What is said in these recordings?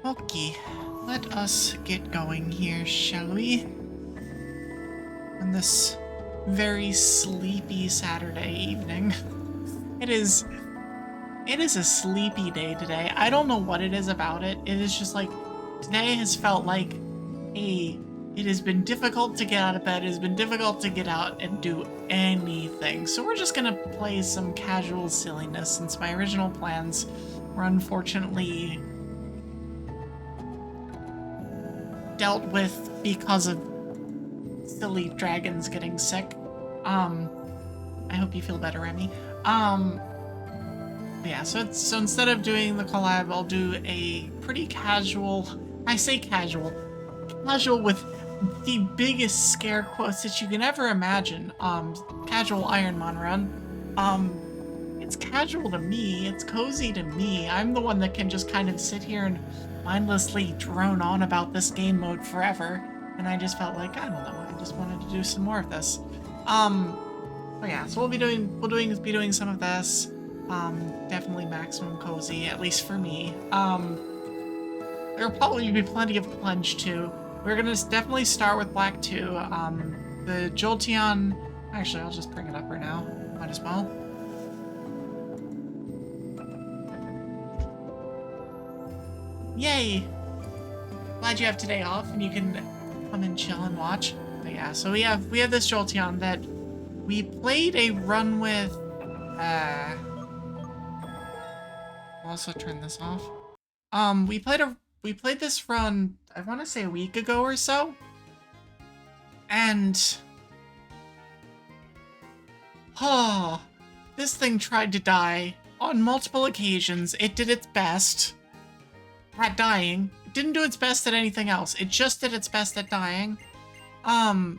Okay, let us get going here, shall we? On this very sleepy Saturday evening. It is a sleepy day today. I don't know what it is about it. It is just like, today has felt like it has been difficult to get out of bed. It has been difficult to get out and do anything. So we're just gonna play some casual silliness since my original plans were unfortunately dealt with because of silly dragons getting sick. I hope you feel better, Remy. Yeah, so instead of doing the collab, I'll do a pretty casual, I say casual with the biggest scare quotes that you can ever imagine, casual Ironmon run. It's casual to me, it's cozy to me. I'm the one that can just kind of sit here and mindlessly drone on about this game mode forever, and I just felt like, I don't know, I just wanted to do some more of this. But yeah, so we'll be doing some of this. Definitely maximum cozy, at least for me. There'll probably be plenty of plunge too. We're gonna definitely start with Black 2. The Jolteon... Actually, I'll just bring it up right now. Might as well. Yay! Glad you have today off and you can come and chill and watch. But yeah, so we have this Jolteon that we played a run with... I'll also turn this off. We played this run, I want to say a week ago or so. And... oh, this thing tried to die on multiple occasions. It did its best at dying. It didn't do its best at anything else. It just did its best at dying. And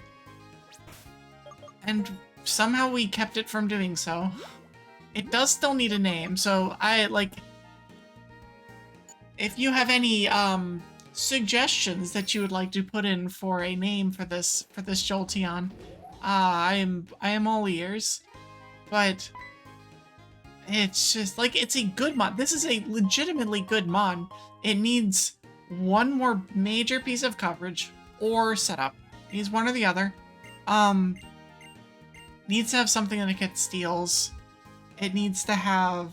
somehow we kept it from doing so. It does still need a name, so if you have any suggestions that you would like to put in for a name for this Jolteon, I am all ears. But it's just like, it's a good mon. This is a legitimately good mon. It needs one more major piece of coverage or setup. It needs one or the other. Needs to have something that it gets steals. It needs to have,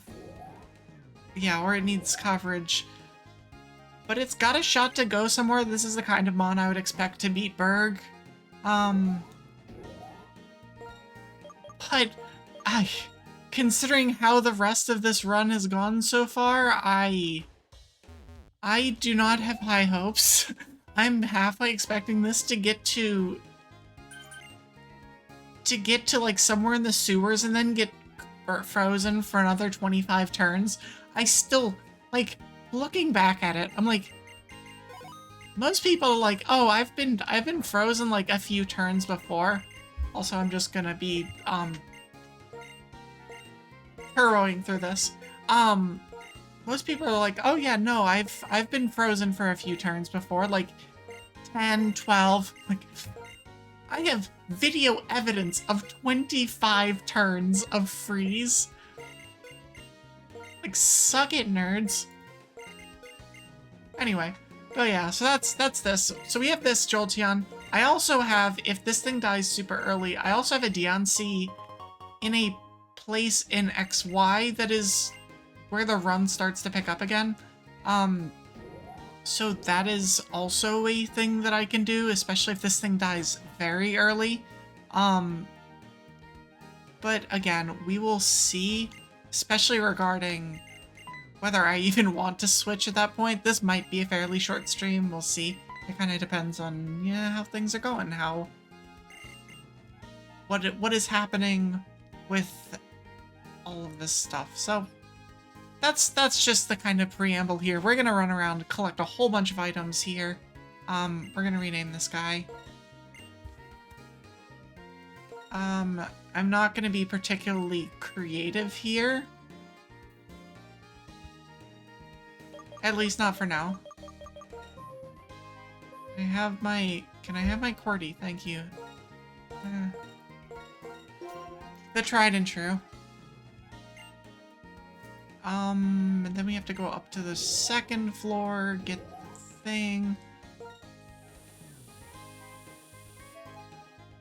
yeah, or it needs coverage. But it's got a shot to go somewhere. This is the kind of mon I would expect to beat Burgh. But considering how the rest of this run has gone so far, I do not have high hopes. I'm halfway expecting this to get to like somewhere in the sewers and then get frozen for another 25 turns. I still, like, looking back at it, I'm like, most people are like, oh, I've been frozen like a few turns before. Also, I'm just gonna be burrowing through this. Most people are like, oh yeah, no, I've been frozen for a few turns before, like 10, 12, like I have video evidence of 25 turns of freeze. Like, suck it, nerds. Anyway, oh yeah, so that's this. So we have this Jolteon. I also have, if this thing dies super early, I also have a Diancie in a place in XY that is where the run starts to pick up again. So that is also a thing that I can do, especially if this thing dies very early. But again, we will see, especially regarding whether I even want to switch at that point. This might be a fairly short stream, we'll see. It kind of depends on, yeah, how things are going, what is happening with all of this stuff. So that's just the kind of preamble here. We're gonna run around, collect a whole bunch of items here. We're gonna rename this guy. I'm not gonna be particularly creative here. At least not for now. Can I have my Cordy? Thank you. The tried and true. And then we have to go up to the second floor, get the thing.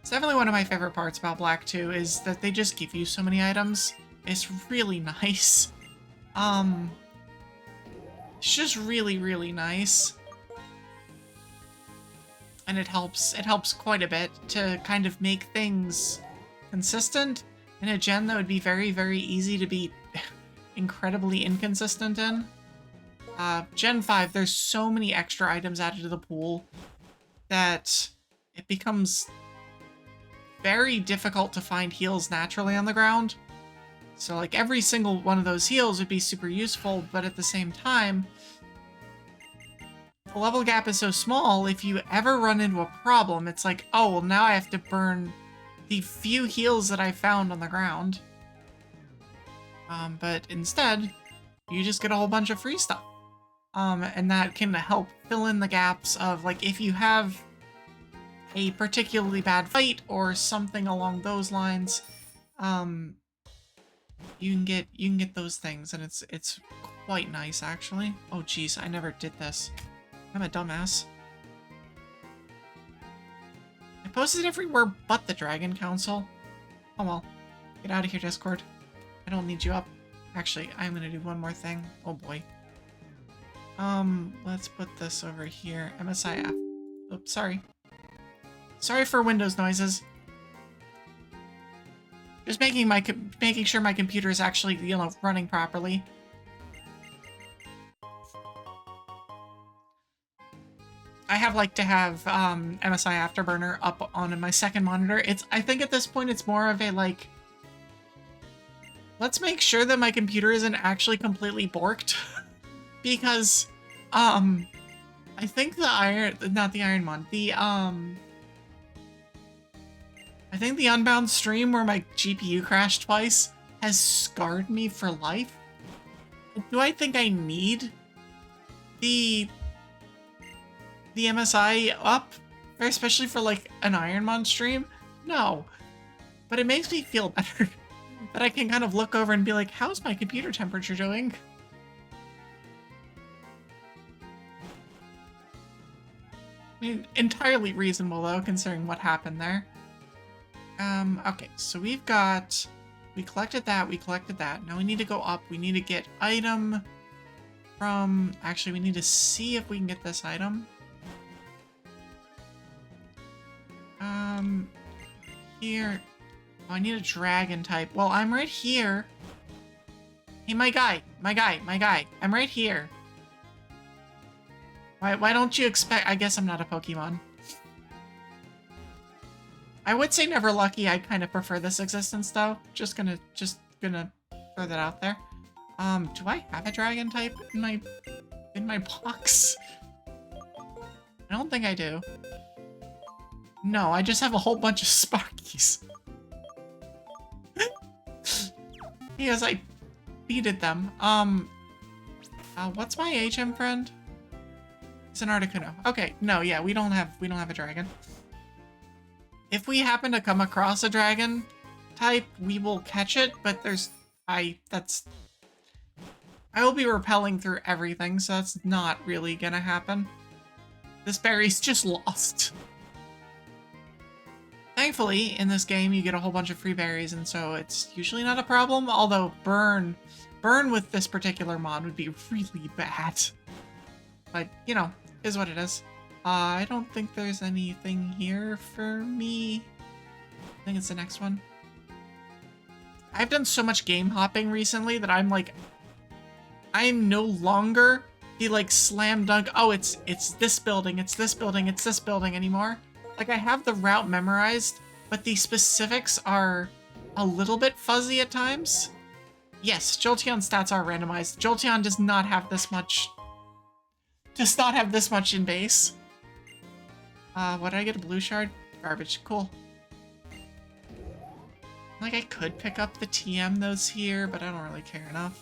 It's definitely one of my favorite parts about Black 2 is that they just give you so many items. It's really nice. It's just really, really nice. And it helps quite a bit to kind of make things consistent in a gen that would be very, very easy to be incredibly inconsistent in. Gen 5, there's so many extra items added to the pool that it becomes very difficult to find heals naturally on the ground. So like every single one of those heals would be super useful, but at the same time, the level gap is so small, if you ever run into a problem, it's like, oh, well now I have to burn the few heals that I found on the ground. But instead, you just get a whole bunch of free stuff. And that can help fill in the gaps of, like, if you have a particularly bad fight or something along those lines, you can get those things, and it's quite nice actually. Oh geez, I never did this. I'm a dumbass. I posted everywhere but the Dragon Council. Oh well. Get out of here, Discord. I don't need you up. Actually, I'm gonna do one more thing. Oh boy. Let's put this over here. MSIF. Oops, sorry. Sorry for Windows noises. Just making sure my computer is actually, you know, running properly. I like to have MSI Afterburner up on my second monitor. I think at this point it's more of a like, let's make sure that my computer isn't actually completely borked. Because I think not the Ironmon, I think the Unbound stream where my GPU crashed twice has scarred me for life. Do I think I need the MSI up, especially for like an Ironmon stream? No, but it makes me feel better that I can kind of look over and be like, how's my computer temperature doing? I mean, entirely reasonable though, considering what happened there. Okay, so we collected that. Now we need to go up. We need to get item from, actually we need to see if we can get this item. Here. Oh, I need a dragon type. Well, I'm right here. Hey, my guy. I'm right here. Why don't you expect, I guess I'm not a Pokemon. I would say never lucky. I kind of prefer this existence though. Just gonna throw that out there. Do I have a dragon type in my box? I don't think I do. No, I just have a whole bunch of Sparkies. Because I beated them. What's my HM friend? It's an Articuno. Okay, no, yeah, we don't have a dragon. If we happen to come across a dragon type, we will catch it, but I will be repelling through everything, so that's not really gonna happen. This berry's just lost. Thankfully, in this game, you get a whole bunch of free berries, and so it's usually not a problem, although burn with this particular mod would be really bad. But, you know, is what it is. I don't think there's anything here for me. I think it's the next one. I've done so much game hopping recently that I'm like, I am no longer the like slam dunk, oh, it's this building, it's this building, it's this building anymore. Like, I have the route memorized, but the specifics are a little bit fuzzy at times. Yes, Jolteon stats are randomized. Jolteon does not have this much in base. What did I get? A blue shard? Garbage. Cool. Like, I could pick up the TM those here, but I don't really care enough.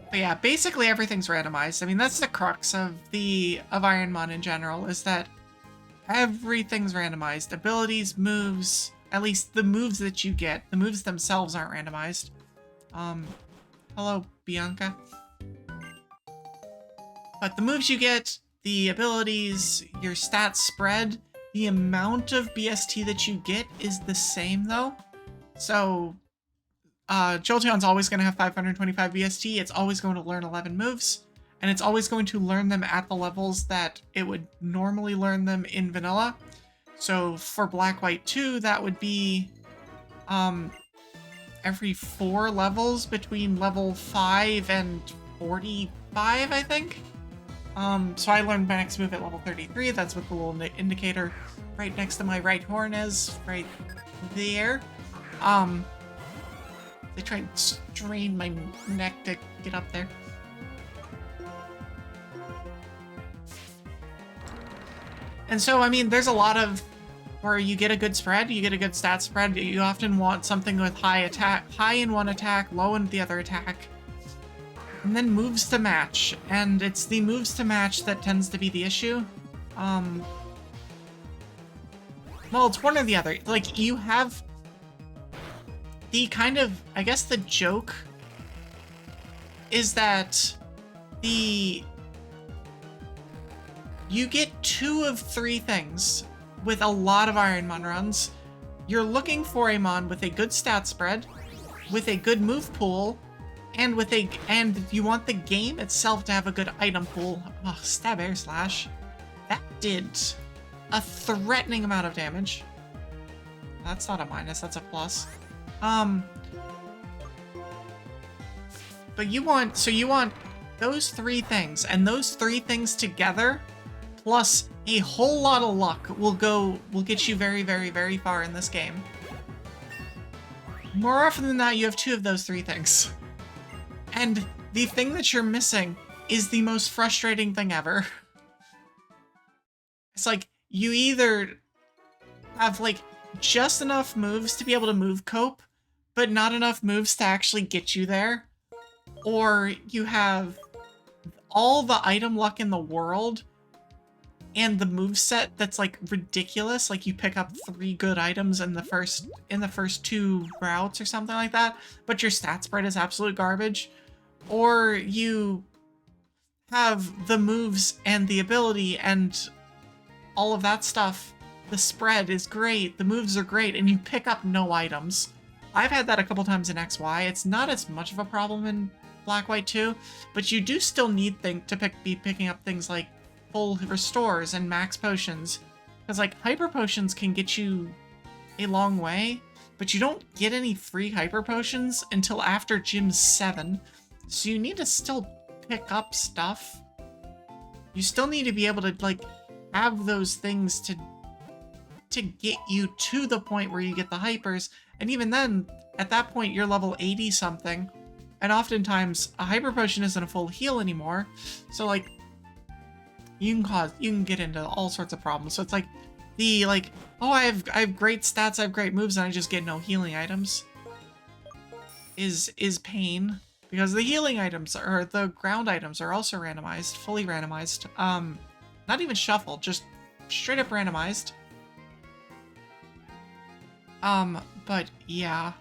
But yeah, basically everything's randomized. I mean, that's the crux of Ironmon in general, is that everything's randomized. Abilities, moves, At least the moves that you get, the moves themselves aren't randomized. Hello, Bianca. But the moves you get, the abilities, your stats spread, the amount of BST that you get is the same though. So, Jolteon's always going to have 525 BST, it's always going to learn 11 moves, and it's always going to learn them at the levels that it would normally learn them in vanilla. So for Black White 2, that would be every 4 levels between level 5 and 45, I think. So I learned my next move at level 33. That's what the little indicator right next to my right horn is, right there. They try and strain my neck to get up there. And so, I mean, there's a lot of where you get a good spread, you get a good stat spread. You often want something with high in one attack, low in the other attack. And then moves to match. And it's the moves to match that tends to be the issue. Well, it's one or the other. Like, you have the kind of, I guess the joke is that you get 2 of 3 things with a lot of Ironmon runs. You're looking for a mon with a good stat spread, with a good move pool, and you want the game itself to have a good item pool. Oh, stab air slash. That did a threatening amount of damage. That's not a minus, that's a plus. But you want those 3 things, and those 3 things together, plus a whole lot of luck will get you very, very, very far in this game. More often than not, you have 2 of those 3 things. And the thing that you're missing is the most frustrating thing ever. It's like, you either have, like, just enough moves to be able to move cope, but not enough moves to actually get you there. Or you have all the item luck in the world, and the moveset that's like ridiculous, like you pick up 3 good items in the first 2 routes or something like that, but your stat spread is absolute garbage. Or you have the moves and the ability and all of that stuff, the spread is great, the moves are great, and you pick up no items. I've had that a couple times in XY. It's not as much of a problem in Black White 2, but you do still need to be picking up things like full restores and max potions, because like hyper potions can get you a long way, but you don't get any free hyper potions until after Gym 7, so you need to still pick up stuff. You still need to be able to like have those things to get you to the point where you get the hypers, and even then at that point you're level 80 something, and oftentimes a hyper potion isn't a full heal anymore, so like you can get into all sorts of problems. So it's like oh, I have great stats, I have great moves, and I just get no healing items is pain, because the healing items or the ground items are also randomized, fully randomized. Not even shuffled, just straight up randomized. But yeah,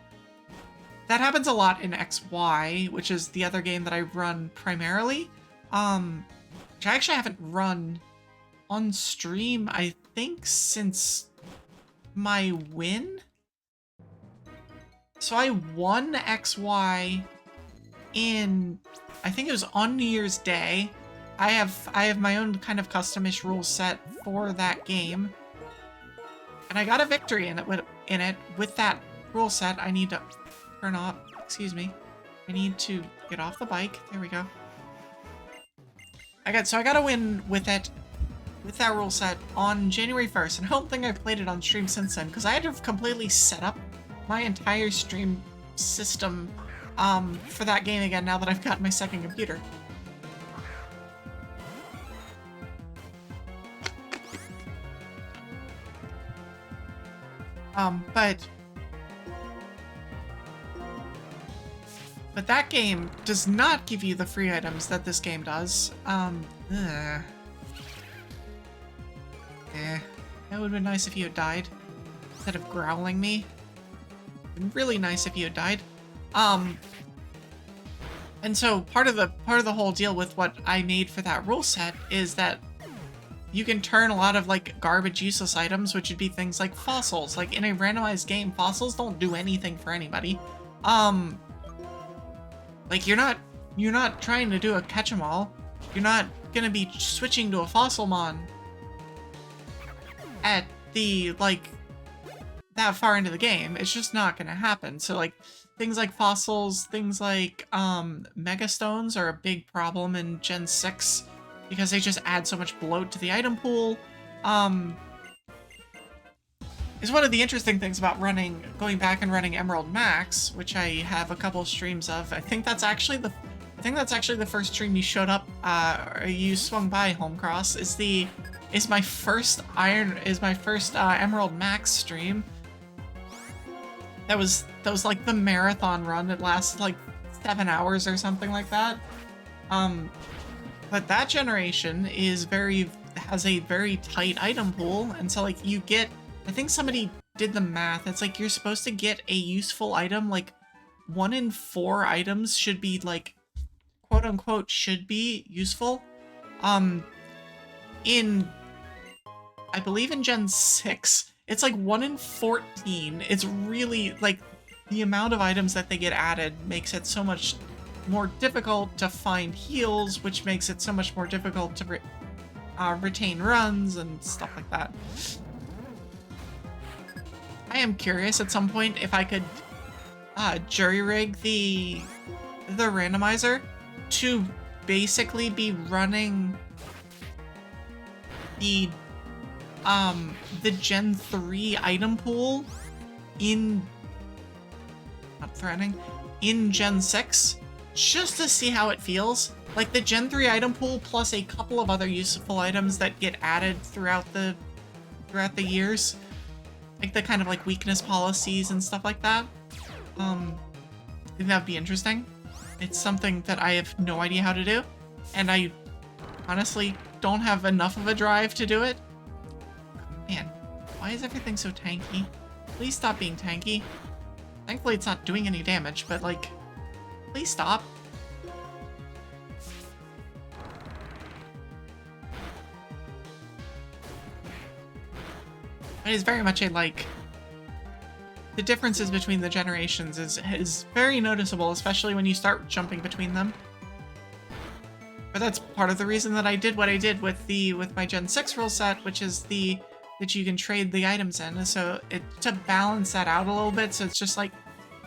that happens a lot in XY, which is the other game that I run primarily. Which I actually haven't run on stream, I think, since my win. So I won XY in, I think it was on New Year's Day. I have my own kind of custom-ish rule set for that game, and I got a victory in it with that rule set. I need to turn off. Excuse me. I need to get off the bike. There we go. So I got a win with it, with that rule set on January 1st, and I don't think I've played it on stream since then, because I had to have completely set up my entire stream system for that game again now that I've got my second computer. But that game does not give you the free items that this game does. It would have been nice if you had died. instead of growling me. Really nice if you had died. And so part of the whole deal with what I made for that rule set is that you can turn a lot of like garbage useless items, which would be things like fossils. Like in a randomized game, fossils don't do anything for anybody. Like you're not trying to do a catch 'em all. You're not gonna be switching to a fossilmon at the like that far into the game. It's just not gonna happen. So like things like fossils, things like megastones are a big problem in Gen 6 because they just add so much bloat to the item pool. Is one of the interesting things about going back and running Emerald Max, which I have a couple streams of. I think that's actually the first stream you showed up, or you swung by, Homecross. Is my first Emerald Max stream. That was like the marathon run. It lasted like 7 hours or something like that. But that generation has a very tight item pool, and so like you get, I think somebody did the math. It's like you're supposed to get a useful item, like 1 in 4 items should be like, quote unquote, should be useful. I believe in Gen 6, it's like 1 in 14. It's really, like, the amount of items that they get added makes it so much more difficult to find heals, which makes it so much more difficult to retain runs and stuff like that. I am curious at some point if I could jury-rig the randomizer to basically be running the Gen 3 item pool in Gen 6, just to see how it feels. Like the Gen 3 item pool plus a couple of other useful items that get added throughout the years. Like the kind of like weakness policies and stuff like that. I think that'd be interesting. It's something that I have no idea how to do, and I honestly don't have enough of a drive to do it. Man, why is everything so tanky? Please stop being tanky. Thankfully it's not doing any damage, but like, please stop. It is very much a like, the differences between the generations is very noticeable, especially when you start jumping between them. But that's part of the reason that I did what I did with my Gen 6 rule set, which is that you can trade the items in, so to balance that out a little bit, so it's just like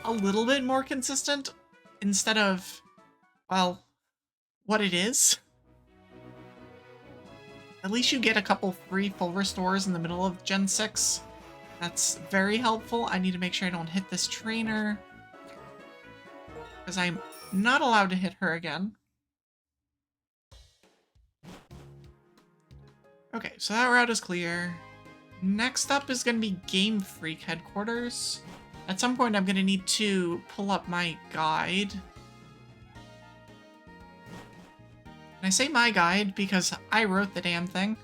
a little bit more consistent instead of, well, what it is. At least you get a couple free full restores in the middle of Gen 6. That's very helpful. I need to make sure I don't hit this trainer, because I'm not allowed to hit her again. Okay, so that route is clear. Next up is going to be Game Freak headquarters. At some point I'm going to need to pull up my guide. And I say my guide because I wrote the damn thing.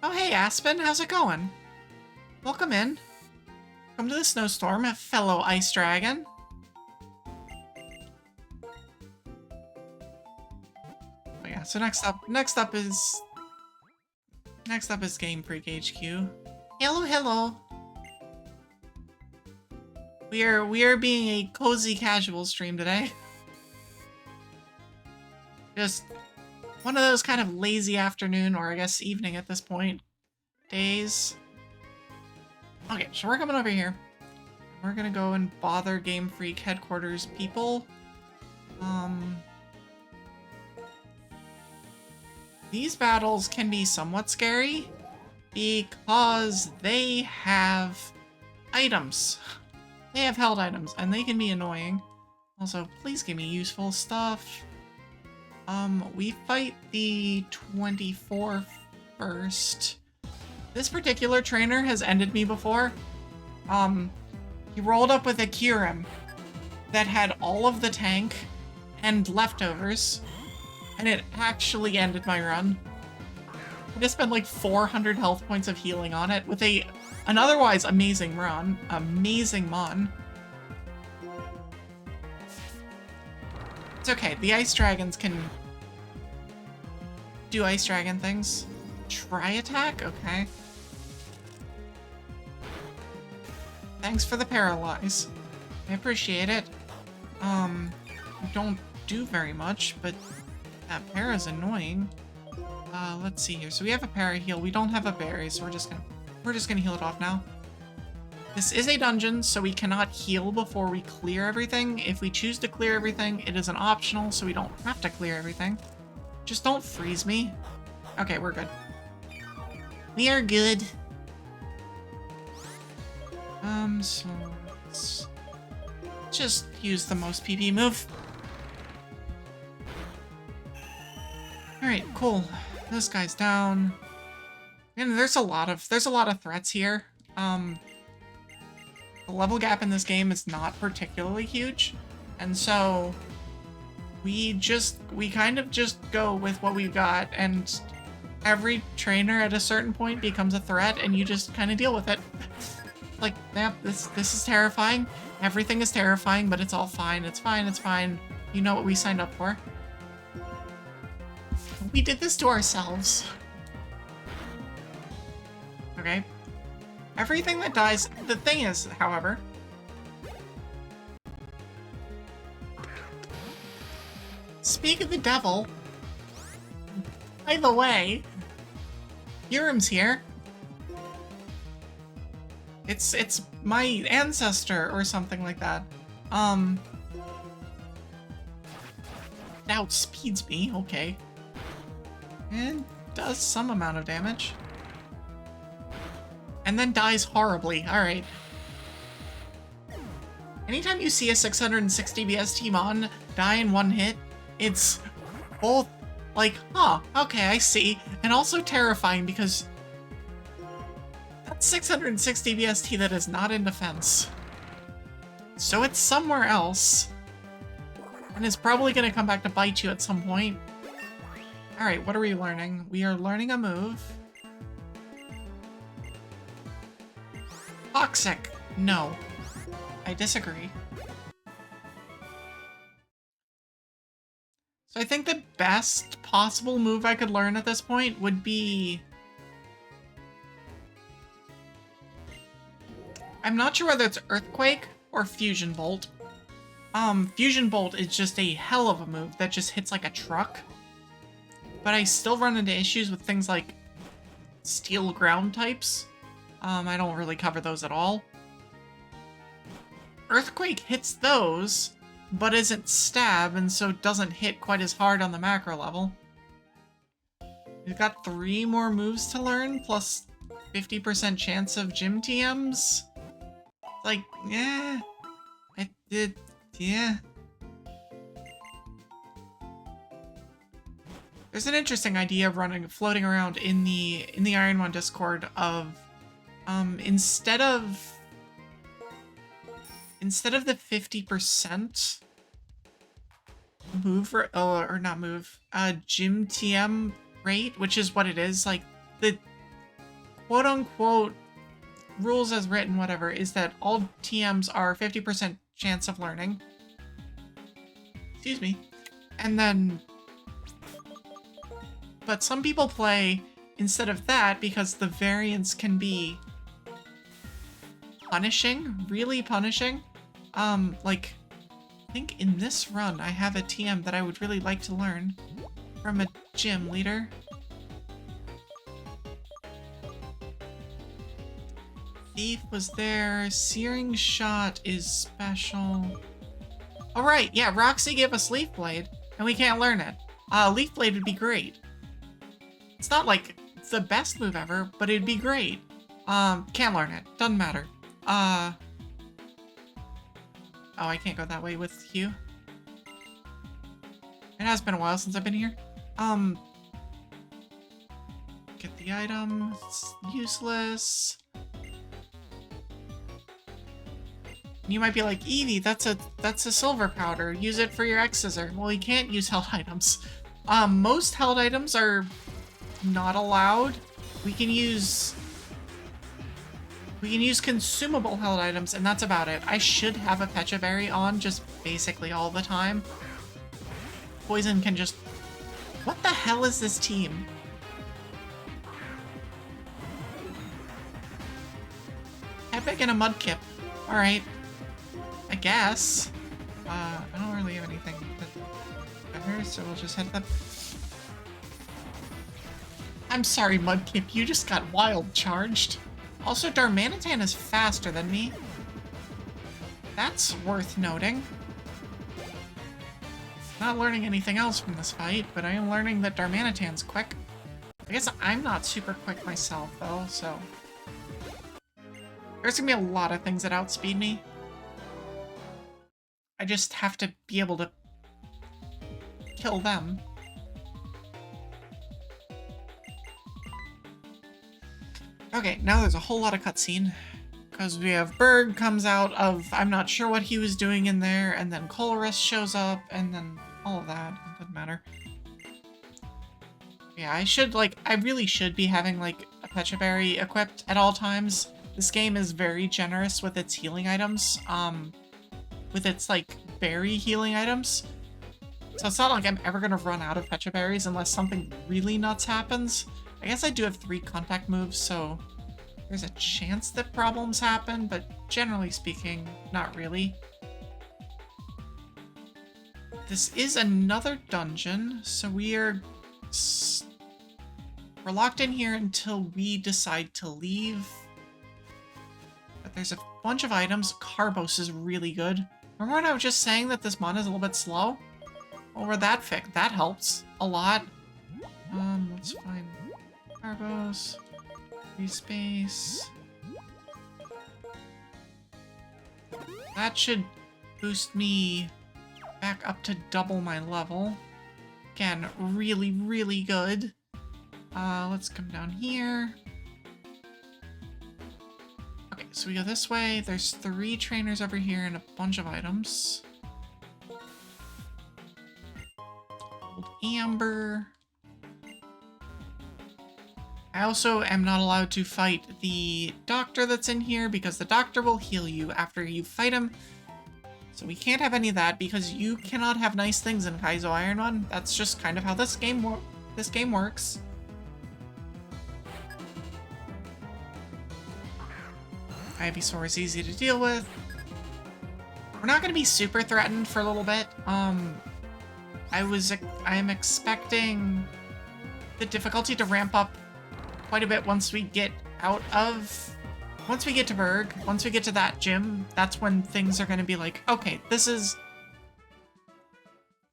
Oh hey Aspen, how's it going? Welcome in. Welcome to the snowstorm, fellow ice dragon. Oh yeah, so next up is Game Freak HQ. Hello, hello. We are being a cozy casual stream today. Just one of those kind of lazy afternoon, or I guess evening at this point, days. Okay, so we're coming over here. We're gonna go and bother Game Freak headquarters people. These battles can be somewhat scary because they have items. They have held items, and they can be annoying. Also, please give me useful stuff. We fight the 24 first. This particular trainer has ended me before. He rolled up with a Kyurem that had all of the tank and leftovers, and it actually ended my run. I just spent like 400 health points of healing on it with an otherwise amazing mon. It's okay. The ice dragons can do ice dragon things. Try attack? Okay. Thanks for the paralyze. I appreciate it. Don't do very much, but that para's annoying. Let's see here. So we have a para heal. We don't have a berry, so we're just gonna heal it off now. This is a dungeon, so we cannot heal before we clear everything. If we choose to clear everything, it is an optional, so we don't have to clear everything. Just don't freeze me. Okay, we're good. We are good. So let's just use the most PP move. Alright, cool. This guy's down. And there's a lot of threats here. The level gap in this game is not particularly huge. And so we kind of just go with what we've got, and every trainer at a certain point becomes a threat, and you just kind of deal with it. Like, yep, this is terrifying. Everything is terrifying, but it's all fine. It's fine, it's fine. You know what we signed up for. We did this to ourselves. Okay. Everything that dies... The thing is, however... Speak of the devil... By the way... Urim's here. It's my ancestor or something like that. Outspeeds me, okay. And does some amount of damage. And then dies horribly, alright. Anytime you see a 660 BST mon die in one hit, it's both like, huh, okay, I see, and also terrifying because 660 BST that is not in defense. So it's somewhere else. And it's probably going to come back to bite you at some point. Alright, what are we learning? We are learning a move. Toxic. No. I disagree. So I think the best possible move I could learn at this point would be... I'm not sure whether it's Earthquake or Fusion Bolt. Fusion Bolt is just a hell of a move that just hits like a truck. But I still run into issues with things like Steel Ground types. I don't really cover those at all. Earthquake hits those, but isn't stab, and so doesn't hit quite as hard on the macro level. We've got 3 more moves to learn, plus 50% chance of gym TMs. Like, yeah, yeah. There's an interesting idea of floating around in the Ironmon Discord of, instead of the 50% move, or not move, gym TM rate, which is what it is, like, the quote-unquote rules as written, whatever, is that all TMs are 50% chance of learning. Excuse me. And then... But some people play instead of that because the variance can be punishing, really punishing. Like, I think in this run I have a TM that I would really like to learn from a gym leader. Thief was there. Searing Shot is special. Oh right, yeah, Roxy gave us Leaf Blade, and we can't learn it. Leaf Blade would be great. It's not like it's the best move ever, but it'd be great. Can't learn it. Doesn't matter. Oh, I can't go that way with Hugh. It has been a while since I've been here. Get the item. It's useless. You might be like, Evie, that's a silver powder. Use it for your X-Scissor. Well, you can't use held items. Most held items are not allowed. We can use consumable held items, and that's about it. I should have a Pecha Berry on just basically all the time. Poison can just... What the hell is this team? Epic and a Mudkip. Alright. I guess. I don't really have anything better, so we'll just head up. I'm sorry, Mudkip, you just got wild charged. Also, Darmanitan is faster than me. That's worth noting. Not learning anything else from this fight, but I am learning that Darmanitan's quick. I guess I'm not super quick myself, though, so... There's gonna be a lot of things that outspeed me. I just have to be able to kill them. Okay, now there's a whole lot of cutscene. Because we have Burgh comes out of, I'm not sure what he was doing in there, and then Colress shows up, and then all of that. It doesn't matter. Yeah, I really should be having, like, a Pecha Berry equipped at all times. This game is very generous with its healing items, with its, like, berry healing items. So it's not like I'm ever gonna run out of Pecha Berries unless something really nuts happens. I guess I do have 3 contact moves, so there's a chance that problems happen, but generally speaking, not really. This is another dungeon, so we're locked in here until we decide to leave. But there's a bunch of items. Carbos is really good. Remember when I was just saying that this mon is a little bit slow? Well, we're that fixed. That helps a lot. Let's find Carbos. Free space. That should boost me back up to double my level. Again, really, really good. Let's come down here. Okay, so we go this way. There's 3 trainers over here and a bunch of items. Old Amber. I also am not allowed to fight the doctor that's in here because the doctor will heal you after you fight him. So we can't have any of that because you cannot have nice things in Kaizo Ironmon. That's just kind of how this game works. Ivysaur is easy to deal with. We're not going to be super threatened for a little bit. I'm expecting the difficulty to ramp up quite a bit once we get once we get to Burgh, once we get to that gym. That's when things are going to be like, okay,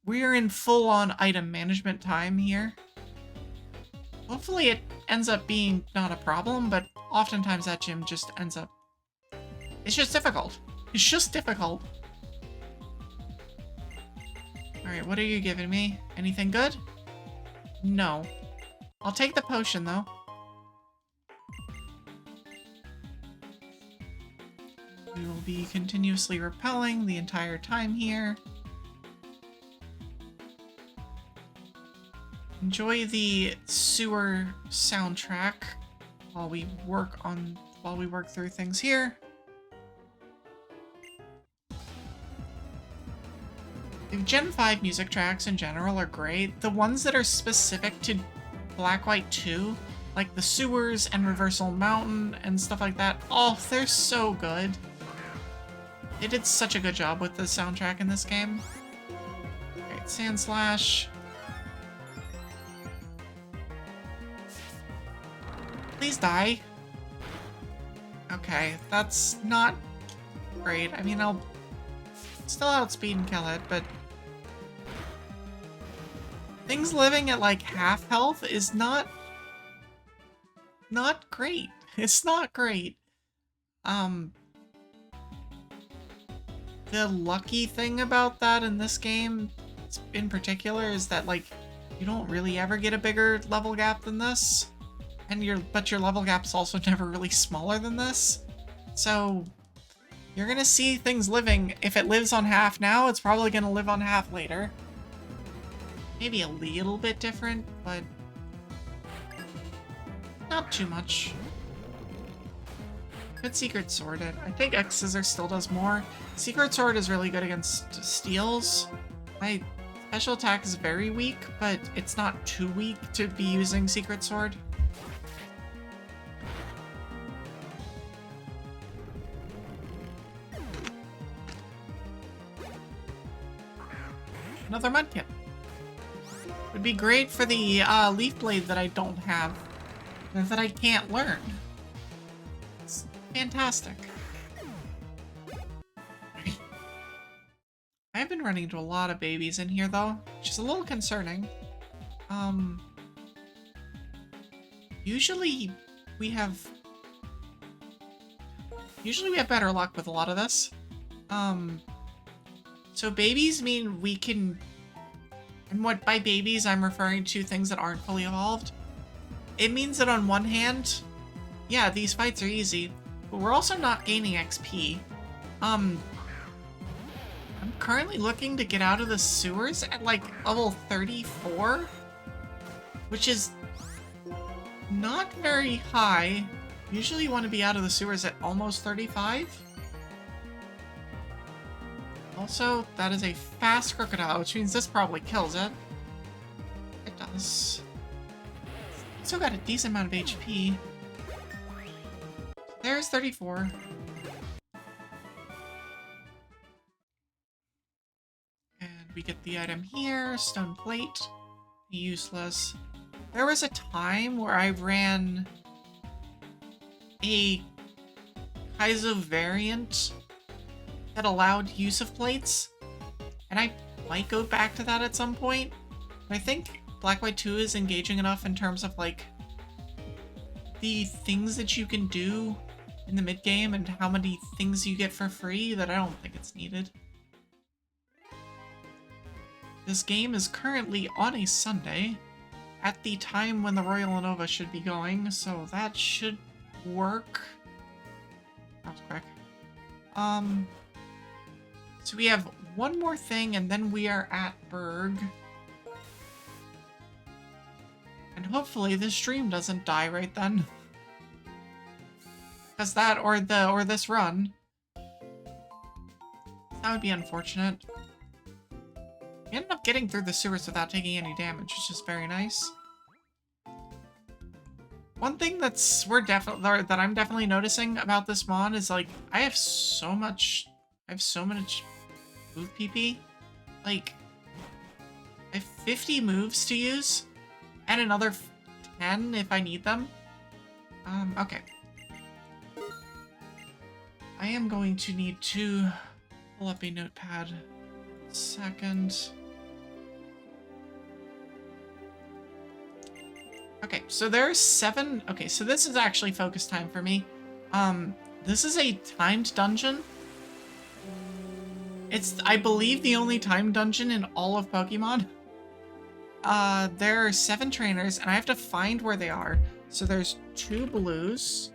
we're in full-on item management time here. Hopefully it ends up being not a problem, but oftentimes that gym just ends up, it's just difficult. It's just difficult. Alright, what are you giving me? Anything good? No. I'll take the potion, though. We will be continuously repelling the entire time here. Enjoy the sewer soundtrack while we work through things here. The Gen 5 music tracks in general are great. The ones that are specific to Black White 2, like the sewers and Reversal Mountain and stuff like that, oh, they're so good. They did such a good job with the soundtrack in this game. Alright, Sand Slash. Please die. Okay, that's not great. I mean, I'll still outspeed and kill it, but things living at like half health is not great. It's not great. The lucky thing about that in this game in particular is that, like, you don't really ever get a bigger level gap than this. But your level gap is also never really smaller than this. So you're gonna see things living. If it lives on half now, it's probably gonna live on half later. Maybe a little bit different, but Not too much. Good Secret Sword it. I think X Scissor still does more. Secret Sword is really good against steals. My special attack is very weak, but it's not too weak to be using Secret Sword. Another Mudkip. Would be great for the Leaf Blade that I don't have, or that I can't learn. It's fantastic. I've been running into a lot of babies in here though, which is a little concerning. Usually we have better luck with a lot of this. So babies mean we can, and what by babies I'm referring to things that aren't fully evolved. It means that on one hand, yeah, these fights are easy, but we're also not gaining XP. I'm currently looking to get out of the sewers at like level 34, which is not very high. Usually you want to be out of the sewers at almost 35. Also, that is a fast crocodile, which means this probably kills it. It does. Still got a decent amount of HP. There's 34. And we get the item here, stone plate. Useless. There was a time where I ran a Kaizo variant that allowed use of plates, and I might go back to that at some point. But I think Black White 2 is engaging enough in terms of like the things that you can do in the mid game and how many things you get for free that I don't think it's needed. This game is currently on a Sunday at the time when the Royal Unova should be going, so that should work. That was quick. So we have one more thing, and then we are at Burgh. And hopefully this stream doesn't die right then. Because that, or this run. That would be unfortunate. We ended up getting through the sewers without taking any damage, which is very nice. One thing that I'm definitely noticing about this mod is like I have so much move PP. Like I have 50 moves to use and another 10 if I need them. Okay. I am going to need to pull up a notepad. Second. Okay, so there's 7. Okay, so this is actually focus time for me. This is a timed dungeon. It's, I believe, the only timed dungeon in all of Pokemon. There are 7 trainers, and I have to find where they are. So there's 2 blues,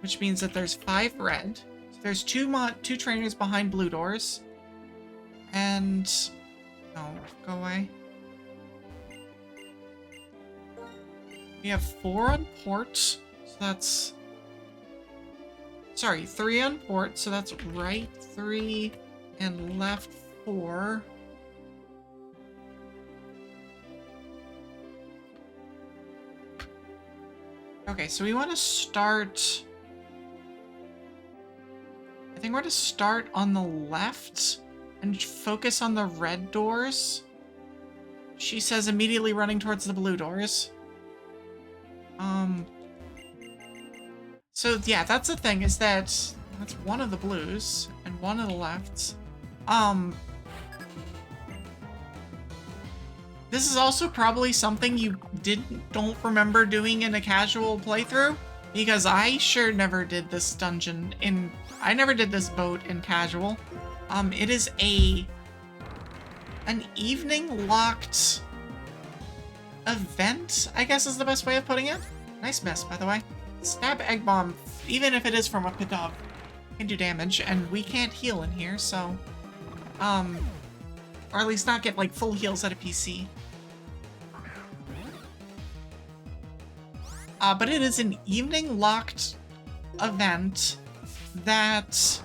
which means that there's 5 red. So there's 2 trainers behind blue doors. And... no, go away. We have 4 on port, so that's... sorry, 3 on port, so that's right 3 and left 4. Okay, so we want to start... I think we're going to start on the left and focus on the red doors. She says immediately running towards the blue doors. So yeah, that's the thing, is that that's one of the blues and one of the lefts. This is also probably something you don't remember doing in a casual playthrough, because I sure never did this dungeon in, I never did this boat in casual. It is an evening locked event, I guess is the best way of putting it. Nice miss, by the way. Stab Egg Bomb, even if it is from a pit dog, can do damage, and we can't heal in here, so... or at least not get, like, full heals at a PC. But it is an evening locked event that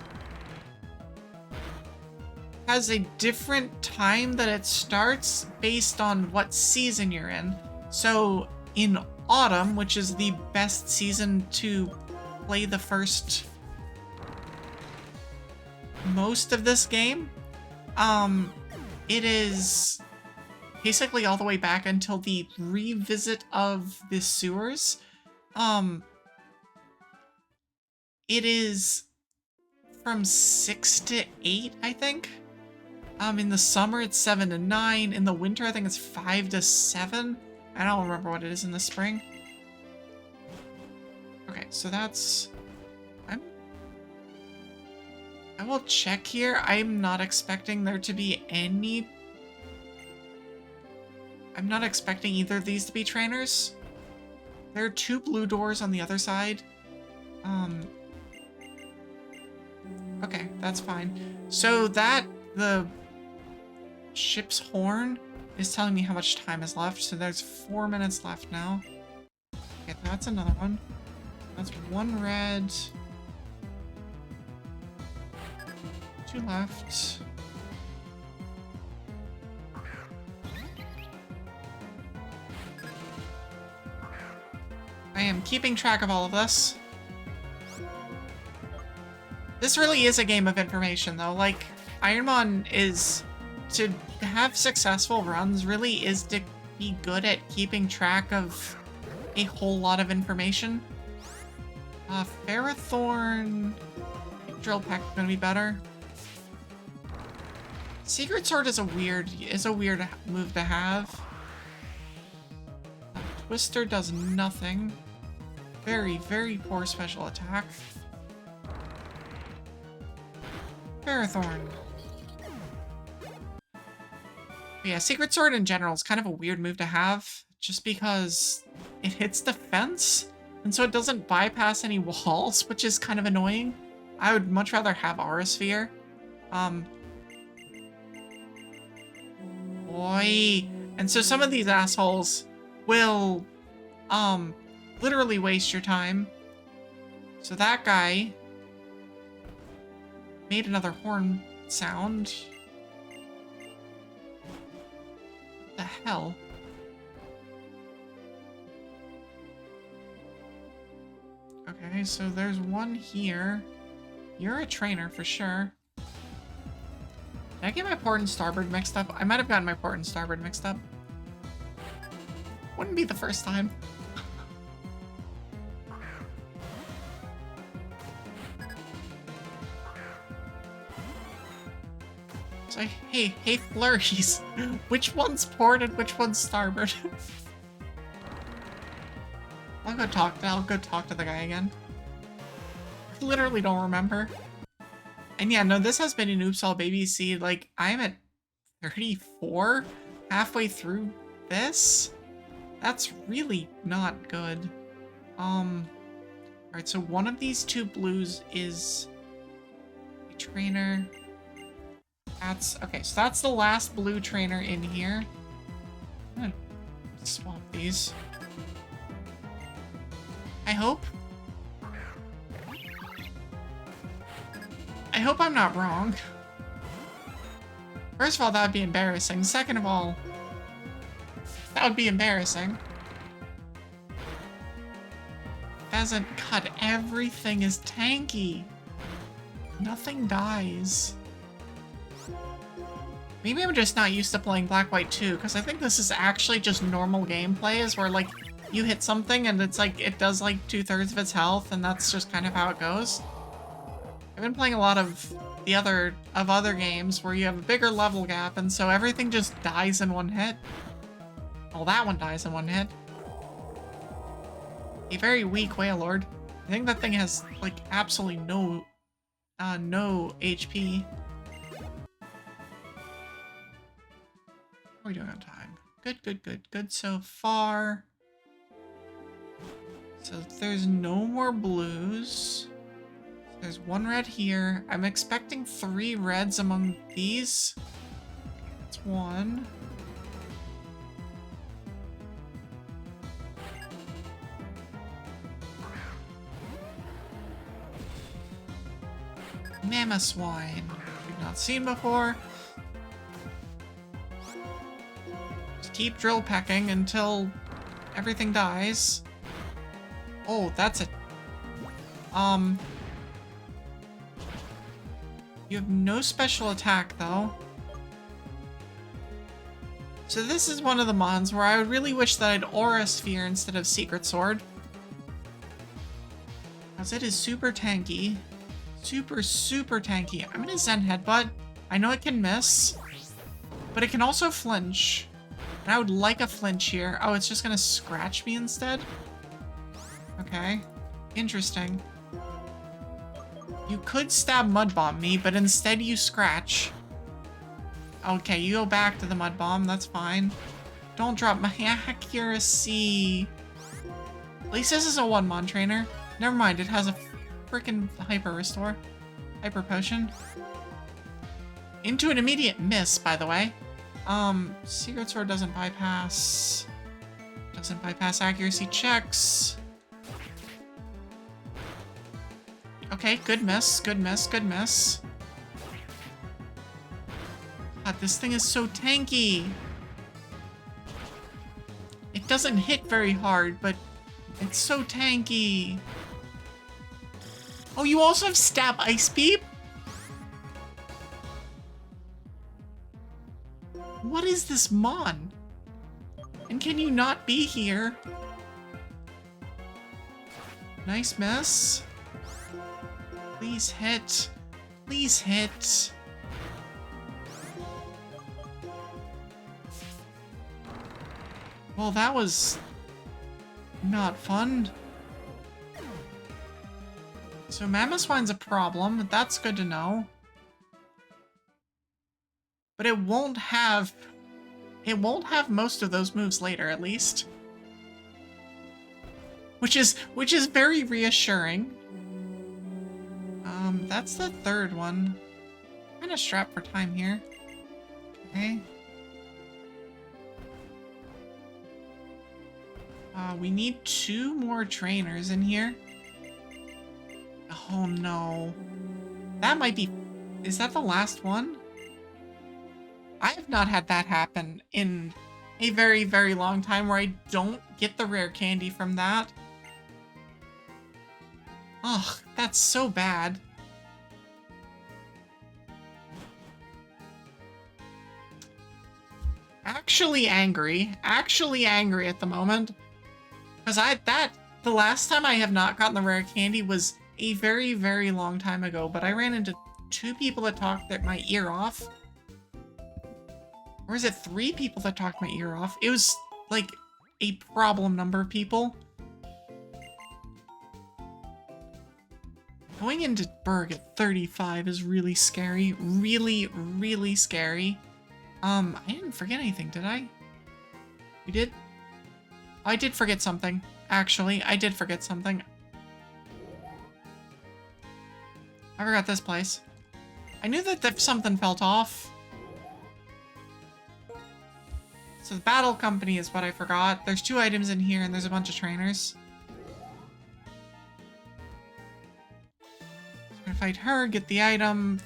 has a different time that it starts based on what season you're in. So in autumn, which is the best season to play the first most of this game, it is basically all the way back until the revisit of the sewers. It is from 6 to 8, I think. In the summer, it's 7 to 9. In the winter, I think it's 5 to 7. I don't remember what it is in the spring. Okay, so that's... I will check here. I'm not expecting there to be any... I'm not expecting either of these to be trainers. There are 2 blue doors on the other side. Okay, that's fine. So that... the ship's horn is telling me how much time is left. So there's 4 minutes left now. Okay, that's another one. That's 1 red. 2 left. I am keeping track of all of this. This really is a game of information, though. Like, Ironmon is... to have successful runs really is to be good at keeping track of a whole lot of information. Ferrothorn... Drill Peck is gonna be better. Secret Sword is a weird move to have. Twister does nothing. Very, very poor special attack. Ferrothorn. Yeah, Secret Sword in general is kind of a weird move to have, just because it hits defense, and so it doesn't bypass any walls, which is kind of annoying. I would much rather have Aura Sphere. Boy. And so some of these assholes will, literally waste your time. So that guy made another horn sound. What the hell? Okay, so there's one here. You're a trainer for sure. Did I get my port and starboard mixed up? I might have gotten my port and starboard mixed up. Wouldn't be the first time. So, hey, flurries. Which one's port and which one's starboard? I'll go talk to the guy again. I literally don't remember. And yeah, no, this has been an Oops All Baby Seed. Like, I'm at 34 halfway through this. That's really not good. Alright, so one of these 2 blues is a trainer. Okay, so that's the last blue trainer in here. I'm gonna swap these. I hope I'm not wrong. First of all, that would be embarrassing. Second of all, that would be embarrassing. Pheasant cut. Everything is tanky. Nothing dies. Maybe I'm just not used to playing Black White 2, because I think this is actually just normal gameplay, is where, like, you hit something and it's like, it does like 2/3 of its health, and that's just kind of how it goes. I've been playing a lot of other games where you have a bigger level gap, and so everything just dies in one hit. Well, that one dies in one hit. A very weak Wailord. I think that thing has, like, absolutely no HP. How are we doing on time? Good so far. So there's no more blues. There's 1 red here. I'm expecting 3 reds among these. That's 1. Mamoswine. We've not seen before. Just keep drill pecking until everything dies. Oh, that's it. You have no special attack, though. So this is one of the mons where I would really wish that I'd Aura Sphere instead of Secret Sword. Because it is super tanky. Super, super tanky. I'm gonna Zen Headbutt. I know it can miss, but it can also flinch. And I would like a flinch here. Oh, it's just gonna scratch me instead? Okay. Interesting. You could stab Mud Bomb me, but instead you scratch. Okay, you go back to the Mud Bomb. That's fine. Don't drop my accuracy. At least this is a one-mon trainer. Never mind, it has a freaking Hyper Restore. Hyper Potion. Into an immediate miss, by the way. Secret Sword doesn't bypass. Doesn't bypass accuracy checks. Okay, good miss, good miss, good miss. God, this thing is so tanky. It doesn't hit very hard, but it's so tanky. Oh, you also have Stab Ice Beam? What is this mon? And can you not be here? Nice miss. Please hit. Please hit. Well, that was not fun. So Mamoswine's a problem. That's good to know. But it won't have most of those moves later, at least. Which is very reassuring. That's the third one. I'm kind of strapped for time here. Okay. We need 2 more trainers in here. Oh no. That might be... Is that the last one? I have not had that happen in a very, very long time where I don't get the rare candy from that. Ugh, that's so bad. Actually angry at the moment. Because the last time I have not gotten the rare candy was a very, very long time ago, but I ran into 2 people that talked my ear off. Or is it 3 people that talked my ear off? It was, like, a problem number of people. Going into Burgh at 35 is really scary. Really, really scary. I didn't forget anything, did I? We did? I did forget something. Actually, I did forget something. I forgot this place. I knew that something felt off. So the battle company is what I forgot. There's 2 items in here and there's a bunch of trainers. I'm gonna fight her, get the item,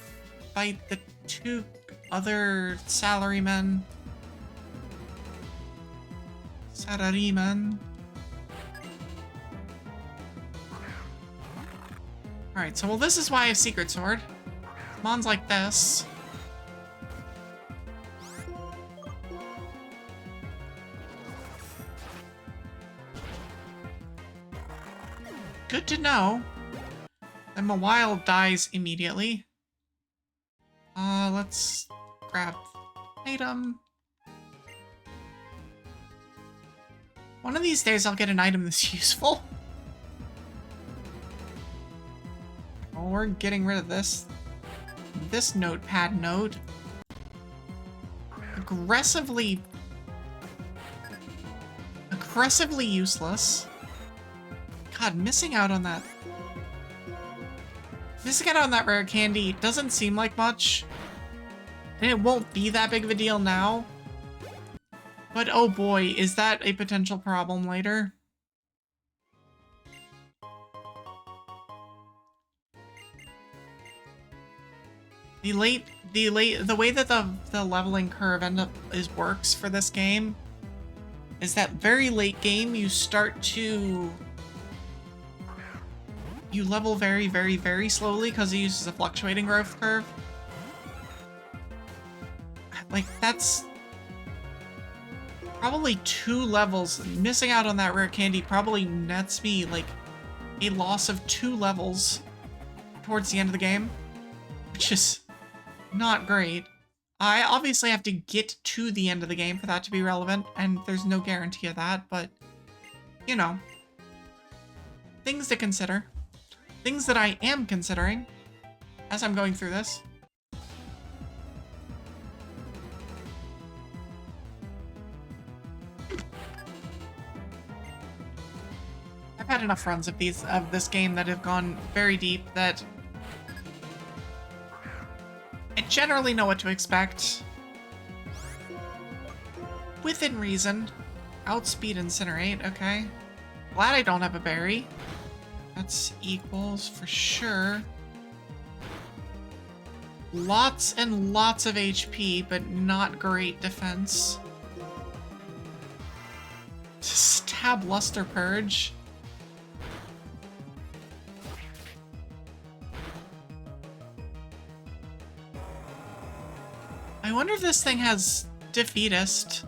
fight the 2 other salarymen. Salarymen. Alright, so well this is why I have Secret Sword. Mons like this. Good to know. Then Mawile dies immediately. Let's grab item. One of these days I'll get an item that's useful. Well, we're getting rid of this notepad node. Aggressively useless. God, missing out on that rare candy doesn't seem like much. And it won't be that big of a deal now. But oh boy, is that a potential problem later. The way that the leveling curve works for this game is that very late game you level very, very, very slowly because it uses a fluctuating growth curve. Like, that's probably 2 levels. Missing out on that rare candy probably nets me, like, a loss of 2 levels towards the end of the game, which is not great. I obviously have to get to the end of the game for that to be relevant, and there's no guarantee of that, but, you know, things to consider. Things that I am considering as I'm going through this. I've had enough runs of this game that have gone very deep that I generally know what to expect. Within reason. Outspeed Incinerate, okay. Glad I don't have a berry. That's equals for sure. Lots and lots of HP, but not great defense. Stab Luster Purge. I wonder if this thing has Defeatist.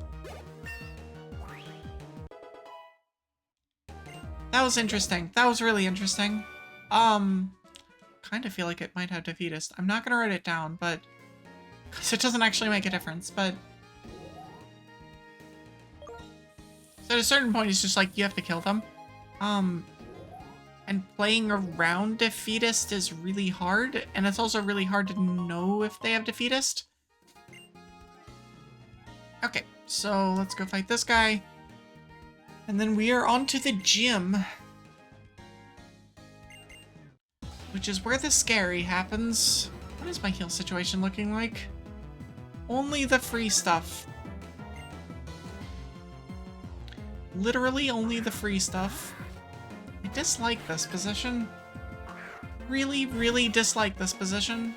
That was interesting. That was really interesting. Kind of feel like it might have Defeatist. I'm not gonna write it down, but because it doesn't actually make a difference, but so at a certain point it's just like you have to kill them. And playing around Defeatist is really hard, and it's also really hard to know if they have Defeatist. Okay, so let's go fight this guy. And then we are on to the gym. Which is where the scary happens. What is my heal situation looking like? Only the free stuff. Literally only the free stuff. I dislike this position. Really, really dislike this position.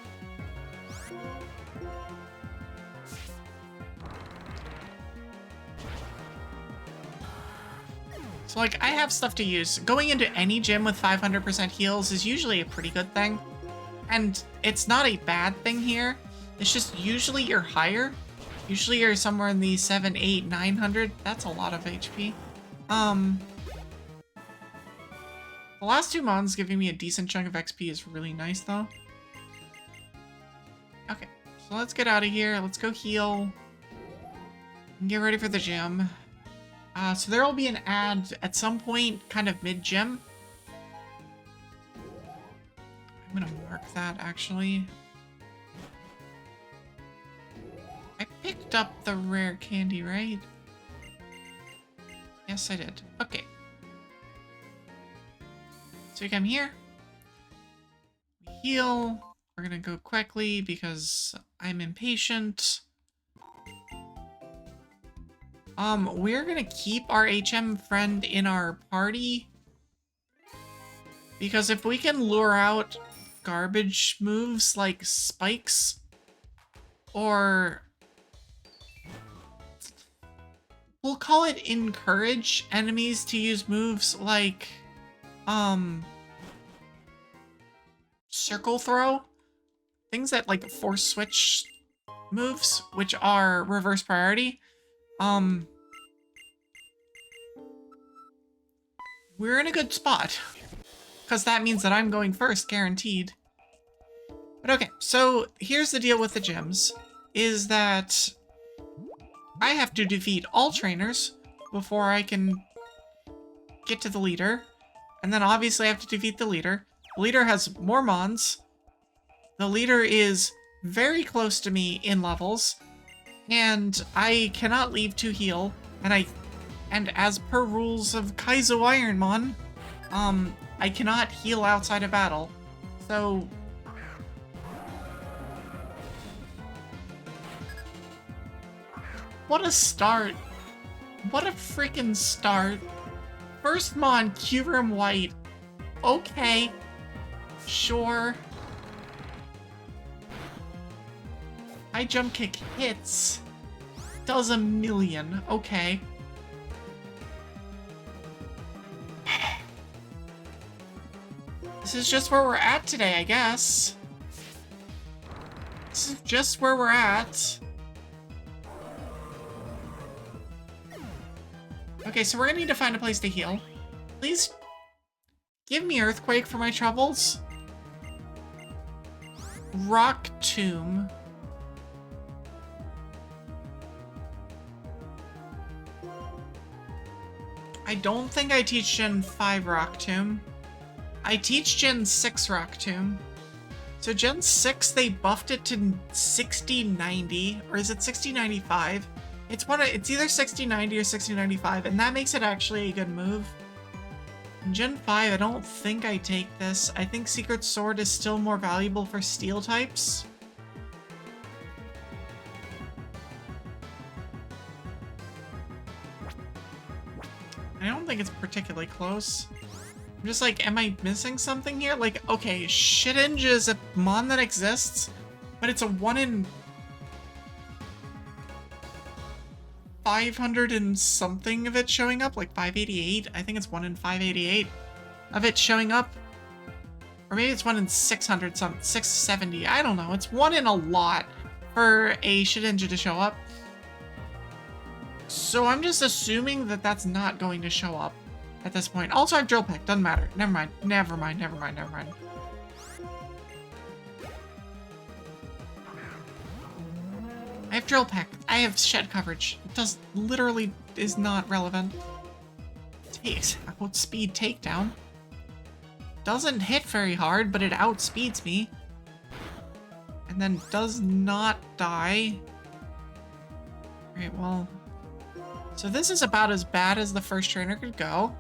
So, like, I have stuff to use. Going into any gym with 500% heals is usually a pretty good thing. And it's not a bad thing here. It's just usually you're higher. Usually you're somewhere in the 7, 8, 900. That's a lot of HP. The last 2 mons giving me a decent chunk of XP is really nice, though. Okay, so let's get out of here. Let's go heal. And get ready for the gym. So there will be an ad at some point, kind of mid-gym. I'm gonna mark that, actually. I picked up the rare candy, right? Yes, I did. Okay. So we come here. We heal. We're gonna go quickly because I'm impatient. We're gonna keep our HM friend in our party. Because if we can lure out garbage moves like spikes, or we'll call it encourage enemies to use moves like, circle throw, things that like force switch moves, which are reverse priority, we're in a good spot. Because that means that I'm going first, guaranteed. But okay, so here's the deal with the gyms, is that I have to defeat all trainers before I can get to the leader. And then obviously I have to defeat the leader. The leader has more mons. The leader is very close to me in levels. And I cannot leave to heal. And as per rules of Kaizo Ironmon, I cannot heal outside of battle. So what a start. What a freaking start. First mon, Kyurem White. Okay. Sure. High jump kick hits. Does 1,000,000. Okay. This is just where we're at today, I guess. This is just where we're at. Okay, so we're gonna need to find a place to heal. Please give me Earthquake for my troubles. Rock Tomb. I don't think I teach Gen 5 Rock Tomb. I teach Gen 6 Rock Tomb. So Gen 6, they buffed it to 6090, or is it 6095? It's either 6090 or 6095, and that makes it actually a good move. In Gen 5, I don't think I take this. I think Secret Sword is still more valuable for steel types. I don't think it's particularly close. I'm just like, am I missing something here? Like, okay, Shedinja is a mon that exists, but it's a 1 in 500 and something of it showing up, like 588. I think it's 1 in 588 of it showing up. Or maybe it's 1 in 600 something, 670. I don't know. It's 1 in a lot for a Shedinja to show up. So I'm just assuming that that's not going to show up at this point. Also, I have Drill Peck. Doesn't matter. Never mind. Never mind. Never mind. Never mind. I have Drill Peck. I have Shed Coverage. It literally is not relevant. Outspeed Takedown. Doesn't hit very hard, but it outspeeds me. And then does not die. Alright, well. So this is about as bad as the first trainer could go.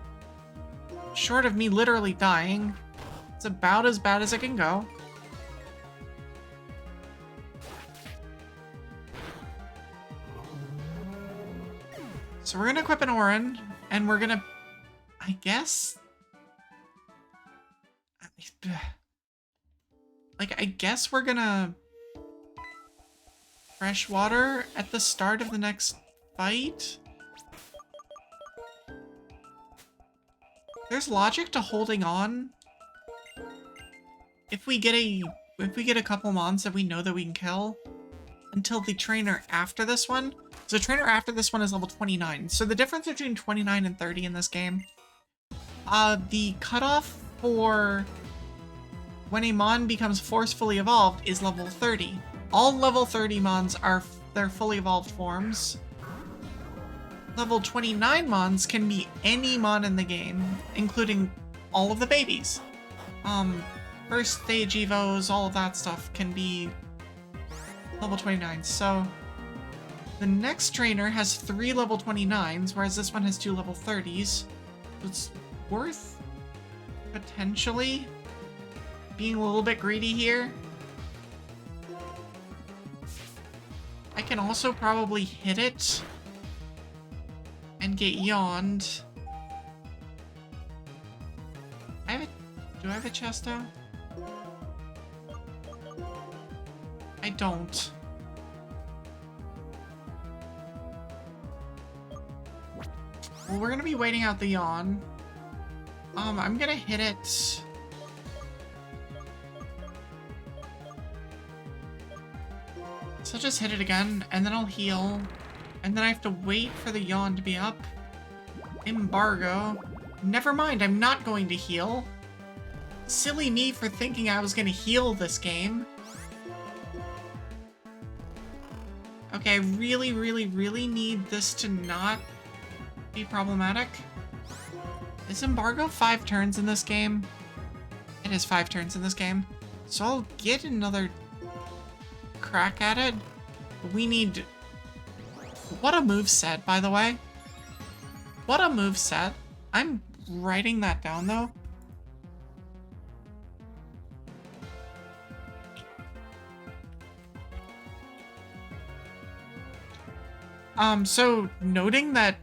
Short of me literally dying. It's about as bad as it can go. So we're gonna equip an Orin, and we're gonna, I guess, like, I guess we're gonna fresh water at the start of the next fight. There's logic to holding on. If we get a couple mons that we know that we can kill until the trainer after this one. So the trainer after this one is level 29. So the difference between 29 and 30 in this game, the cutoff for when a mon becomes forcefully evolved is level 30. All level 30 mons are their fully evolved forms. Level 29 mons can be any mon in the game, including all of the babies. First stage evos, all of that stuff can be level 29. So the next trainer has 3 level 29s, whereas this one has 2 level 30s. It's worth potentially being a little bit greedy here. I can also probably hit it and get yawned. Do I have a Chesto? I don't. Well, we're gonna be waiting out the yawn. I'm gonna hit it. So I'll just hit it again, and then I'll heal. And then I have to wait for the yawn to be up. Embargo. Never mind, I'm not going to heal. Silly me for thinking I was gonna heal this game. Okay, I really, really, really need this to not be problematic. Is Embargo 5 turns in this game? It is 5 turns in this game. So I'll get another crack at it. We need... What a moveset, by the way. What a moveset. I'm writing that down, though. So noting that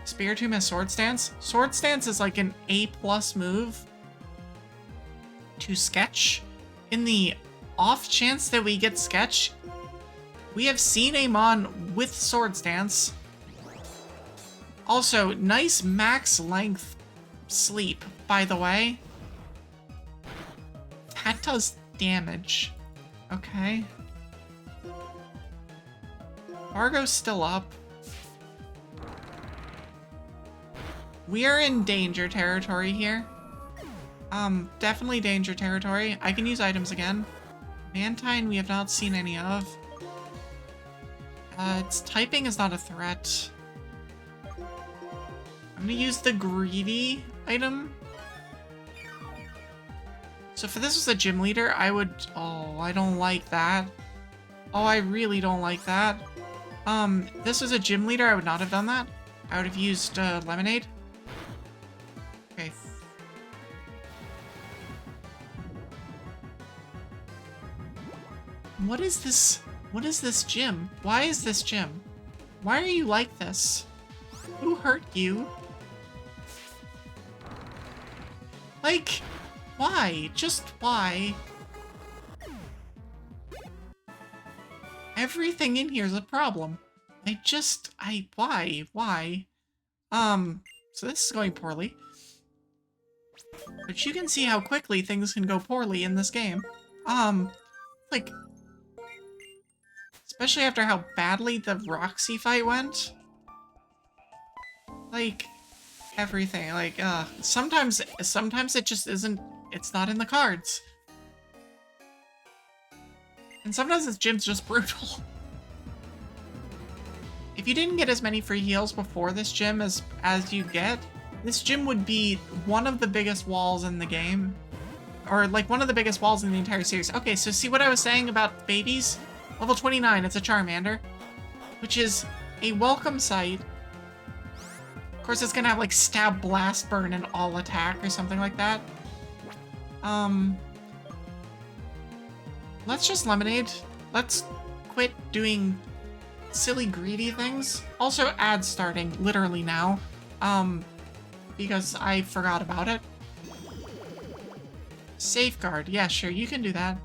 Spiritomb has Sword Stance. Sword Stance is like an A+ move to Sketch. In the off chance that we get Sketch, We have seen a Mon with Swords Dance. Also, nice max length sleep, by the way. That does damage. Okay. Burgh's still up. We are in danger territory here. Definitely danger territory. I can use items again. Mantine we have not seen any of. Its typing is not a threat. I'm gonna use the greedy item. So if this was a gym leader, I would... Oh, I don't like that. Oh, I really don't like that. This was a gym leader, I would not have done that. I would have used lemonade. Okay. What is this? What is this gym? Why is this gym? Why are you like this? Who hurt you? Like, why? Just why? Everything in here is a problem. Why? So this is going poorly. But you can see how quickly things can go poorly in this game. Like, especially after how badly the Roxy fight went. Like, everything, like, sometimes it just isn't, it's not in the cards. And sometimes this gym's just brutal. If you didn't get as many free heals before this gym as you get, this gym would be one of the biggest walls in the game. Or, like, one of the biggest walls in the entire series. Okay, so see what I was saying about babies? Level 29, it's a Charmander. Which is a welcome sight. Of course, it's gonna have, like, Stab, Blast, Burn, and All Attack or something like that. Let's just Lemonade. Let's quit doing silly greedy things. Also, ad starting, literally now. Because I forgot about it. Safeguard. Yeah, sure, you can do that.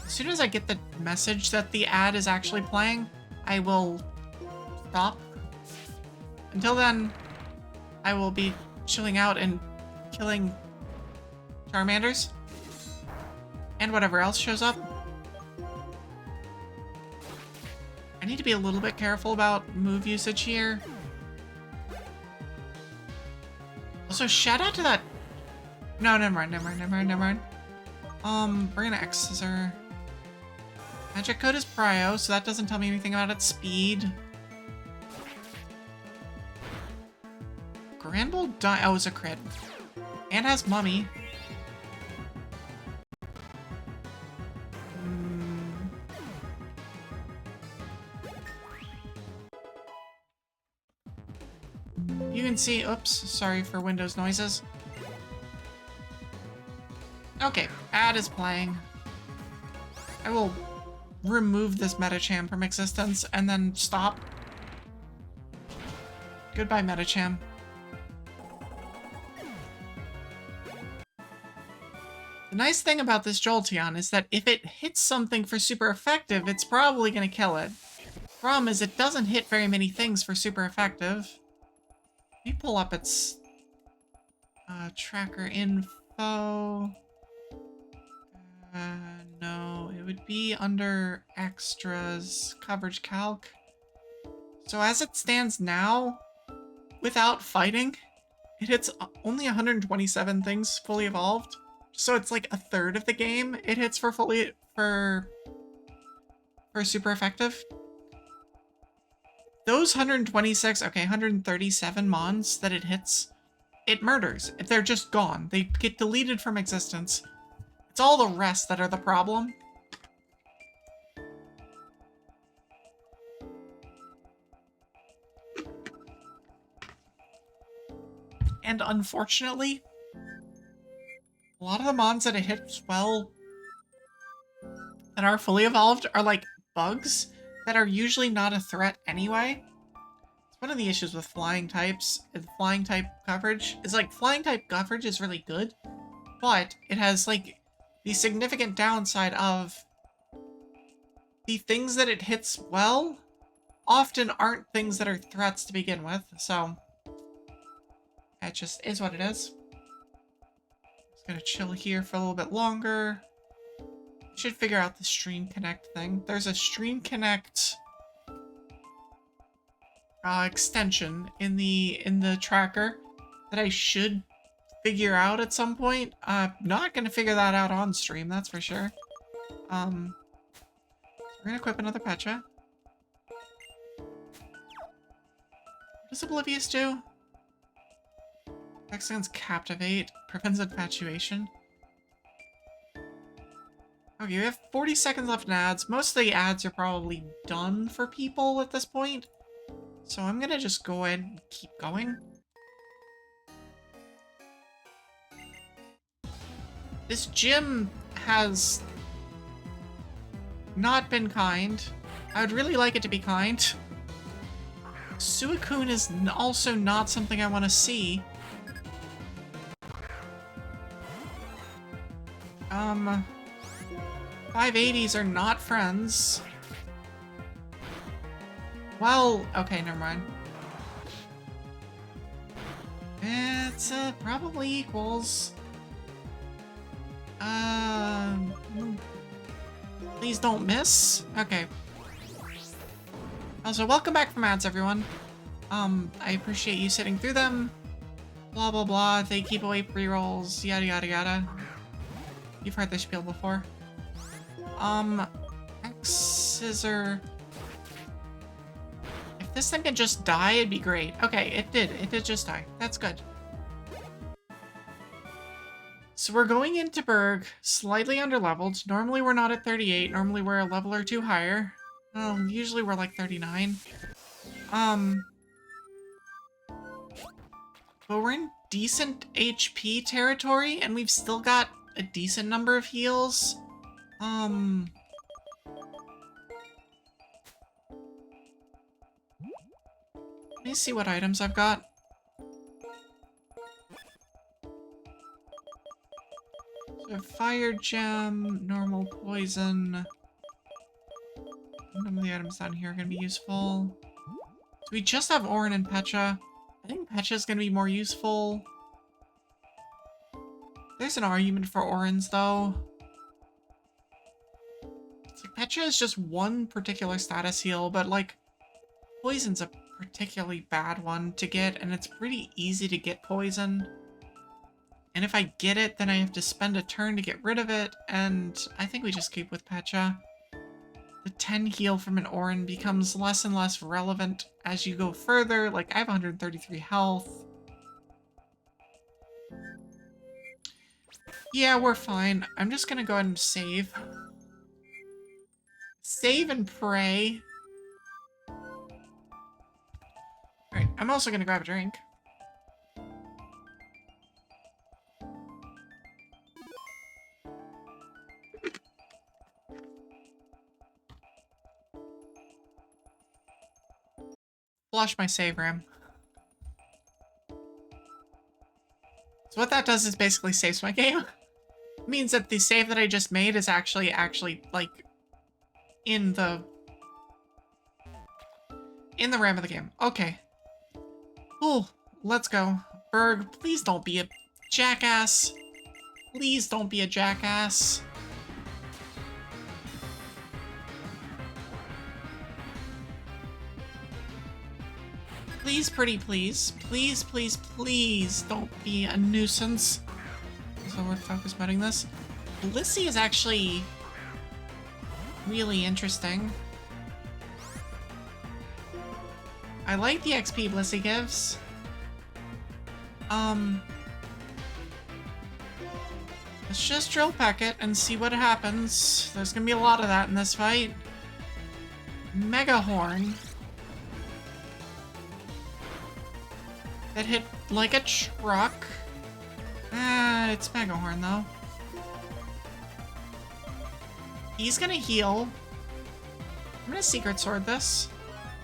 As soon as I get the message that the ad is actually playing, I will stop. Until then, I will be chilling out and killing Charmanders. And whatever else shows up. I need to be a little bit careful about move usage here. Also, shout out to that... No, never mind. We're gonna X-Scissor. Magic code is Prio, so that doesn't tell me anything about its speed. Grand Bull oh, it's a crit. And has Mummy. You can see, oops, sorry for Windows noises. Okay, ad is playing. I will remove this Metacham from existence and then stop. Goodbye, Metacham. The nice thing about this Jolteon is that if it hits something for super effective, it's probably gonna kill it. Problem is, it doesn't hit very many things for super effective. Let me pull up its tracker info. No, it would be under extras, coverage calc. So as it stands now, without fighting, it hits only 127 things fully evolved. So it's like a third of the game it hits for super effective. Those 126, okay, 137 mons that it hits, it murders. They're just gone. They get deleted from existence. It's all the rest that are the problem. And unfortunately, a lot of the mons that it hits well that are fully evolved are like bugs that are usually not a threat anyway. It's one of the issues with flying types, flying type coverage, is like flying type coverage is really good, but it has like the significant downside of the things that it hits well often aren't things that are threats to begin with, so it just is what it is. Just gonna chill here for a little bit longer. Should figure out the Stream Connect thing. There's a Stream Connect extension in the tracker that I should figure out at some point. Not gonna figure that out on stream, that's for sure. We're gonna equip another Pecha. What does Oblivious do? Hexagon's Captivate. Prevents infatuation. Okay, we have 40 seconds left in ads. Most of the ads are probably done for people at this point. So I'm gonna just go ahead and keep going. This gym has not been kind. I would really like it to be kind. Suicune is also not something I want to see. 580s are not friends. Well, okay, never mind. It's probably equals. Please don't miss. Okay. Also, welcome back from ads, everyone. I appreciate you sitting through them. Blah blah blah. They keep away pre-rolls. Yada yada yada. You've heard this spiel before. X-Scissor. If this thing could just die, it'd be great. Okay, it did. It did just die. That's good. So we're going into Burgh, slightly underleveled. Normally we're not at 38. Normally we're a level or two higher. Usually we're like 39. But we're in decent HP territory, and we've still got a decent number of heals. Let me see what items I've got. So fire gem, normal poison. None of the items down here are gonna be useful. So we just have Orin and Pecha. I think Pecha's gonna be more useful. There's an argument for Orin's though. It's like Pecha is just one particular status heal, but like poison's a particularly bad one to get, and it's pretty easy to get poison. And if I get it, then I have to spend a turn to get rid of it, and I think we just keep with Pecha. The 10 heal from an Orin becomes less and less relevant as you go further. Like, I have 133 health. Yeah, we're fine. I'm just gonna go ahead and save. Save and pray. Alright, I'm also gonna grab a drink. Flush my save RAM. So what that does is basically saves my game. It means that the save that I just made is actually like in the RAM of the game. Okay. Cool. Let's go. Burgh, please don't be a jackass. Please don't be a jackass. Please, pretty please. Please, please, please don't be a nuisance. So we're focus modding this. Blissey is actually really interesting. I like the XP Blissey gives. Let's just drill peck it and see what happens. There's gonna be a lot of that in this fight. Mega Horn. That hit like a truck. It's Mega Horn though. He's gonna heal. I'm gonna Secret Sword this.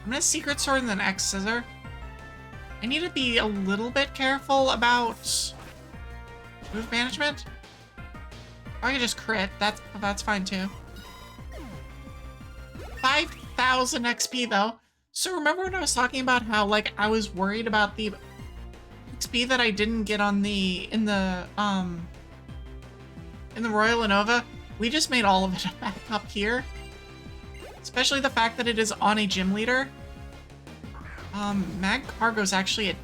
I'm gonna Secret Sword and then X-Scissor. I need to be a little bit careful about move management. I can just crit. That's fine too. 5,000 XP though. So remember when I was talking about how like I was worried about the XP that I didn't get on in the Royal Innova? We just made all of it back up here. Especially the fact that it is on a gym leader. Mag Cargo's actually a...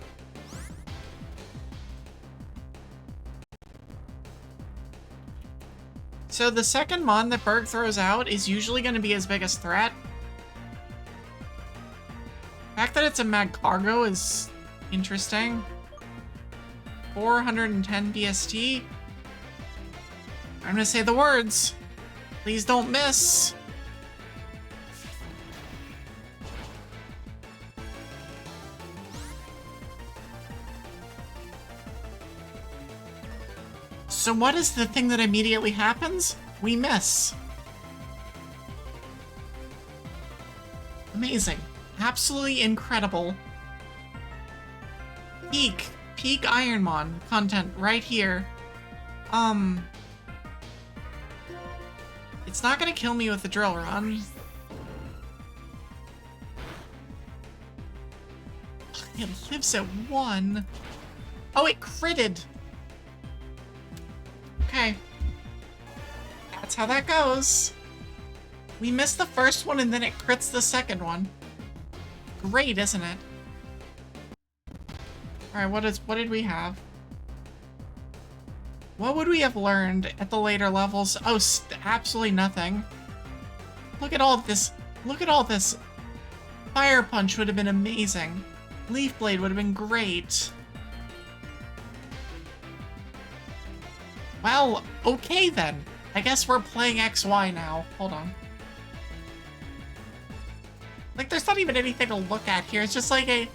So the second mon that Burgh throws out is usually going to be his biggest threat. The fact that it's a Mag Cargo is interesting. 410 BST. I'm gonna say the words. Please don't miss. So what is the thing that immediately happens? We miss. Amazing. Absolutely incredible. Peak Ironmon content right here. It's not gonna kill me with the drill run. It lives at 1. Oh, it critted. Okay. That's how that goes. We missed the first one and then it crits the second one. Great, isn't it? Alright, what did we have? What would we have learned at the later levels? Oh, absolutely nothing. Look at all this. Look at all this. Fire Punch would have been amazing. Leaf Blade would have been great. Well, okay then. I guess we're playing XY now. Hold on. Like, there's not even anything to look at here. It's just like a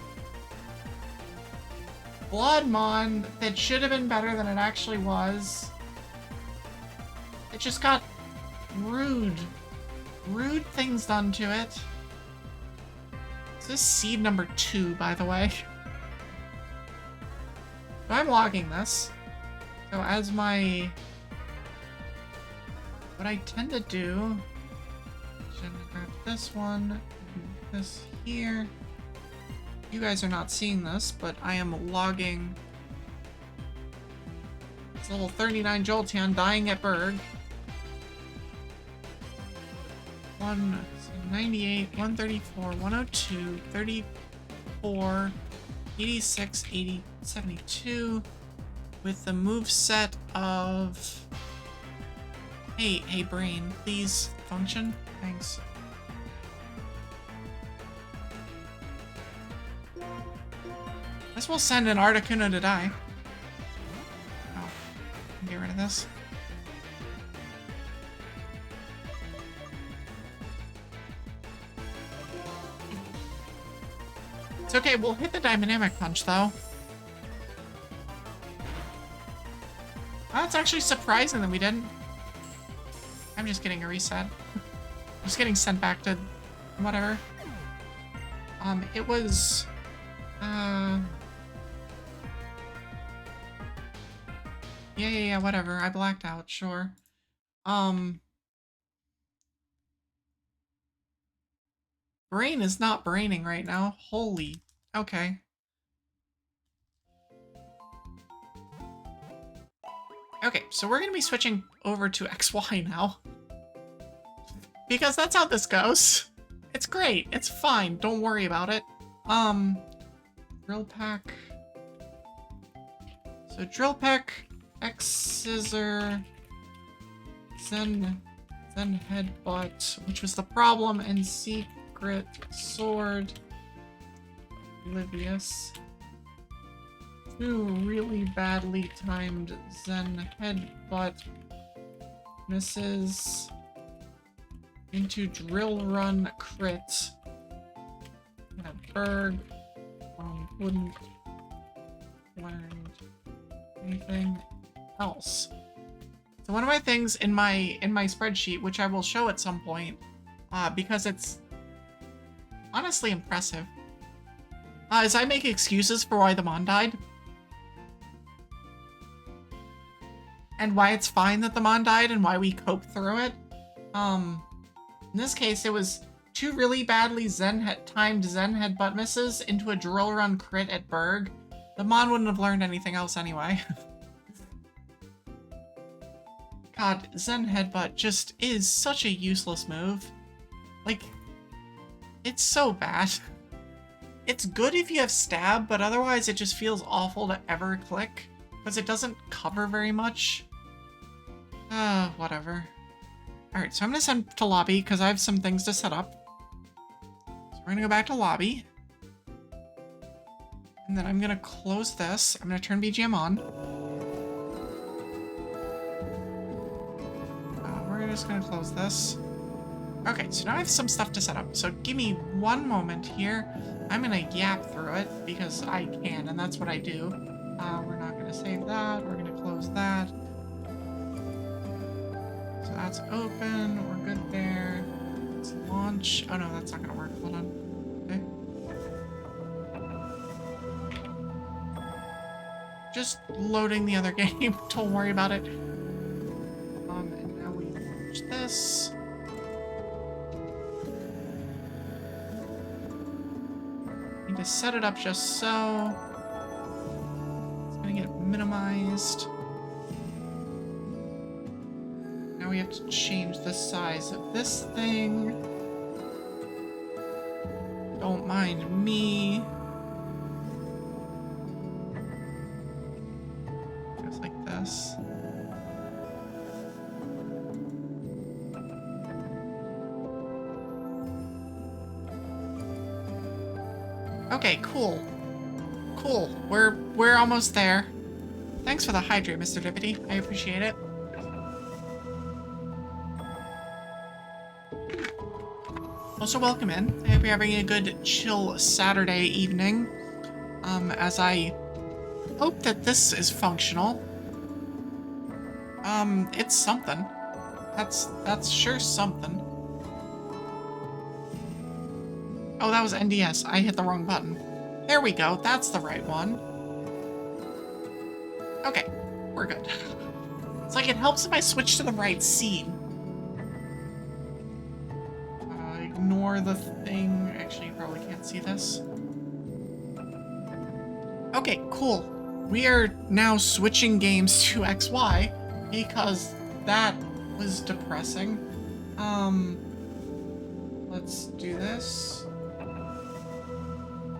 Bloodmon that should have been better than it actually was. It just got rude things done to it. This is seed number 2, by the way. So I'm logging this. So as my... What I tend to do... Should grab this one, this here. You guys are not seeing this, but I am logging... It's level 39 Jolteon dying at Burgh. 198, 134, 102, 34, 86, 80, 72, with the move set of... Hey brain, please function. Thanks. Guess we'll send an Articuno to die. Oh, get rid of this. It's okay, we'll hit the Dynamic Punch, though. That's actually surprising that we didn't. I'm just getting a reset. Just getting sent back to whatever. It was... Yeah, whatever. I blacked out, sure. Brain is not braining right now. Holy. Okay. Okay, so we're gonna be switching over to XY now. Because that's how this goes. It's great. It's fine. Don't worry about it. Drill Peck. So Drill Peck, X Scissor, Zen Headbutt, which was the problem, and Secret Sword. Oblivious. 2 really badly timed Zen Headbutt misses into Drill Run crit. And Burgh wouldn't learn anything else. So one of my things in my spreadsheet, which I will show at some point, because it's honestly impressive, is I make excuses for why the Mon died. And why it's fine that the Mon died and why we coped through it. In this case, it was 2 really badly timed Zen headbutt misses into a drill run crit at Burgh. The Mon wouldn't have learned anything else anyway. God, Zen headbutt just is such a useless move. Like, it's so bad. It's good if you have stab, but otherwise it just feels awful to ever click, because it doesn't cover very much. Whatever. Alright, so I'm gonna send to lobby, because I have some things to set up. So we're gonna go back to lobby. And then I'm gonna close this. I'm gonna turn BGM on. We're just gonna close this. Okay, so now I have some stuff to set up. So give me one moment here. I'm gonna yap through it because I can, and that's what I do. We're not gonna save that. We're gonna close that. So that's open. We're good there. Let's launch. Oh no, that's not gonna work. Hold on. Okay. Just loading the other game. Don't worry about it. And now we launch this. Need to set it up just so. It's gonna get minimized. Now we have to change the size of this thing. Don't mind me. Just like this. Okay, cool. Cool. We're almost there. Thanks for the hydrate, Mr. Dippity. I appreciate it. Also, welcome in. I hope you're having a good, chill Saturday evening. As I hope that this is functional. It's something. That's sure something. Oh, that was NDS. I hit the wrong button. There we go. That's the right one. Okay, we're good. It's like it helps if I switch to the right scene. Ignore the thing. Actually, you probably can't see this. Okay, cool. We are now switching games to XY because that was depressing. Let's do this.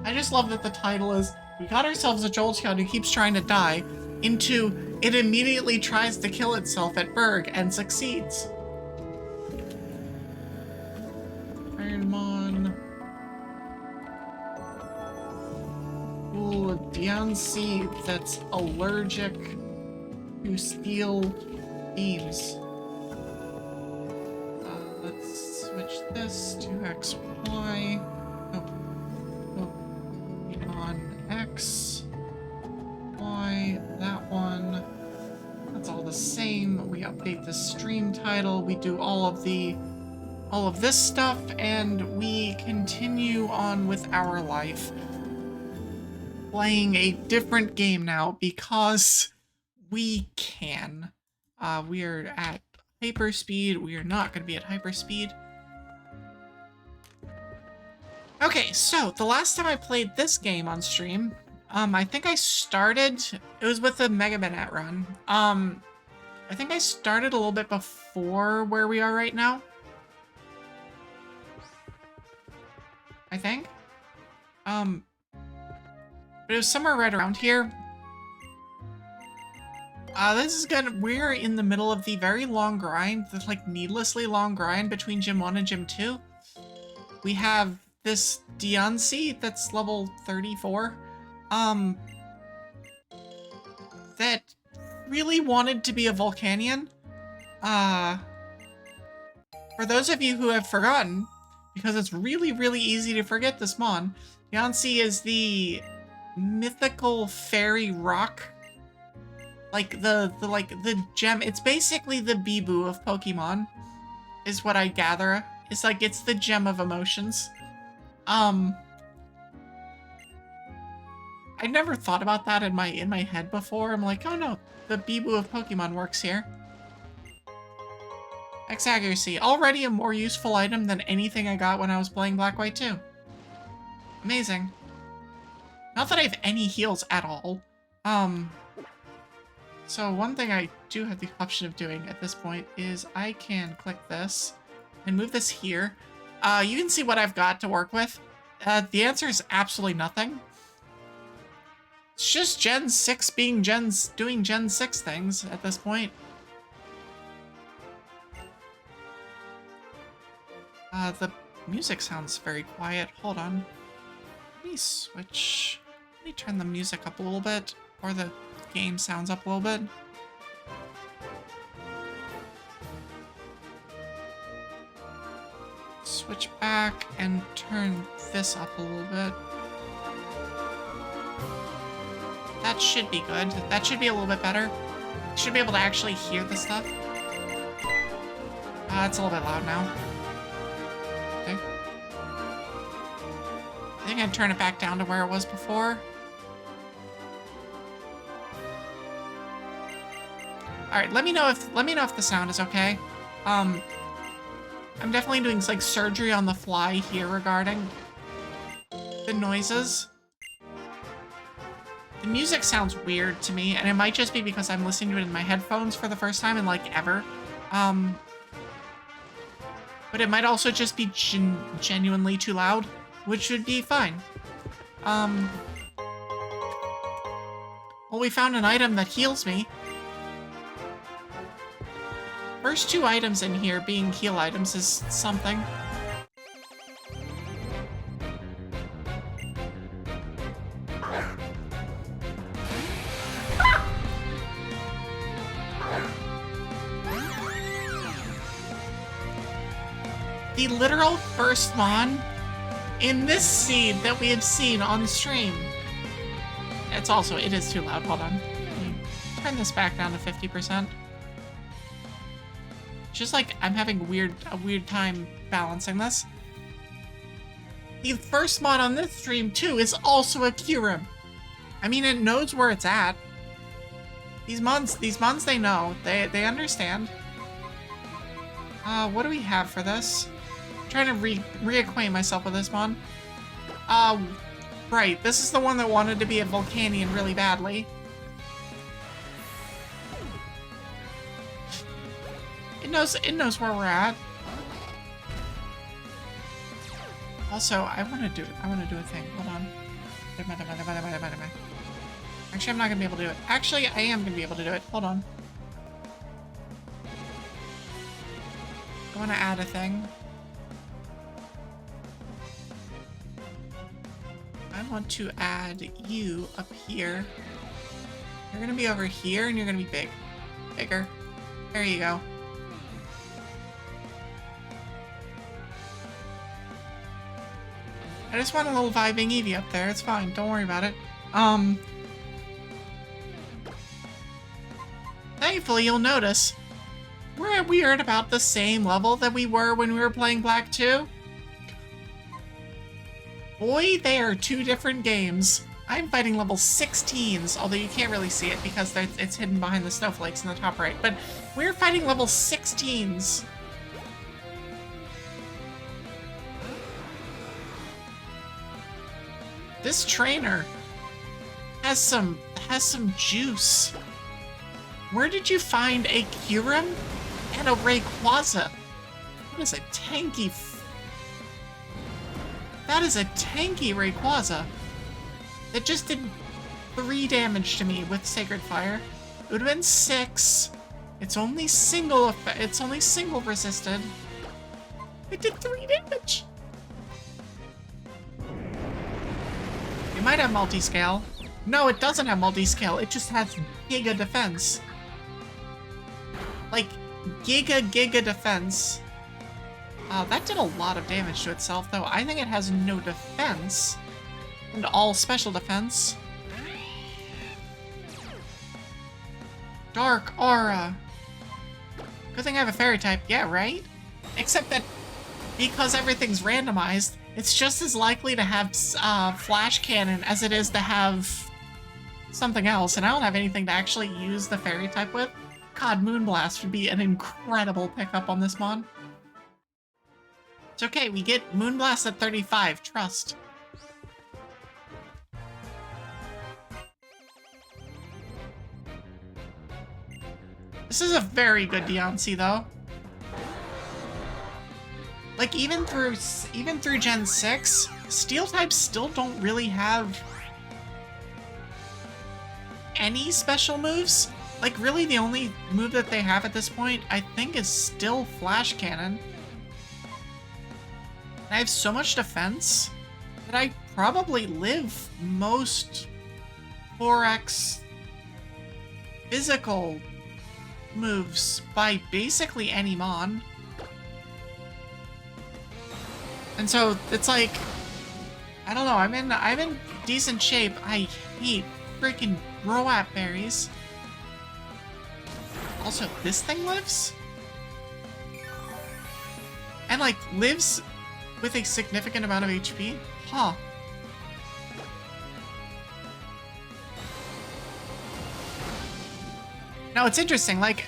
I just love that the title is, we got ourselves a Jolteon who keeps trying to die, into it immediately tries to kill itself at Burgh and succeeds. Ironmon. Ooh, a Diancie that's allergic to steel beams. Let's switch this to XY. X, Y, that one. That's all the same. We update the stream title. We do all of this stuff, and we continue on with our life. Playing a different game now because we can. We are at hyperspeed. We are not going to be at hyperspeed. Okay, so the last time I played this game on stream, I think I started, it was with the Mega Banette run. I think I started a little bit before where we are right now. I think. But it was somewhere right around here. We're in the middle of the very long grind, the like needlessly long grind between Gym 1 and Gym 2. We have this Diancie that's level 34, that really wanted to be a Volcanion. For those of you who have forgotten, because it's really, really easy to forget this mon, Diancie is the mythical fairy rock. Like the gem, it's basically the Bibu of Pokemon, is what I gather. It's like, it's the gem of emotions. I never thought about that in my head before. I'm like, oh no, the Bibu of Pokemon works here. X accuracy, already a more useful item than anything I got when I was playing Black White 2. Amazing. Not that I have any heals at all. So one thing I do have the option of doing at this point is I can click this and move this here. You can see what I've got to work with. The answer is absolutely nothing. It's just Gen 6 being doing Gen 6 things at this point. The music sounds very quiet. Hold on. Let me switch. Let me turn the music up a little bit, or the game sounds up a little bit. Switch back and turn this up a little bit. That should be good. That should be a little bit better. Should be able to actually hear the stuff. It's a little bit loud now. Okay. I think I'd turn it back down to where it was before. Alright, let me know if the sound is okay. I'm definitely doing like surgery on the fly here regarding the noises. The music sounds weird to me, and it might just be because I'm listening to it in my headphones for the first time in like ever. But it might also just be genuinely too loud, which would be fine. Well, we found an item that heals me. First two items in here being heal items is something. The literal first mon in this scene that we have seen on stream. It is too loud. Hold on. Let me turn this back down to 50%. Just like I'm having a weird time balancing this. The first mod on this stream too is also a Kyurem. I mean, it knows where it's at. These mons they know. They understand. What do we have for this? I'm trying to reacquaint myself with this mon. Right, this is the one that wanted to be a Volcanion really badly. It knows where we're at. Also, I want to do a thing. Hold on. Actually, I'm not gonna be able to do it. Actually, I am gonna be able to do it. Hold on. I want to add a thing. I want to add you up here. You're gonna be over here, and you're gonna be big. Bigger. There you go. I just want a little vibing Evie up there. It's fine. Don't worry about it. Thankfully, you'll notice we are at about the same level that we were when we were playing Black 2. Boy, they are two different games. I'm fighting level 16s, although you can't really see it because it's hidden behind the snowflakes in the top right. But we're fighting level 16s. This trainer has some juice. Where did you find a Kyurem and a Rayquaza? That is a tanky Rayquaza. That just did 3 damage to me with Sacred Fire. It would have been 6. It's only single resisted. It did 3 damage. It might have multi-scale. No, it doesn't have multi-scale. It just has Giga Defense. Like, Giga Defense. That did a lot of damage to itself, though. I think it has no defense. And all special defense. Dark Aura. Good thing I have a fairy type. Yeah, right? Except that because everything's randomized, it's just as likely to have Flash Cannon as it is to have something else. And I don't have anything to actually use the fairy type with. God, Moonblast would be an incredible pickup on this mon. It's okay, we get Moonblast at 35, trust. This is a very good Diancie, though. Like, even through Gen 6, Steel types still don't really have any special moves. Like, really the only move that they have at this point, I think, is still Flash Cannon. And I have so much defense that I probably live most 4x physical moves by basically any mon. And so it's like, I don't know, I'm in decent shape. I hate freaking Roat berries. Also, this thing lives? And like lives with a significant amount of HP? Huh. Now it's interesting, like,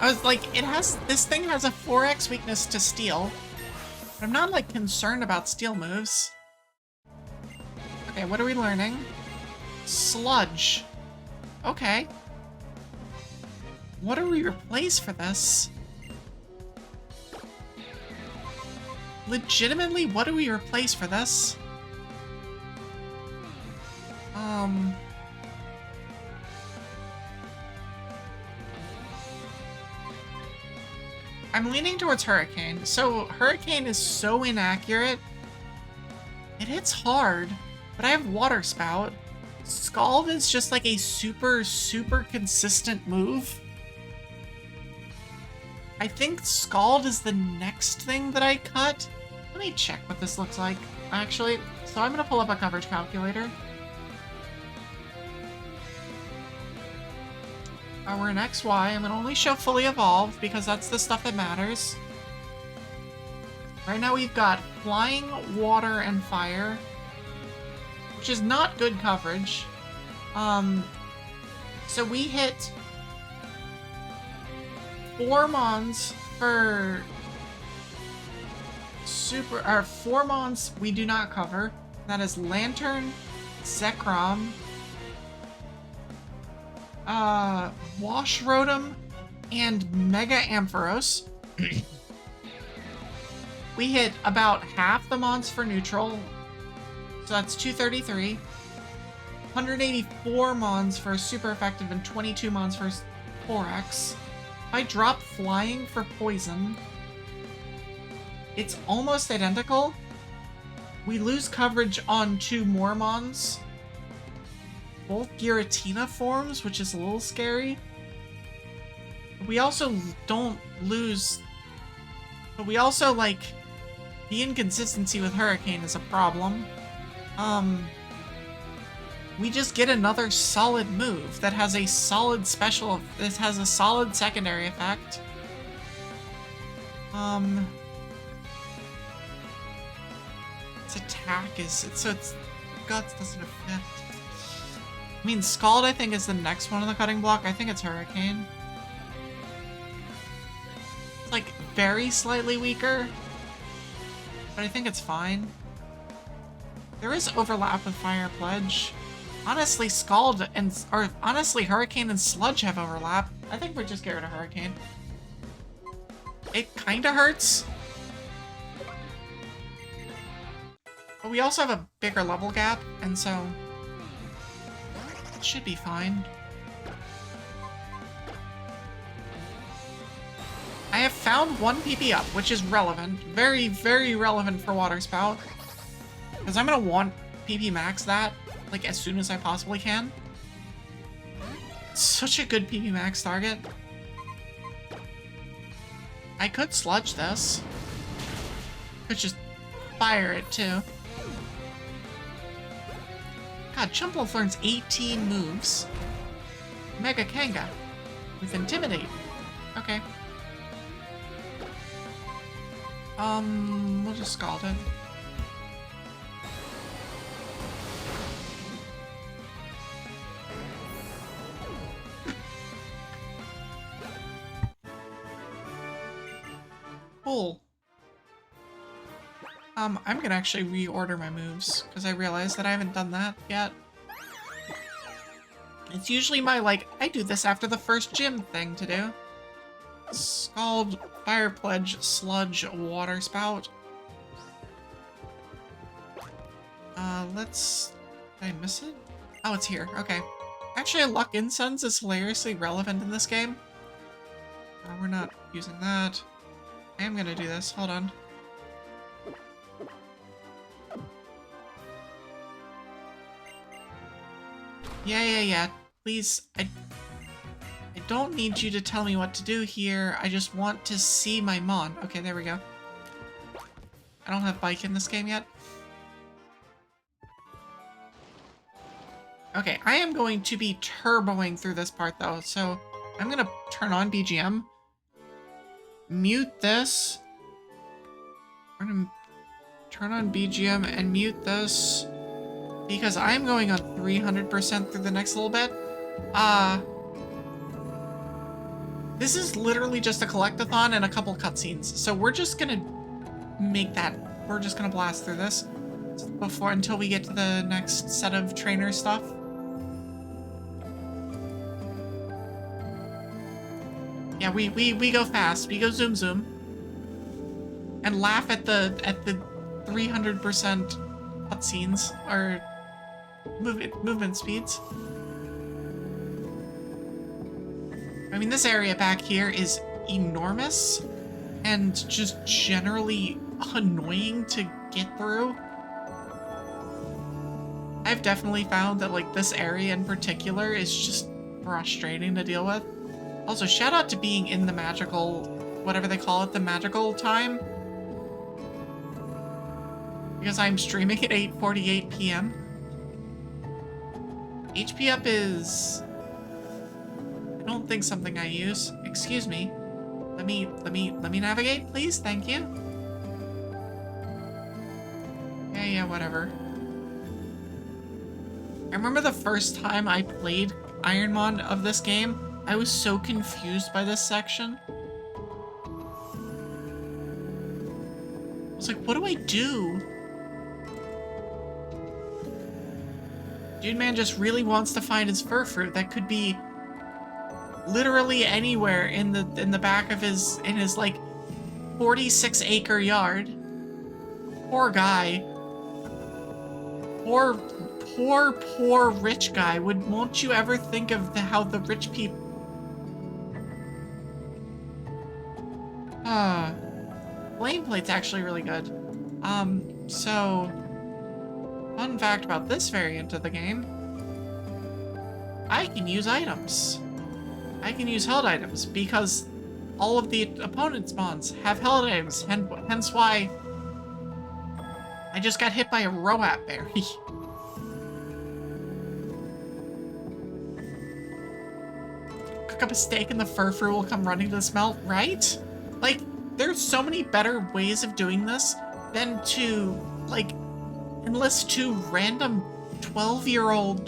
I was like, this thing has a 4x weakness to steel. But I'm not, like, concerned about steel moves. Okay, what are we learning? Sludge. Okay. What do we replace for this? Legitimately, what do we replace for this? I'm leaning towards Hurricane. So, Hurricane is so inaccurate. It hits hard, but I have Water Spout. Scald is just like a super, super consistent move. I think Scald is the next thing that I cut. Let me check what this looks like, actually. So I'm gonna pull up a coverage calculator. We're in XY. I'm gonna only show fully evolved because that's the stuff that matters. Right now we've got Flying, Water, and Fire, which is not good coverage. So we hit 4 mons for super, or 4 mons we do not cover. That is Lantern, Zekrom, Wash Rotom, and Mega Ampharos. We hit about half the mons for neutral, so that's 233. 184 mons for super effective and 22 mons for 4x. If I drop Flying for poison, it's almost identical. We lose coverage on 2 more mons. Both Giratina forms, which is a little scary. We also don't lose... But we also, like... The inconsistency with Hurricane is a problem. We just get another solid move that has a solid special... This has a solid secondary effect. Its attack is... So its Guts doesn't affect... I mean, Scald, I think, is the next one on the cutting block. I think it's Hurricane. It's, like, very slightly weaker. But I think it's fine. There is overlap with Fire Pledge. Honestly, Scald and... Or, honestly, Hurricane and Sludge have overlap. I think we just get rid of Hurricane. It kinda hurts. But we also have a bigger level gap, and so... Should be fine. I have found 1 PP up, which is relevant. Very, very relevant for Water Spout. Because I'm gonna want PP max that, like, as soon as I possibly can. It's such a good PP max target. I could Sludge this. Could just fire it, too. God, Chumpolf learns 18 moves. Mega Kanga with Intimidate. Okay. We'll just Scald it. Cool. I'm gonna actually reorder my moves, because I realized that I haven't done that yet. It's usually my, like, I do this after the first gym thing to do. Scald, Fire Pledge, Sludge, Water Spout. Let's... Did I miss it? Oh, it's here. Okay. Actually, Luck Incense is hilariously relevant in this game. We're not using that. I am gonna do this. Hold on. Yeah. Please, I don't need you to tell me what to do here. I just want to see my Mon. Okay, there we go. I don't have Bike in this game yet. Okay, I am going to be turboing through this part though, so I'm gonna turn on BGM. Mute this. We're gonna turn on BGM and mute this because I'm going on 300% through the next little bit. This is literally just a collectathon and a couple cutscenes, so we're just gonna make that. We're just gonna blast through this until we get to the next set of trainer stuff. Yeah, we go fast. We go zoom zoom. And laugh at the 300% cutscenes or movement speeds. I mean, this area back here is enormous and just generally annoying to get through. I've definitely found that, like, this area in particular is just frustrating to deal with. Also, shout out to being in the magical, whatever they call it, the magical time. Because I'm streaming at 8:48 p.m. HP up is... I don't think something I use. Excuse me. Let me navigate, please. Thank you. Yeah, whatever. I remember the first time I played Ironmon of this game, I was so confused by this section. I was like, what do I do? Dude man just really wants to find his fur fruit that could be literally anywhere in the back of his like 46-acre yard. Poor guy. Poor rich guy. Won't you ever think of how the rich people... Flame plate's actually really good. So... Fun fact about this variant of the game. I can use items. I can use held items because all of the opponent spawns have held items, hence why I just got hit by a Roat berry. Cook up a steak and the fur fruit will come running to the smell, right? Like, there's so many better ways of doing this than to, like, enlist two random 12-year-old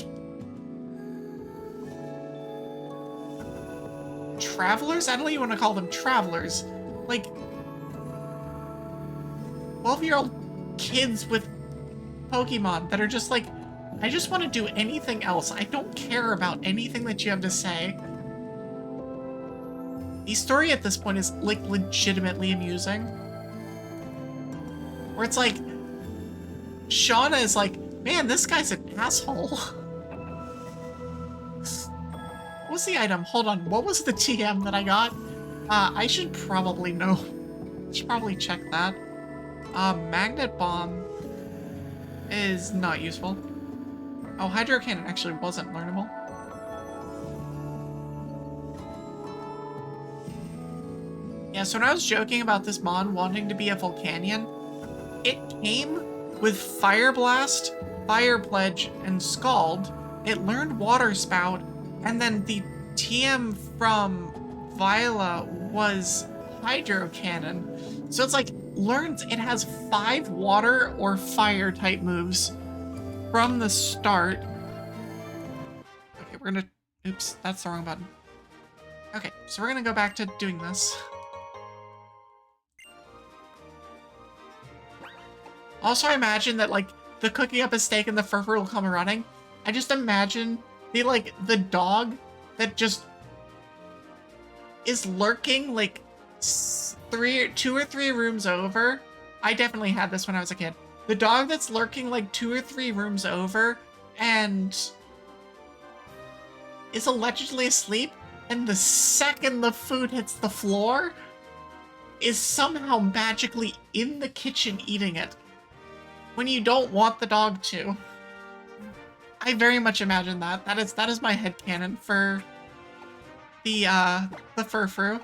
travelers? I don't even want to call them travelers. Like, 12-year-old kids with Pokemon that are just like, I just want to do anything else. I don't care about anything that you have to say. The story at this point is, like, legitimately amusing. Where it's like, Shauna is like, man, this guy's an asshole. What's the item? Hold on, what was the TM that I got? I should probably know. Should probably check that. Magnet Bomb is not useful. Oh, Hydro Cannon actually wasn't learnable. Yeah, so when I was joking about this Mon wanting to be a Volcanion, it came with Fire Blast, Fire Pledge, and Scald. It learned Water Spout, and then the TM from Viola was Hydro Cannon. So it's like, it has 5 water or fire type moves from the start. Okay, we're gonna... Oops, that's the wrong button. Okay, so we're gonna go back to doing this. Also, I imagine that, like, the cooking up a steak and the furfur will come running. I just imagine the dog that just is lurking, like, 2 or 3 rooms over. I definitely had this when I was a kid. The dog that's lurking, like, 2 or 3 rooms over and is allegedly asleep, and the second the food hits the floor, is somehow magically in the kitchen eating it when you don't want the dog to. I very much imagine that. That is my headcanon for the furfru.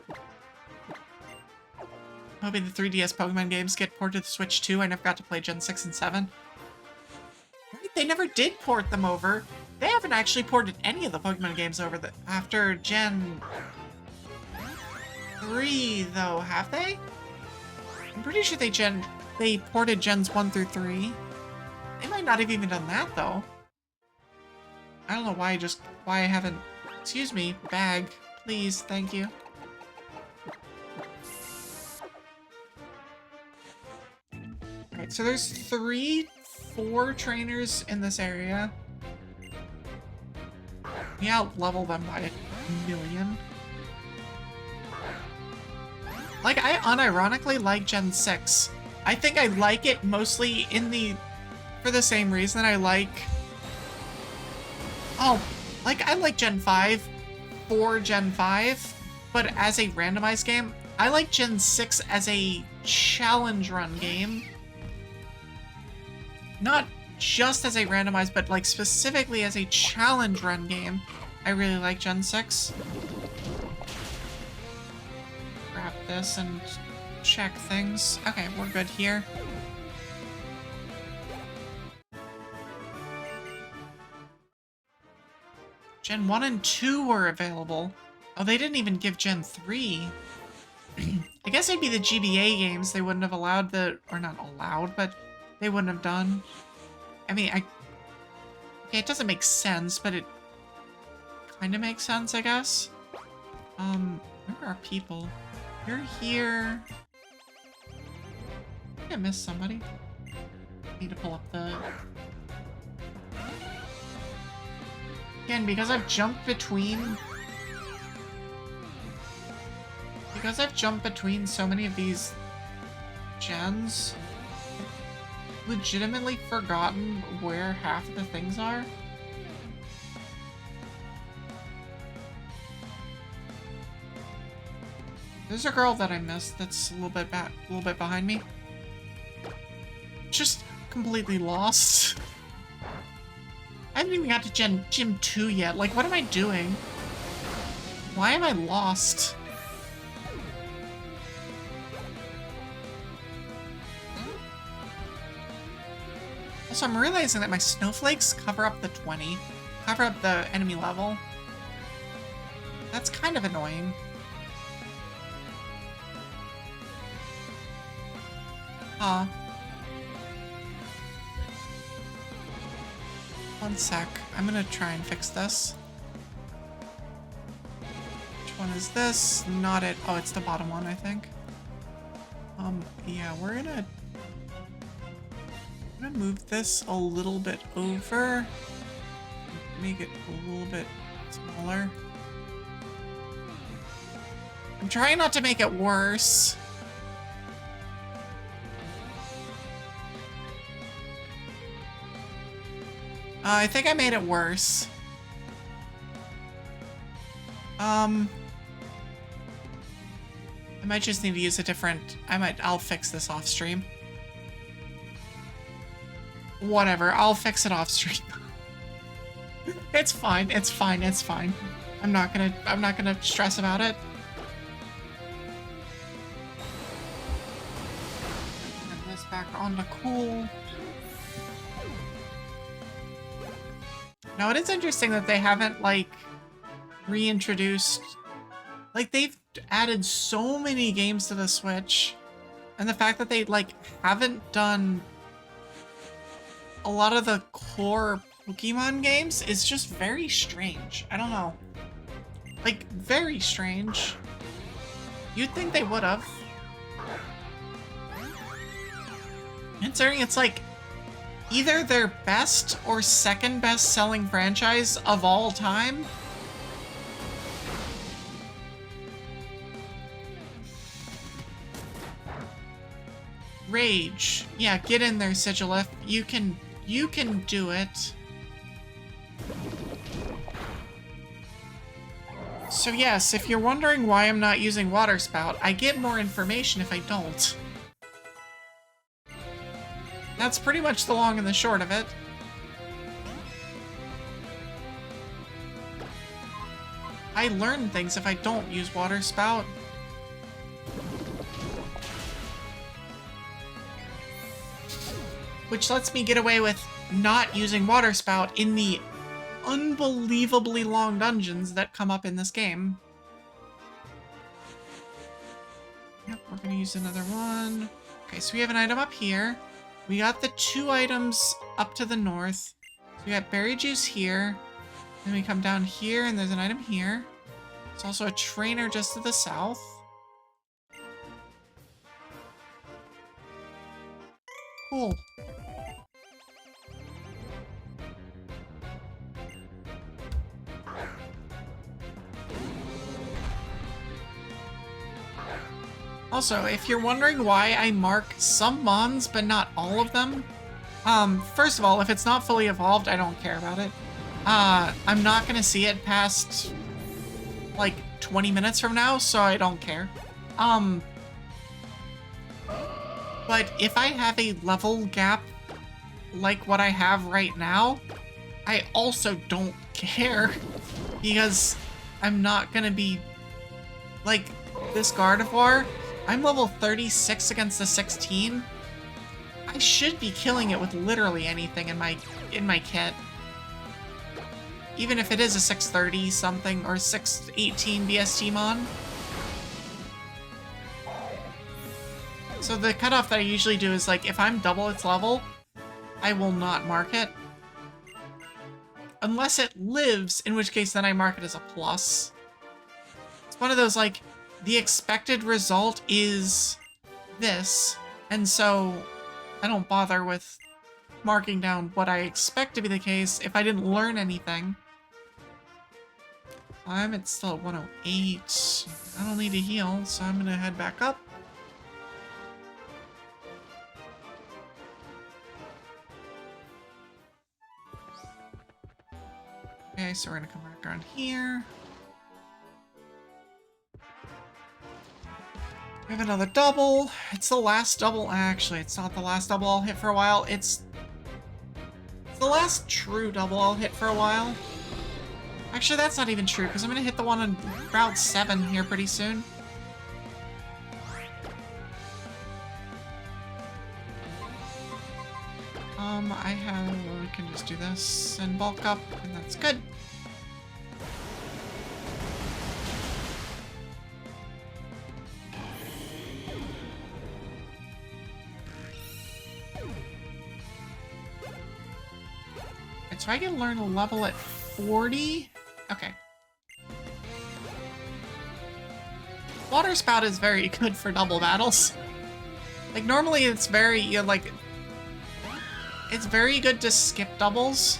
Hoping the 3DS Pokemon games get ported to the Switch too. I never got to play Gen 6 and 7. Right, they never did port them over. They haven't actually ported any of the Pokemon games over after Gen 3, though, have they? I'm pretty sure they ported Gens 1 through 3. They might not have even done that, though. I don't know why I haven't... Excuse me, bag. Please, thank you. Alright, so there's 4 trainers in this area. We out-level them by 1,000,000. Like, I unironically like Gen 6. I think I like it mostly for the same reason I like... Oh, like, I like Gen 5 for Gen 5, but as a randomized game, I like Gen 6 as a challenge run game. Not just as a randomized, but, like, specifically as a challenge run game. I really like Gen 6. Grab this and check things. Okay, we're good here. Gen 1 and 2 were available. Oh, they didn't even give Gen 3. I guess it'd be the GBA games they wouldn't have allowed or not allowed, but they wouldn't have done. I mean, okay, it doesn't make sense, but it kind of makes sense, I guess. Where are people? You're here. I think I missed somebody. Need to pull up the... Again, because I've jumped between... Because I've jumped between so many of these gens, I've legitimately forgotten where half of the things are. There's a girl that I missed that's a little bit behind me. Just completely lost. I haven't even got to Gym 2 yet. Like, what am I doing? Why am I lost? Also, I'm realizing that my snowflakes cover up the enemy level. That's kind of annoying. Huh. One sec. I'm gonna try and fix this. Which one is this? Not it. Oh, it's the bottom one, I think. Yeah, we're gonna move this a little bit over. Make it a little bit smaller. I'm trying not to make it worse. I think I made it worse. I might just need to use a different... I'll fix this off stream. Whatever, I'll fix it off stream. It's fine, it's fine, it's fine. I'm not gonna stress about it. Turn this back on to cool. Now, it is interesting that they haven't, like, reintroduced... Like, they've added so many games to the Switch, and the fact that they, like, haven't done a lot of the core Pokemon games is just very strange. I don't know. Like, very strange. You'd think they would have. Considering it's like either their best or second best selling franchise of all time. Rage. Yeah, get in there, Sigilif. You can do it. So yes, if you're wondering why I'm not using Water Spout, I get more information if I don't. That's pretty much the long and the short of it. I learn things if I don't use Water Spout. Which lets me get away with not using Water Spout in the unbelievably long dungeons that come up in this game. Yep, we're gonna use another one. Okay, so we have an item up here. We got the 2 items up to the north. So we got berry juice here. Then we come down here and there's an item here. There's also a trainer just to the south. Cool. Also, if you're wondering why I mark some mons but not all of them, first of all, if it's not fully evolved, I don't care about it. I'm not gonna see it past, like, 20 minutes from now, so I don't care. But if I have a level gap like what I have right now, I also don't care, because I'm not gonna be, like, this Gardevoir, I'm level 36 against the 16. I should be killing it with literally anything in my kit. Even if it is a 630 something or 618 BST mon. So the cutoff that I usually do is like, if I'm double its level, I will not mark it. Unless it lives, in which case then I mark it as a plus. It's one of those like, the expected result is this, and so I don't bother with marking down what I expect to be the case if I didn't learn anything. It's still at 108. I don't need to heal, so I'm gonna head back up. Okay, so we're gonna come back around here. We have another double. It's the last double. Actually, it's not the last double I'll hit for a while. It's the last true double I'll hit for a while. Actually, that's not even true, because I'm going to hit the one on Route 7 here pretty soon. We can just do this and bulk up, and that's good. So I can learn a level at 40? Okay. Water Spout is very good for double battles. Like, normally it's very, it's very good to skip doubles.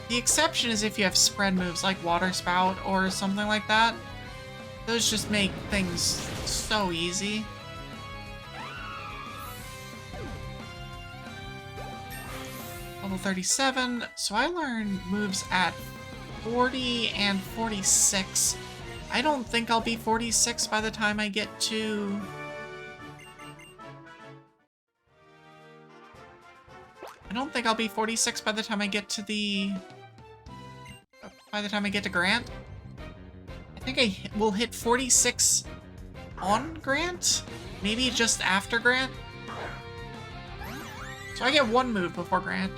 The exception is if you have spread moves like Water Spout or something like that. Those just make things so easy. Level 37, so I learn moves at 40 and 46. I don't think I'll be 46 by the time I get to... I don't think I'll be 46 by the time I get to the... By the time I get to Grant. I think I will hit 46 on Grant? Maybe just after Grant? So I get one move before Grant.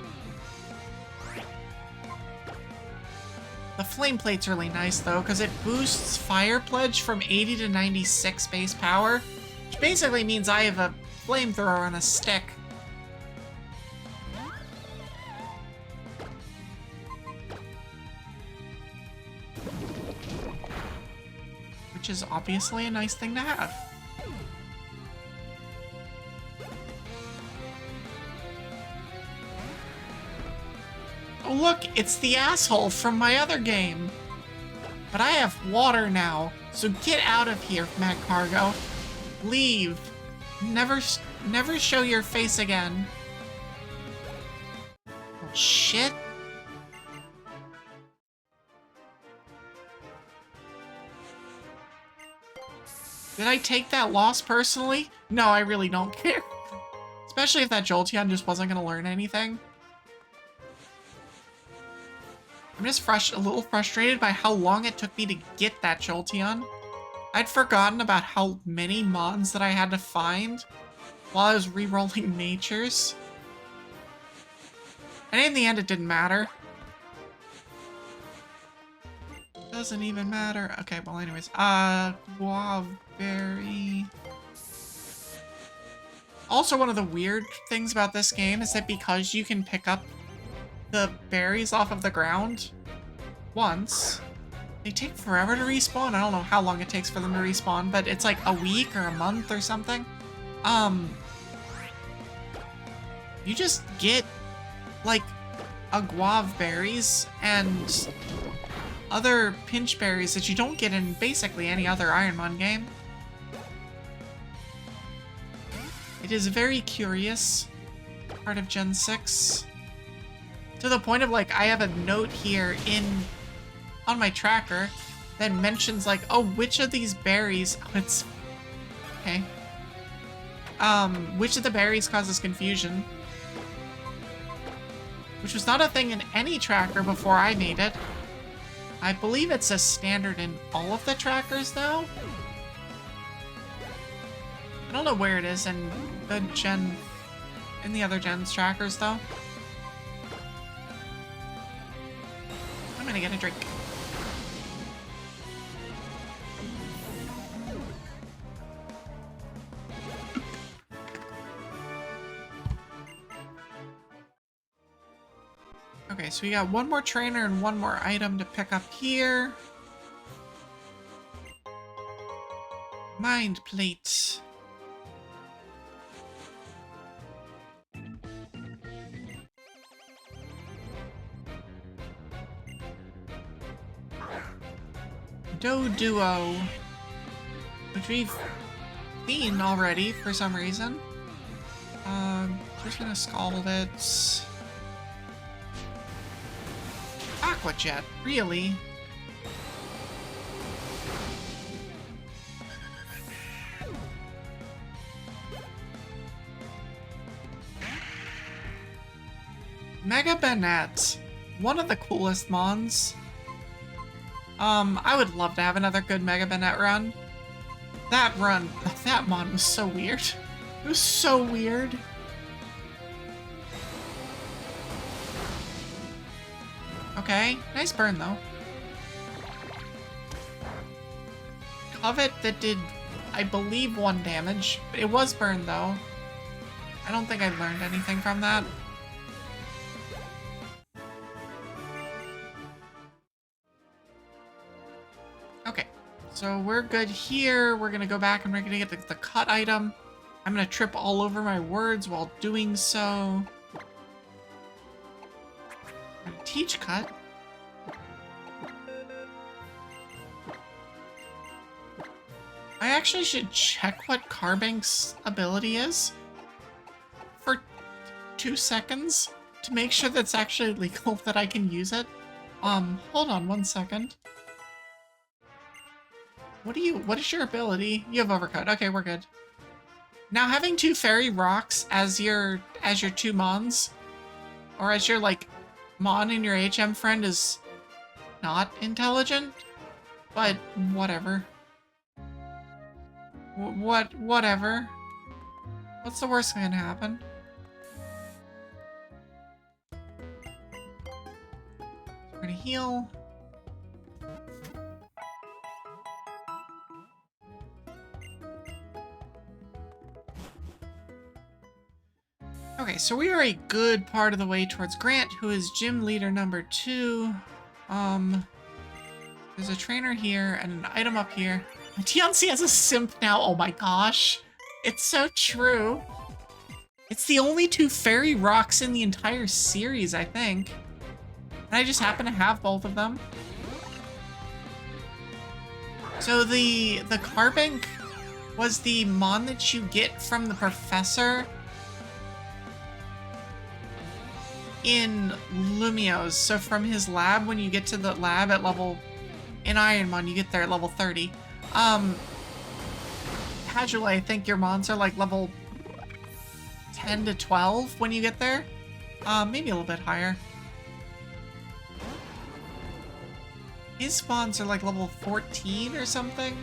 The Flame Plate's really nice, though, because it boosts Fire Pledge from 80 to 96 base power, which basically means I have a flamethrower on a stick. Which is obviously a nice thing to have. look, it's the asshole from my other game. But I have water now, so get out of here, Mad Cargo. Leave. Never show your face again. Oh, shit. Did I take that loss personally? No, I really don't care. Especially if that Jolteon just wasn't gonna learn anything. I'm just a little frustrated by how long it took me to get that Jolteon. I'd forgotten about how many mons that I had to find while I was re-rolling natures. And in the end, it didn't matter. Doesn't even matter. Okay, well anyways. Guavaberry. Also, one of the weird things about this game is that because you can pick up the berries off of the ground once, they take forever to respawn. I don't know how long it takes for them to respawn, but it's like a week or a month or something. You just get like a guava berries and other pinch berries that you don't get in basically any other Ironmon game. It is very curious, part of Gen 6. To the point of like, I have a note here on my tracker that mentions like, oh, which of these berries, okay. Which of the berries causes confusion? Which was not a thing in any tracker before I made it. I believe it's a standard in all of the trackers now. I don't know where it is in the other gens trackers though. I'm gonna get a drink. Okay, so we got one more trainer and one more item to pick up here. Mind plate. Duo, which we've seen already for some reason. Just gonna scald it. Aqua Jet, really? Mega Banette, one of the coolest mons. I would love to have another good Mega Banette run. That mon was so weird. It was so weird. Okay, nice burn though. Covet that did, I believe, 1 damage. It was burned though. I don't think I learned anything from that. Okay, so we're good here. We're gonna go back and we're gonna get the cut item. I'm gonna trip all over my words while doing so. Teach cut. I actually should check what Carbank's ability is for 2 seconds to make sure that's actually legal, that I can use it. Hold on 1 second. What is your ability? You have overcut. Okay, we're good. Now having 2 fairy rocks as your 2 mons, or as your like mon in your HM friend, is not intelligent, but whatever. Whatever. What's the worst that can happen? We're gonna heal. Okay, so we are a good part of the way towards Grant, who is gym leader number 2. There's a trainer here and an item up here. Diancie has a simp now. Oh my gosh. It's so true. It's the only 2 fairy rocks in the entire series, I think. And I just happen to have both of them. So the Carbink was the mon that you get from the professor in Lumiose. So from his lab, when you get to the lab at level, in Ironmon, you get there at level 30. Casually, I think your mons are like level 10 to 12 when you get there. Maybe a little bit higher. His mons are like level 14 or something.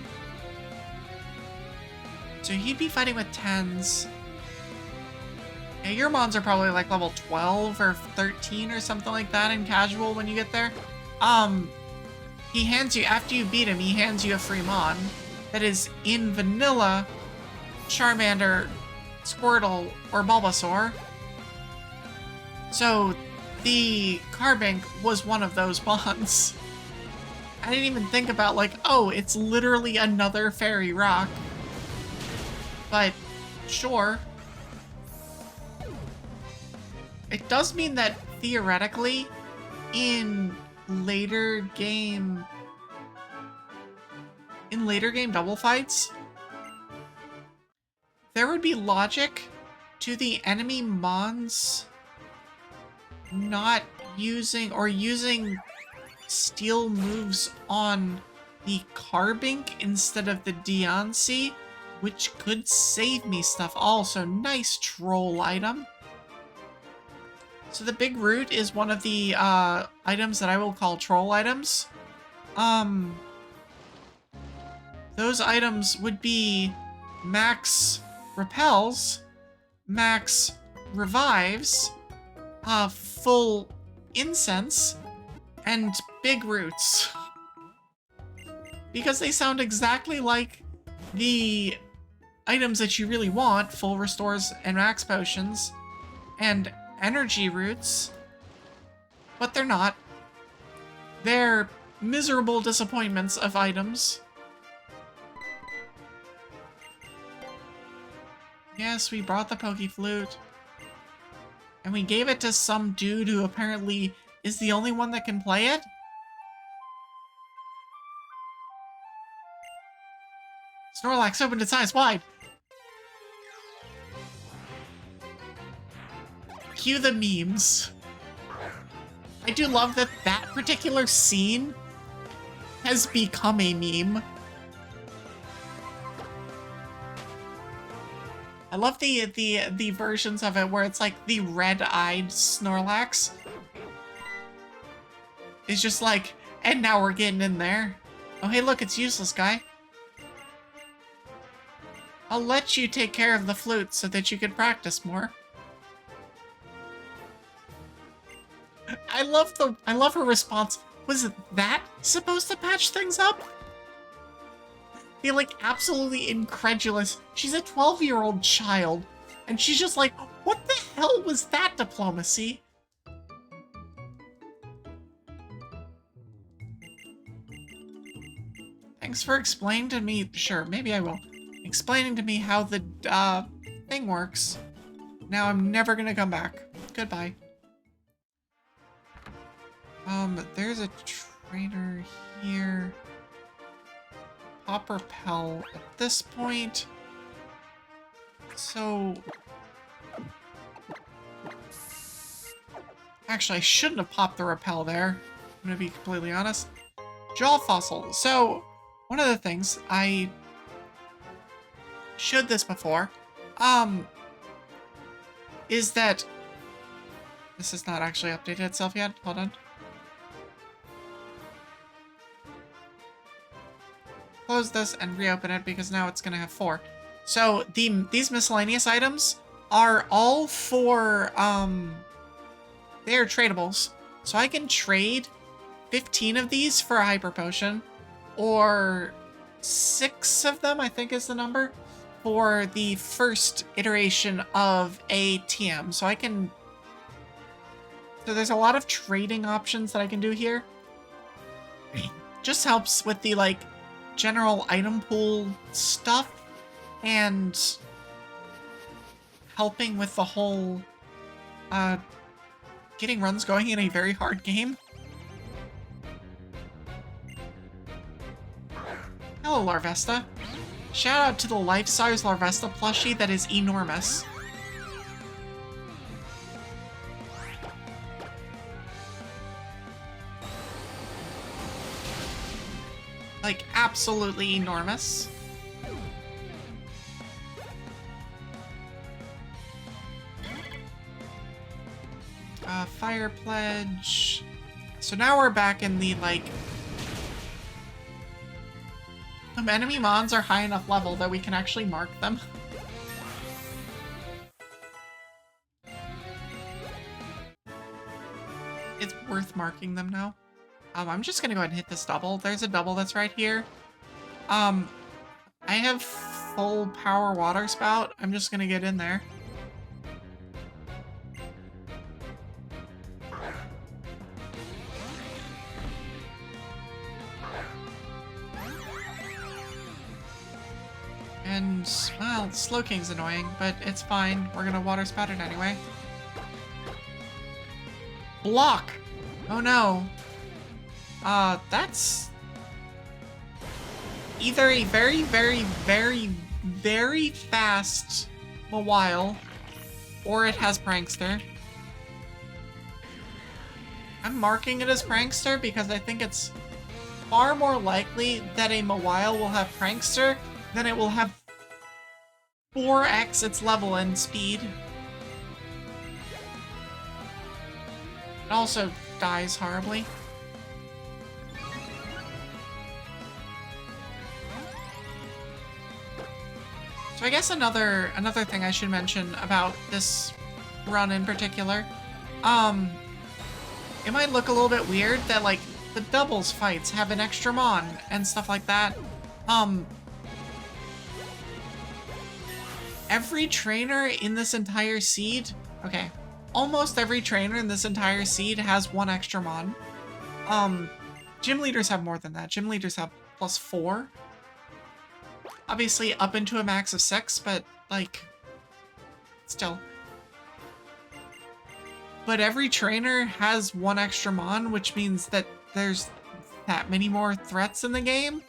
So he'd be fighting with 10s. Yeah, your mons are probably like level 12 or 13 or something like that in casual when you get there. He hands you, after you beat him, he hands you a free mon that is in vanilla Charmander, Squirtle, or Bulbasaur. So the Carbink was one of those mons. I didn't even think about like, oh, it's literally another fairy rock. But sure. It does mean that theoretically, in later game double fights, there would be logic to the enemy mons not using or using steel moves on the Carbink instead of the Diancie, which could save me stuff. Also, nice troll item. So the big root is one of the items that I will call troll items. Those items would be max repels, max revives, full incense, and big roots. Because they sound exactly like the items that you really want, full restores and max potions, and energy roots, but they're not. They're miserable disappointments of items. Yes, we brought the Poke Flute. And we gave it to some dude who apparently is the only one that can play it? Snorlax opened its eyes wide. Cue the memes. I do love that that particular scene has become a meme. I love the versions of it where it's like the red-eyed Snorlax. It's just like, and now we're getting in there. Oh hey look, it's useless guy. I'll let you take care of the flute so that you can practice more. I love her response. Was that supposed to patch things up? They're like absolutely incredulous. She's a 12-year-old child, and she's just like, what the hell was that diplomacy? Thanks for explaining to me. Sure, maybe I will. Explaining to me how the thing works. Now I'm never gonna come back. Goodbye. There's a trainer here. Pop repel at this point. So... Actually, I shouldn't have popped the repel there. I'm gonna be completely honest. Jaw fossil. So, one of the things I showed this before, is that this has not actually updated itself yet. Hold on. Close this and reopen it because now it's gonna have 4. So these miscellaneous items are all for they are tradables. So I can trade 15 of these for a hyper potion, or 6 of them, I think is the number, for the first iteration of a TM. So I can... So there's a lot of trading options that I can do here. Just helps with the, like, general item pool stuff, and helping with the whole, getting runs going in a very hard game. Hello, Larvesta. Shout out to the life-size Larvesta plushie that is enormous. Like, absolutely enormous. Fire Pledge. So now we're back in the, like... enemy mons are high enough level that we can actually mark them. It's worth marking them now. I'm just gonna go ahead and hit this double. There's a double that's right here. I have full power water spout. I'm just gonna get in there. And, well, Slowking's annoying, but it's fine. We're gonna water spout it anyway. Block! Oh no. That's... either a very, very, very, very fast Mawile, or it has Prankster. I'm marking it as Prankster because I think it's far more likely that a Mawile will have Prankster than it will have 4x its level and speed. It also dies horribly. So I guess another thing I should mention about this run in particular, it might look a little bit weird that, like, the doubles fights have an extra mon and stuff like that. Every trainer in this entire seed, okay, almost every trainer in this entire seed has one extra mon. Gym leaders have more than that. Gym leaders have +4. Obviously up into a max of 6, but, like, still. But every trainer has one extra mon, which means that there's that many more threats in the game.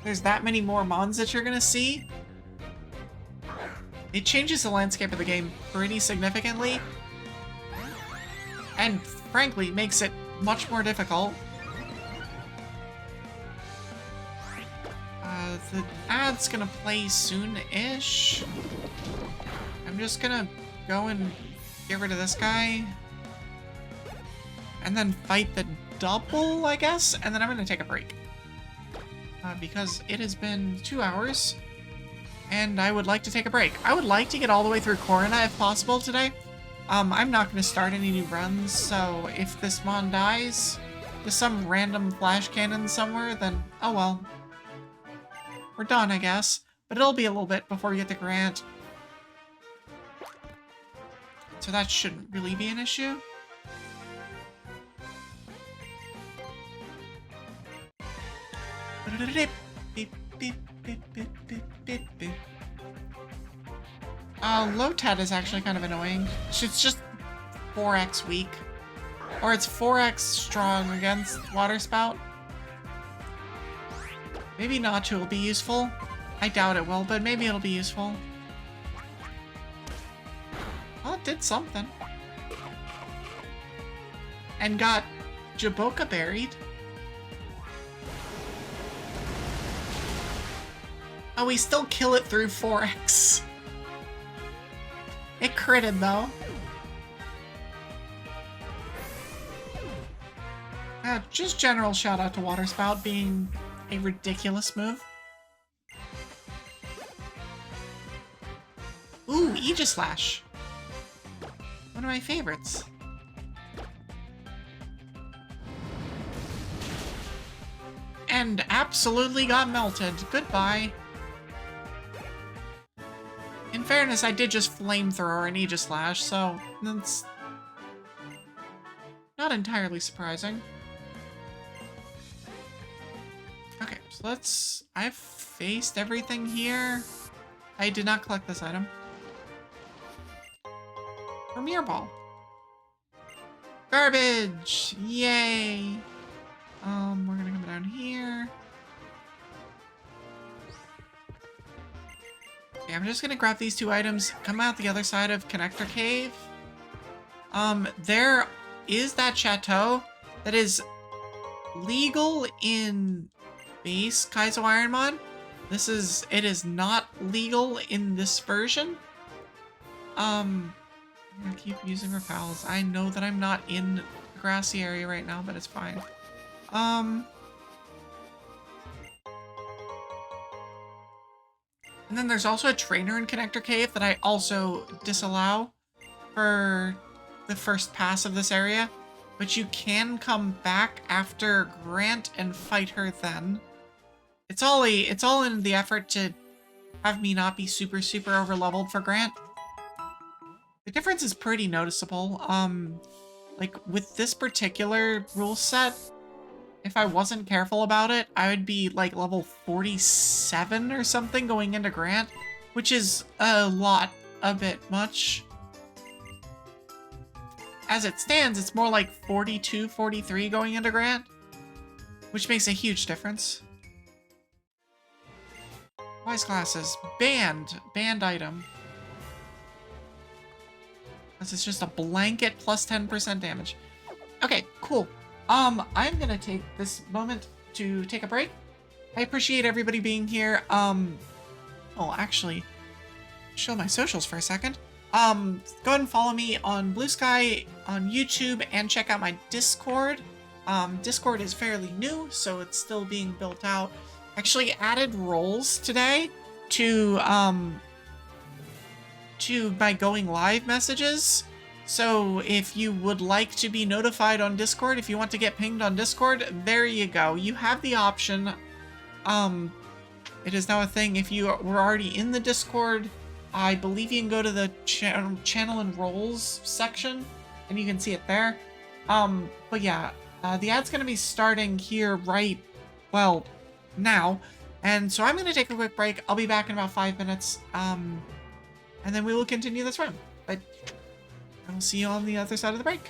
There's that many more mons that you're gonna see. It changes the landscape of the game pretty significantly. And frankly, makes it much more difficult. The ad's gonna play soon-ish. I'm just gonna go and get rid of this guy. And then fight the double, I guess? And then I'm gonna take a break. Because it has been 2 hours. And I would like to take a break. I would like to get all the way through Corona if possible today. I'm not going to start any new runs, so if this mon dies to some random flash cannon somewhere, then oh well. We're done, I guess. But it'll be a little bit before we get the Grant. So that shouldn't really be an issue. Lotat is actually kind of annoying. It's just 4x weak. Or it's 4x strong against Water Spout. Maybe Natu will be useful. I doubt it will, but maybe it'll be useful. Well, it did something. And got Jaboka buried. Oh, we still kill it through 4x. It critted, though. Just general shout out to Water Spout being a ridiculous move. Ooh, Aegislash. One of my favorites. And absolutely got melted. Goodbye. In fairness, I did just flamethrower an Aegislash, so that's not entirely surprising. Okay, so let's... I've faced everything here. I did not collect this item. Premier Ball. Garbage! Yay! We're gonna come down here. Okay, I'm just gonna grab these 2 items, come out the other side of Connector Cave. There is that chateau that is legal in base Kaizo Ironmon. It is not legal in this version. I'm gonna keep using repels. I know that I'm not in the grassy area right now, but it's fine. And then there's also a trainer in Connector Cave that I also disallow for the first pass of this area. But you can come back after Grant and fight her then. It's all in the effort to have me not be super over leveled for Grant. The difference is pretty noticeable. Like with this particular rule set, if I wasn't careful about it, I would be like level 47 or something going into Grant, which is a bit much. As it stands, it's more like 42, 43 going into Grant, which makes a huge difference. Wise glasses. Banned item. This is just a blanket plus 10% damage. Okay, cool. I'm gonna take this moment to take a break. I appreciate everybody being here. Well, actually, show my socials for a second. Go ahead and follow me on Blue Sky, on YouTube, and check out my Discord. Discord is fairly new, so it's still being built out. Actually added roles today to my going live messages. So if you would like to be notified on Discord, if you want to get pinged on Discord, there you go. You have the option. It is now a thing. If you were already in the Discord, I believe you can go to the channel and roles section and you can see it there. But yeah, the ad's gonna be starting here well, now. And so I'm gonna take a quick break. I'll be back in about 5 minutes. And then we will continue this run. But I will see you on the other side of the break.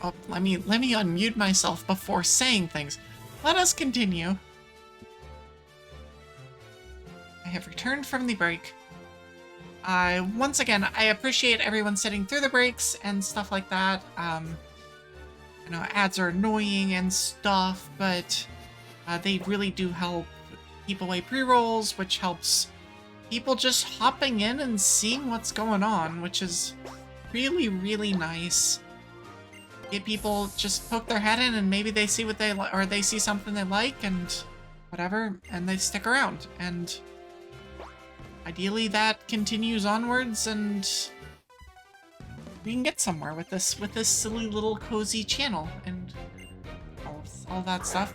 Oh, let me unmute myself before saying things. Let us continue. I have returned from the break. Once again, I appreciate everyone sitting through the breaks and stuff like that. You know, ads are annoying and stuff, but they really do help keep away pre-rolls, which helps people just hopping in and seeing what's going on, which is really, really nice. Get people just poke their head in and maybe they see what they like, or they see something they like and whatever, and they stick around. And ideally that continues onwards and we can get somewhere with this silly little cozy channel and all that stuff.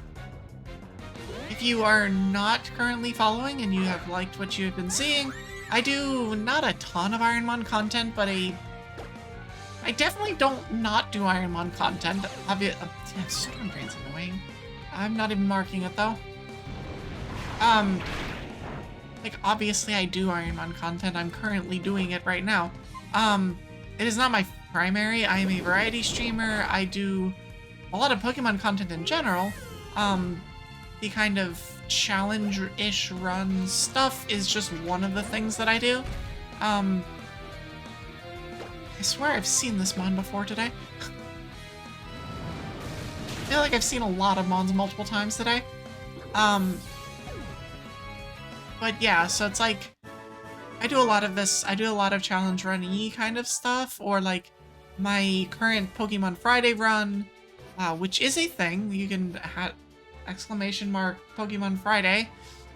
If you are not currently following and you have liked what you have been seeing, I do not a ton of Ironmon content, but I definitely don't not do Ironmon content. Stormbrain's annoying. I'm not even marking it though. Like obviously I do Ironmon content. I'm currently doing it right now. It is not my primary. I am a variety streamer. I do a lot of Pokemon content in general. The kind of challenge-ish run stuff is just one of the things that I do. I swear I've seen this mon before today. I feel like I've seen a lot of mons multiple times today. But yeah, so it's like, I do a lot of this, I do a lot of challenge run-y kind of stuff, or like my current Pokemon Friday run, which is a thing. You can have !Pokemon Friday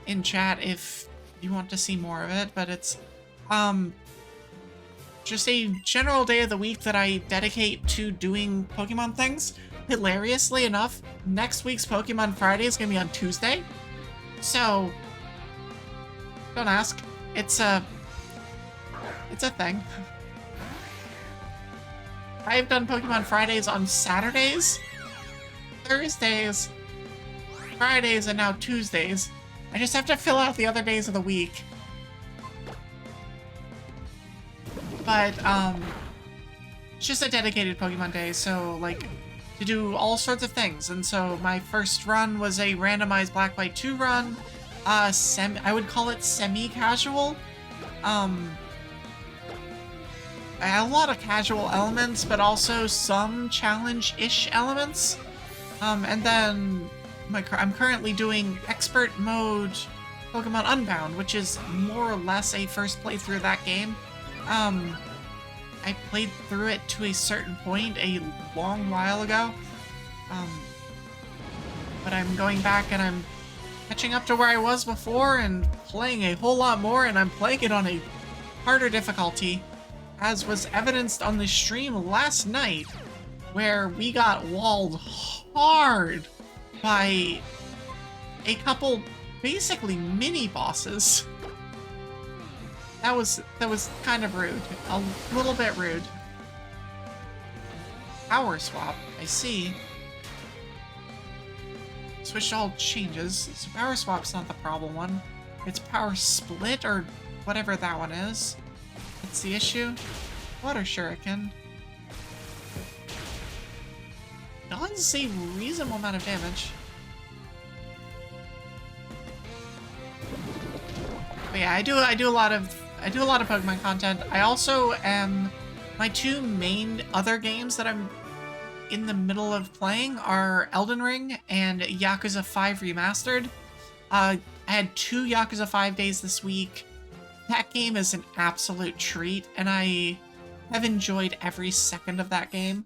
in chat if you want to see more of it, but it's, just a general day of the week that I dedicate to doing Pokemon things. Hilariously enough, next week's Pokemon Friday is going to be on Tuesday. So, don't ask. It's a thing. I've done Pokemon Fridays on Saturdays, Thursdays, Fridays, and now Tuesdays. I just have to fill out the other days of the week. But, it's just a dedicated Pokemon day, so, like, to do all sorts of things. And so my first run was a randomized Black-White 2 run. I would call it semi-casual. I had a lot of casual elements, but also some challenge-ish elements. And then I'm currently doing Expert Mode Pokemon Unbound, which is more or less a first playthrough of that game. I played through it to a certain point a long while ago. But I'm going back and I'm catching up to where I was before and playing a whole lot more, and I'm playing it on a harder difficulty, as was evidenced on the stream last night, where we got walled hard by a couple basically mini bosses. That was kind of rude. A little bit rude. Power swap, I see. Switched all changes. So power swap's not the problem one. It's power split or whatever that one is. That's the issue. Water shuriken. Does a reasonable amount of damage. But yeah, I do a lot of Pokemon content. I also am, my two main other games that I'm in the middle of playing are Elden Ring and Yakuza 5 Remastered. I had 2 Yakuza 5 days this week. That game is an absolute treat, and I have enjoyed every second of that game.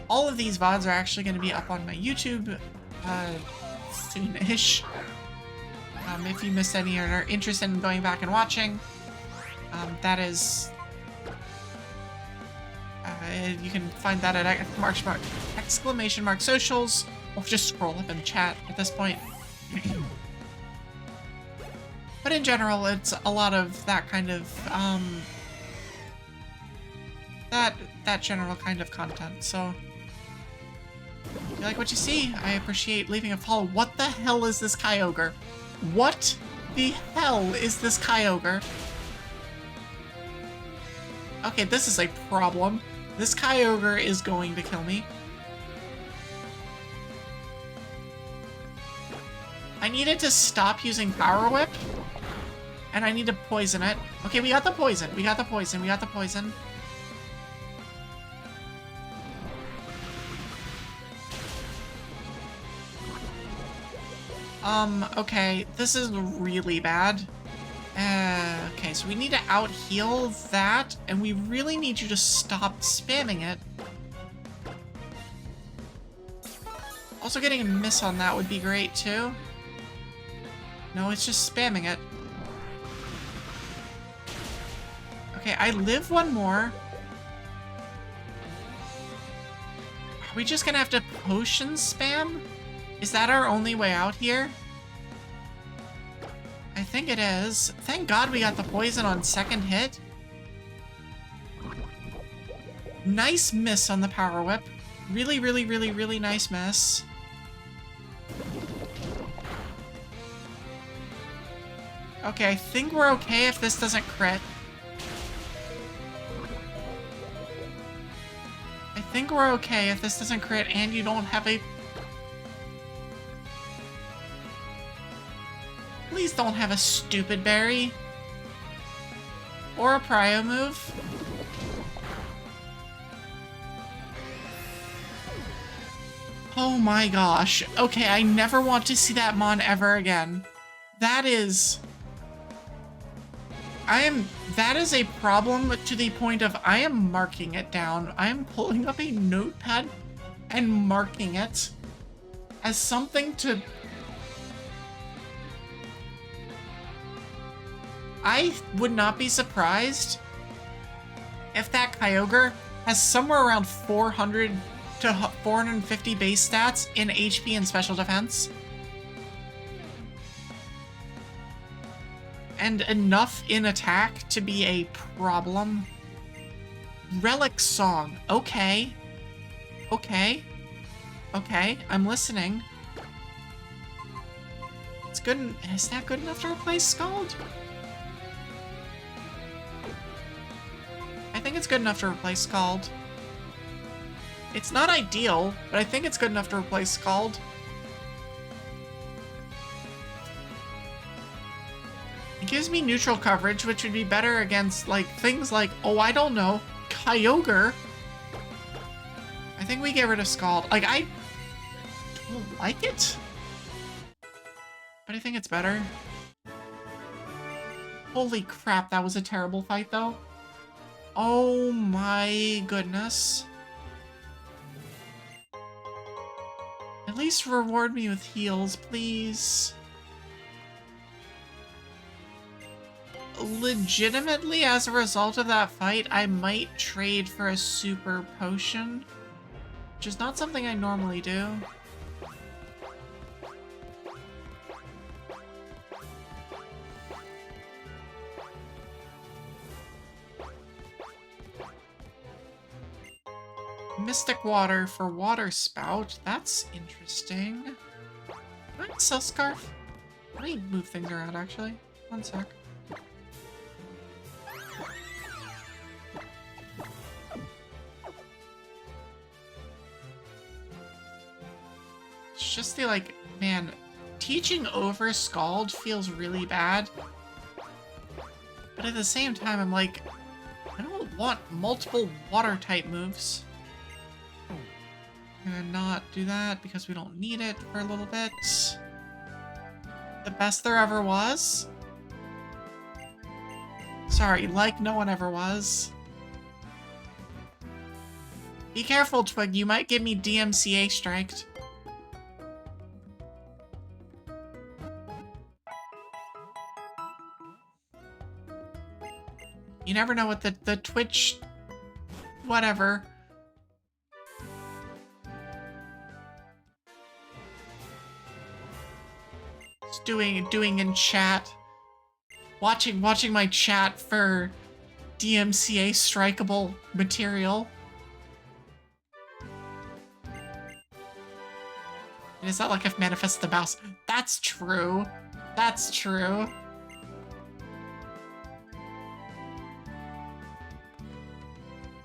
All of these VODs are actually going to be up on my YouTube soon-ish. If you missed any or are interested in going back and watching, that is... you can find that at !! Socials, or just scroll up in chat at this point. But in general, it's a lot of that kind of, that general kind of content, so... If you like what you see, I appreciate leaving a follow. What the hell is this Kyogre? What the hell is this Kyogre? Okay, this is a problem. This Kyogre is going to kill me. I needed to stop using Power Whip. And I need to poison it. Okay, we got the poison. We got the poison. We got the poison. Okay. This is really bad. Okay, so we need to out-heal that, and we really need you to stop spamming it. Also, getting a miss on that would be great, too. No, it's just spamming it. Okay, I live one more. Are we just gonna have to potion spam? Is that our only way out here? I think it is. Thank God we got the poison on second hit. Nice miss on the Power Whip. Really, really, really, really nice miss. Okay, I think we're okay if this doesn't crit. I think we're okay if this doesn't crit and you don't have a... Please don't have a stupid berry. Or a prio move. Oh my gosh. Okay, I never want to see that Mon ever again. That is... That is a problem to the point of I am marking it down. I am pulling up a notepad and marking it as something to... I would not be surprised if that Kyogre has somewhere around 400 to 450 base stats in HP and special defense. And enough in attack to be a problem. Relic Song. Okay. Okay. Okay, I'm listening. It's good. Is that good enough to replace Scald? I think it's good enough to replace Scald. It's not ideal, but I think it's good enough to replace Scald. It gives me neutral coverage, which would be better against, like, things like, oh, I don't know, Kyogre. I think we get rid of Scald. Like, I don't like it, but I think it's better. Holy crap, that was a terrible fight, though. Oh my goodness. At least reward me with heals, please. Legitimately, as a result of that fight, I might trade for a super potion, which is not something I normally do. Mystic Water for Water Spout. That's interesting. Can I sell Scarf? Let me move things around, actually. One sec. It's just the, like, man, teaching over Scald feels really bad. But at the same time, I'm like, I don't want multiple water-type moves. I'm gonna not do that because we don't need it for a little bit. The best there ever was? Sorry, like no one ever was. Be careful, Twig, you might get me DMCA striked. You never know what the Twitch... whatever. Just doing in chat. Watching my chat for DMCA strikeable material. And it's not like I've manifested the mouse. That's true. That's true.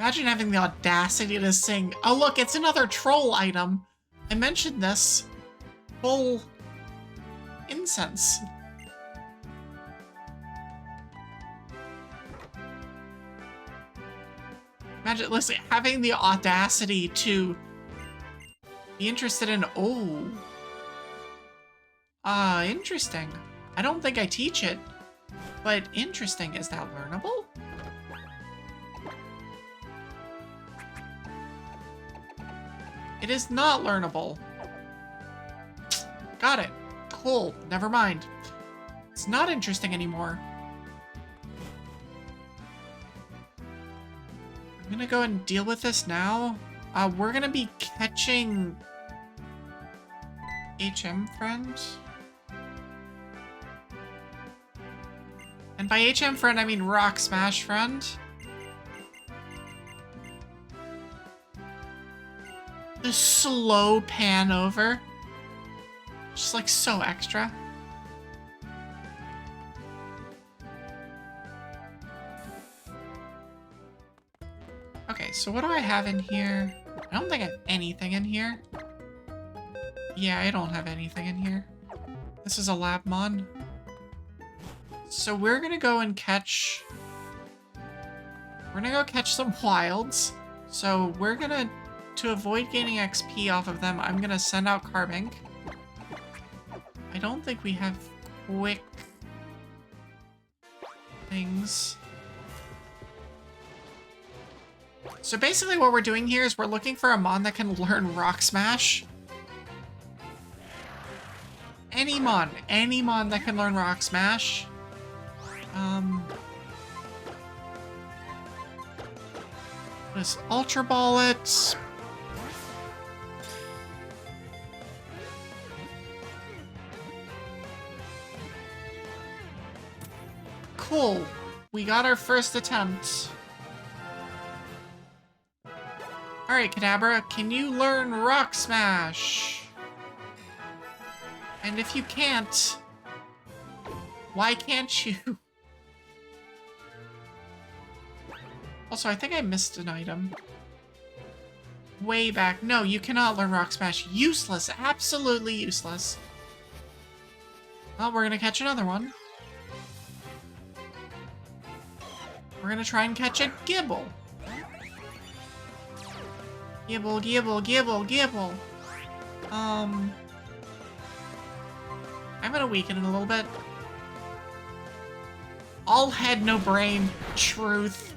Imagine having the audacity to sing, oh look, it's another troll item. I mentioned this. Full incense. Imagine, listen, having the audacity to be interested in, oh. Interesting. I don't think I teach it, but interesting. Is that learnable? It is not learnable. Got it. Cool. Never mind. It's not interesting anymore. I'm gonna go and deal with this now. We're gonna be catching HM friend. And by HM friend, I mean Rock Smash friend. The slow pan over. Just like so extra. Okay, so what do I have in here? I don't think I have anything in here. Yeah, I don't have anything in here. This is a Labmon. So we're gonna go and catch... We're gonna go catch some wilds. So we're gonna... To avoid gaining XP off of them, I'm gonna send out Carbink. I don't think we have quick... things. So basically what we're doing here is we're looking for a mon that can learn Rock Smash. Any mon that can learn Rock Smash. Let's Ultra Ball it. Cool. We got our first attempt. Alright, Kadabra, can you learn Rock Smash? And if you can't, why can't you? Also, I think I missed an item. Way back. No, you cannot learn Rock Smash. Useless. Absolutely useless. Well, we're gonna catch another one. We're gonna try and catch a Gibble. Gibble, Gibble, Gibble, Gibble. I'm gonna weaken it a little bit. All head, no brain. Truth.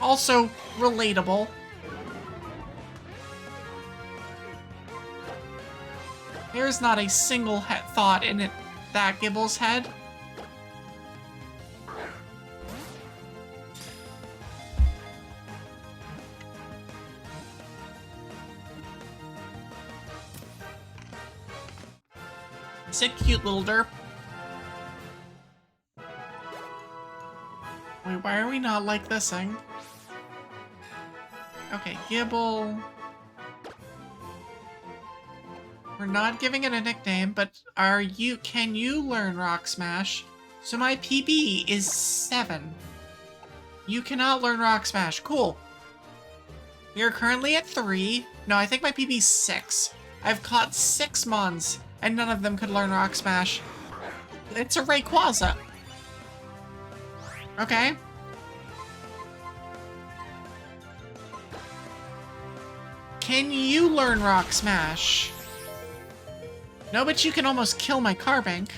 Also, relatable. There's not a single thought in it that Gibble's head. It's a cute little derp. Wait, why are we not like this thing? Okay, Gibble. We're not giving it a nickname, but can you learn Rock Smash? So my PB is 7. You cannot learn Rock Smash. Cool. We are currently at 3. No, I think my PB is 6. I've caught 6 mons, and none of them could learn Rock Smash. It's a Rayquaza. Okay. Can you learn Rock Smash? No, but you can almost kill my Carbink.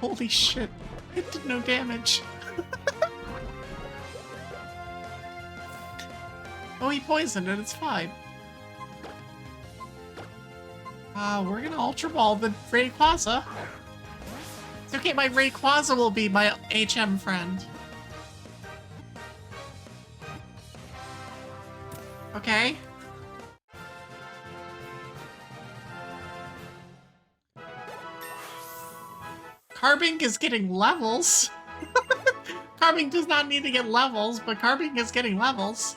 Holy shit. It did no damage. Oh, he poisoned it. It's fine. We're gonna Ultra Ball the Rayquaza. It's okay, my Rayquaza will be my HM friend. Okay. Carbink is getting levels. Carbink does not need to get levels, but Carbink is getting levels.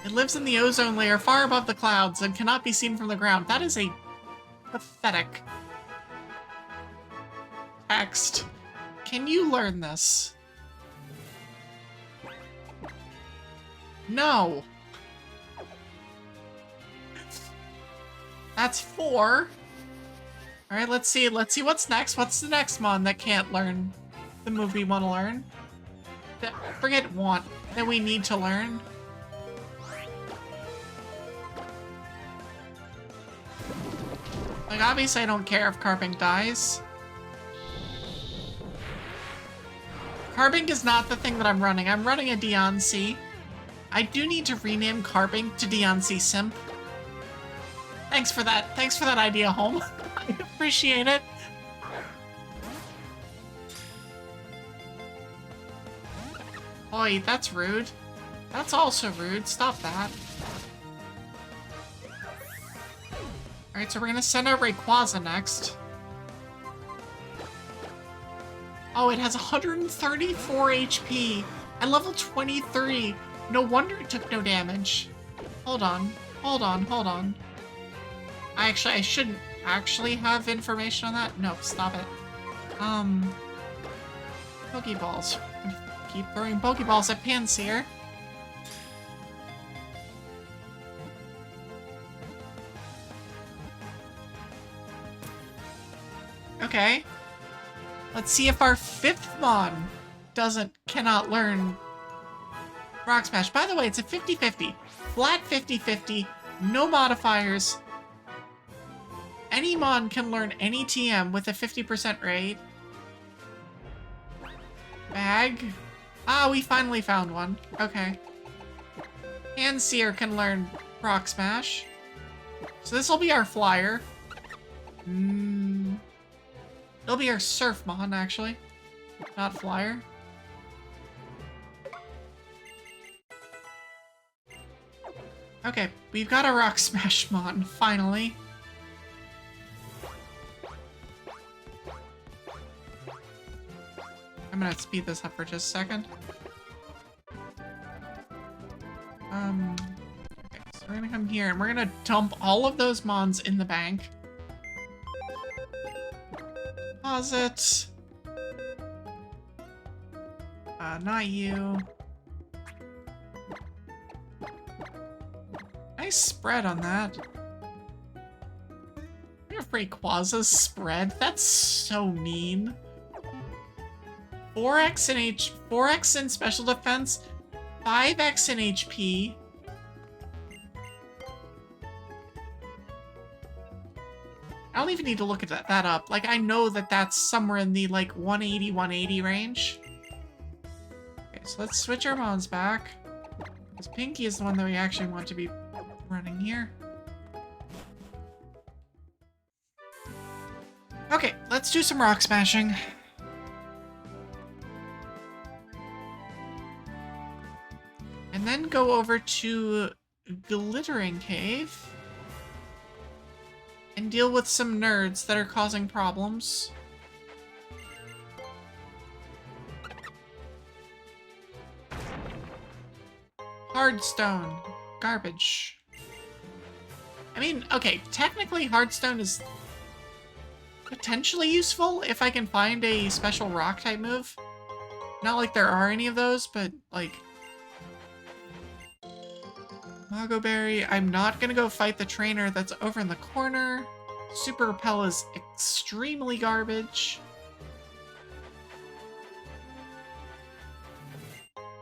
It lives in the ozone layer far above the clouds and cannot be seen from the ground. That is a pathetic text. Can you learn this? No! That's 4. Alright, let's see what's next. What's the next mon that can't learn the move we want to learn? Forget want, that we need to learn. Like, obviously I don't care if Carbink dies. Carbink is not the thing that I'm running. I'm running a Diancie. I do need to rename Carbink to Diancie Simp. Thanks for that. Thanks for that idea, home. I appreciate it. Oi, that's rude. That's also rude. Stop that. Alright, so we're gonna send out Rayquaza next. Oh, it has 134 HP at level 23. No wonder it took no damage. Hold on. I shouldn't actually have information on that. No, stop it. Pokeballs. Keep throwing Pokeballs at Pansear. Okay. Let's see if our 5th Mon cannot learn Rock Smash. By the way, it's a 50-50. Flat 50-50. No modifiers. Any Mon can learn any TM with a 50% rate. Bag. Ah, we finally found one. Okay. Pansear can learn Rock Smash. So this will be our flyer. It'll be our Surfmon, actually. Not flyer. Okay, we've got a Rock Smash Mon, finally. I'm gonna speed this up for just a second. Okay, so we're gonna come here and we're gonna dump all of those Mons in the bank. Deposit. Not you. Nice spread on that. Look at Rayquaza's spread. That's so mean. 4x in special defense, 5x in HP. I don't even need to look at that up. Like, I know that that's somewhere in the, like, 180 range. Okay, so let's switch our Mons back. Because Pinky is the one that we actually want to be running here. Okay, let's do some rock smashing. And then go over to Glittering Cave. And deal with some nerds that are causing problems. Hardstone. Garbage. I mean, okay, technically Hardstone is potentially useful if I can find a special rock type move. Not like there are any of those, but like... Mago Berry. I'm not gonna go fight the trainer that's over in the corner. Super Repel is extremely garbage.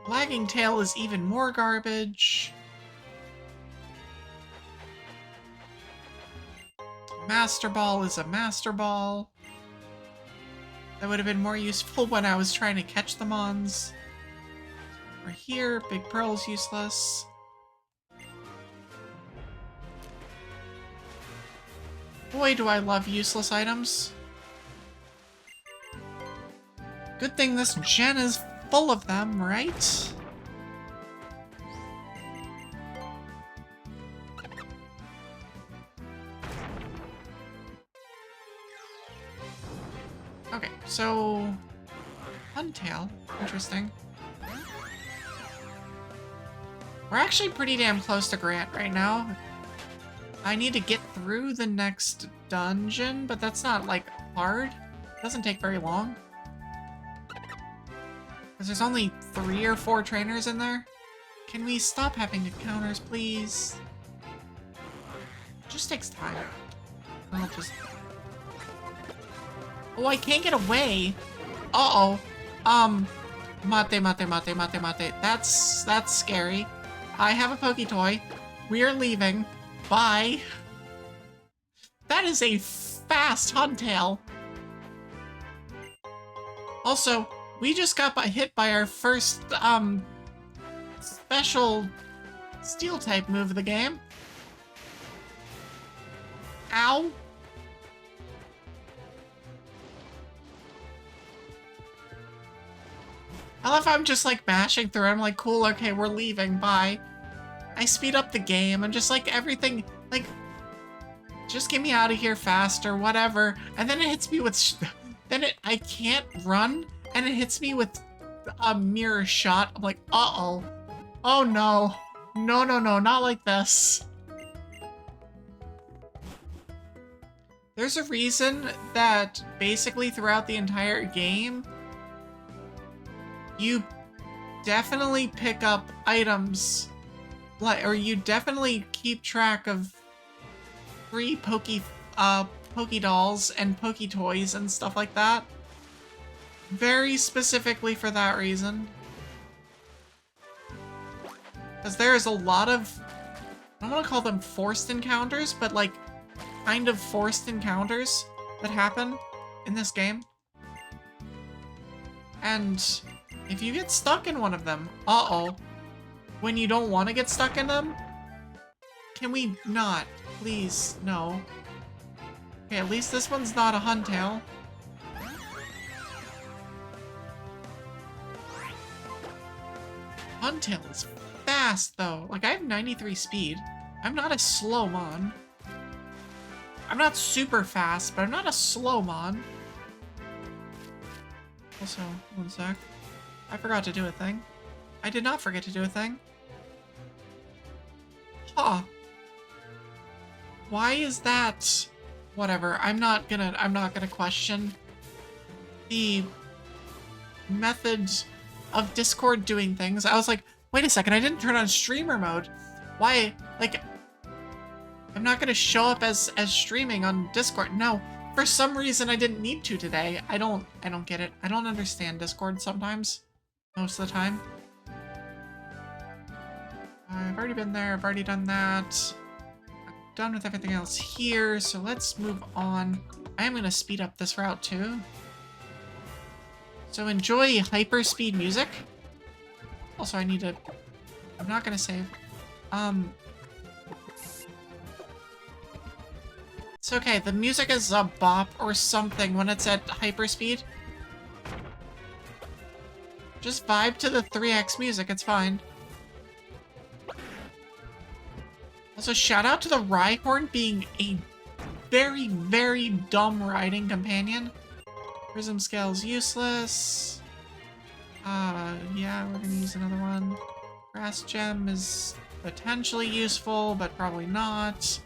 Lagging Tail is even more garbage. Master Ball is a Master Ball. That would have been more useful when I was trying to catch the Mons. We're here. Big Pearl is useless. Boy, do I love useless items. Good thing this gen is full of them, right? Okay, so... Huntail. Interesting. We're actually pretty damn close to Grant right now. I need to get through the next dungeon, but that's not, like, hard. It doesn't take very long. Because there's only 3 or 4 trainers in there. Can we stop having encounters, please? Just takes time. I'll just... Oh, I can't get away. Uh-oh. Mate. That's scary. I have a Poketoy. We are leaving. Bye. That is a fast Huntail. Also, we just got hit by our first, special Steel-type move of the game. Ow. I love how I'm just, like, mashing through. I'm like, cool, okay, we're leaving, bye. I speed up the game, and just, like, everything, like, just get me out of here faster, whatever. And then it hits me with, I can't run, and it hits me with a mirror shot. I'm like, uh-oh. Oh, no. No, not like this. There's a reason that basically throughout the entire game, you definitely pick up items, or you definitely keep track of free Pokedolls and Poketoys and stuff like that. Very specifically for that reason. Because there's a lot of, I don't want to call them forced encounters, but like, kind of forced encounters that happen in this game. And if you get stuck in one of them, uh-oh. When you don't want to get stuck in them, can we not? Please, no. Okay, at least this one's not a Huntail. Huntail is fast, though. Like, I have 93 speed. I'm not a slow mon. I'm not super fast, but I'm not a slow mon. Also, one sec. I forgot to do a thing. I did not forget to do a thing. Huh. Why is that? Whatever. I'm not gonna question the methods of Discord doing things. I was like, wait a second, I didn't turn on streamer mode. Why? Like, I'm not gonna show up as streaming on Discord. No. For some reason I didn't need to today. I don't get it. I don't understand Discord sometimes. Most of the time. I've already been there, I've already done that. I'm done with everything else here, so let's move on. I am gonna speed up this route too. So enjoy hyperspeed music. Also, I need to... I'm not gonna save. It's okay, the music is a bop or something when it's at hyperspeed. Just vibe to the 3x music, it's fine. Also, shout out to the Rhyhorn being a very, very dumb riding companion. Prism Scale's useless. Yeah, we're gonna use another one. Grass Gem is potentially useful, but probably not.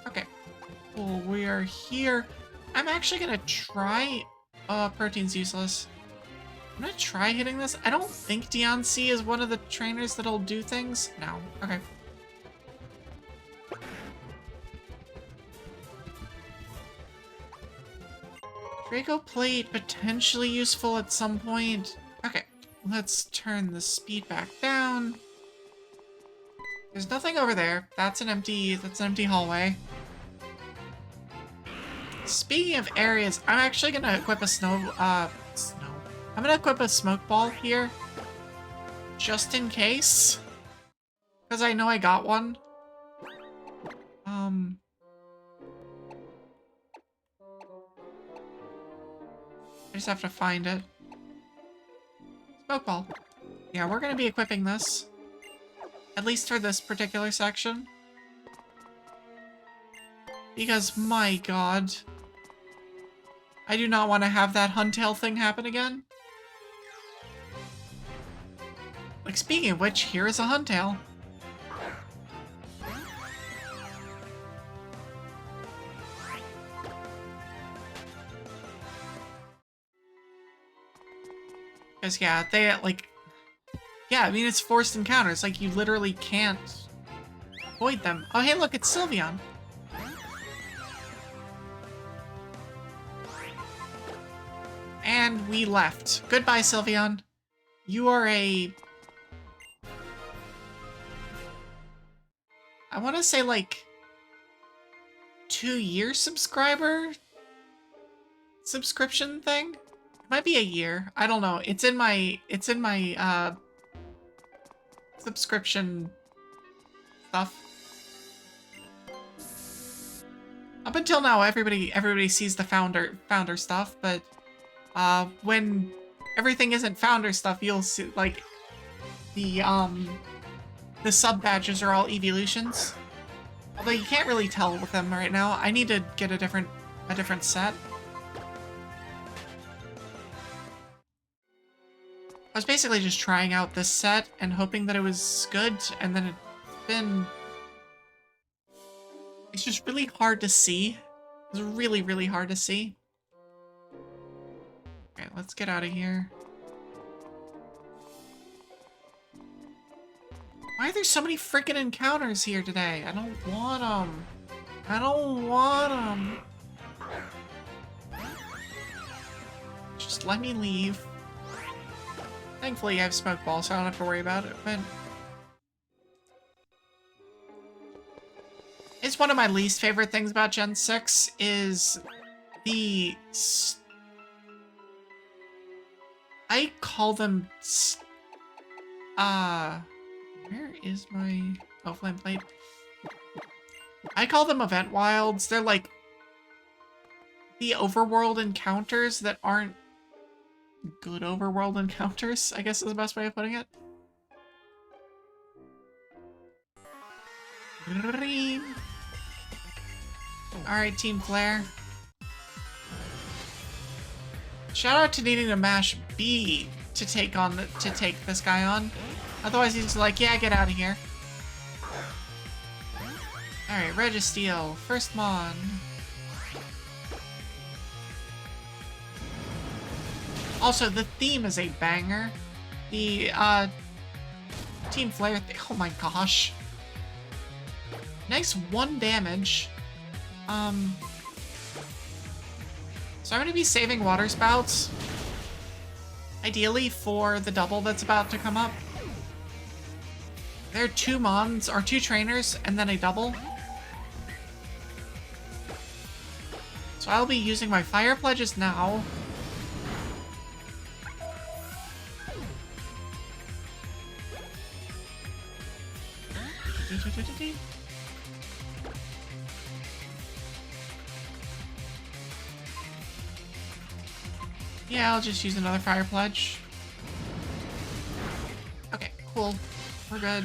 Okay. Cool, we are here. I'm actually gonna try... Protein's useless. I'm gonna try hitting this. I don't think Diancie is one of the trainers that'll do things. No. Okay. Draco Plate, potentially useful at some point. Okay, let's turn the speed back down. There's nothing over there. That's an empty hallway. Speaking of areas, I'm actually gonna equip a I'm gonna equip a smoke ball here. Just in case. Because I know I got one. I just have to find it. Smoke ball. Yeah, we're gonna be equipping this. At least for this particular section. Because, my god. I do not want to have that Huntail thing happen again. Like, speaking of which, here is a Huntail. Because, yeah, they, like... Yeah, I mean, it's forced encounters. Like, you literally can't avoid them. Oh, hey, look, it's Sylveon. And we left. Goodbye, Sylveon. You are a... I want to say, like... 2-year subscription thing? It might be a year. I don't know. It's in my subscription stuff. Up until now, everybody sees the founder stuff, but when everything isn't founder stuff, you'll see like the sub badges are all evolutions. Although you can't really tell with them right now. I need to get a different set. I was basically just trying out this set and hoping that it was good, and then it's just really hard to see. It's really, really hard to see. Okay, let's get out of here. Why are there so many freaking encounters here today? I don't want them. I don't want them. Just let me leave. Thankfully, I have Smoke Ball, so I don't have to worry about it, but... It's one of my least favorite things about Gen 6 is the... I call them... Where is my... Oh, Flame Plate. I call them Event Wilds. They're like... the overworld encounters that aren't good overworld encounters, I guess is the best way of putting it. Alright, Team Flare. Shout out to needing to mash B to take this guy on. Otherwise he's like, yeah, get out of here. Alright, Registeel, first Mon. Also, the theme is a banger. The, Team Flare oh my gosh. Nice 1 damage. So I'm gonna be saving Water Spouts. Ideally for the double that's about to come up. There are 2 Mons, or 2 trainers, and then a double. So I'll be using my Fire Pledges now. Yeah, I'll just use another Fire Pledge. Okay, cool. We're good.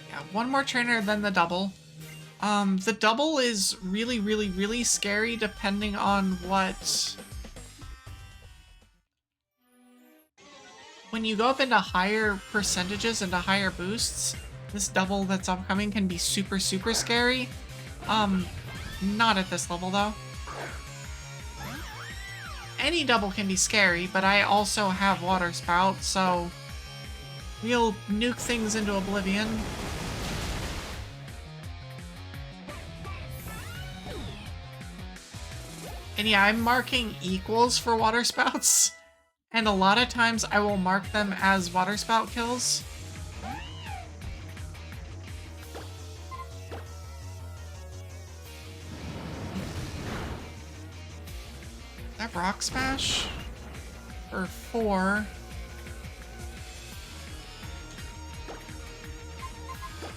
Yeah, 1 more trainer, then the double. The double is really, really, really scary depending on what... When you go up into higher percentages, into higher boosts, this double that's upcoming can be super, super scary. Not at this level, though. Any double can be scary, but I also have Water Spout, so we'll nuke things into oblivion. And yeah, I'm marking equals for Water Spouts, and a lot of times I will mark them as Water Spout kills. That Rock Smash for 4.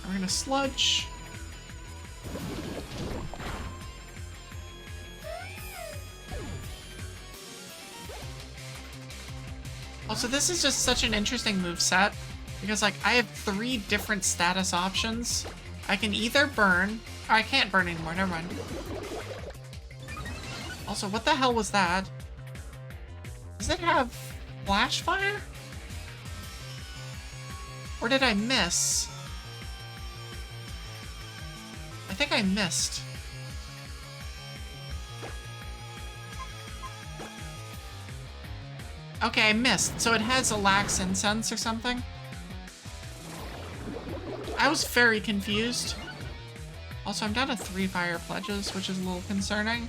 We're gonna Sludge. Also, this is just such an interesting moveset because, like, I have 3 different status options. I can either burn, or I can't burn anymore, never mind. Also, what the hell was that? Does it have Flash Fire? Or did I miss? I think I missed. Okay, I missed. So it has a lax incense or something? I was very confused. Also, I'm down to 3 fire pledges, which is a little concerning.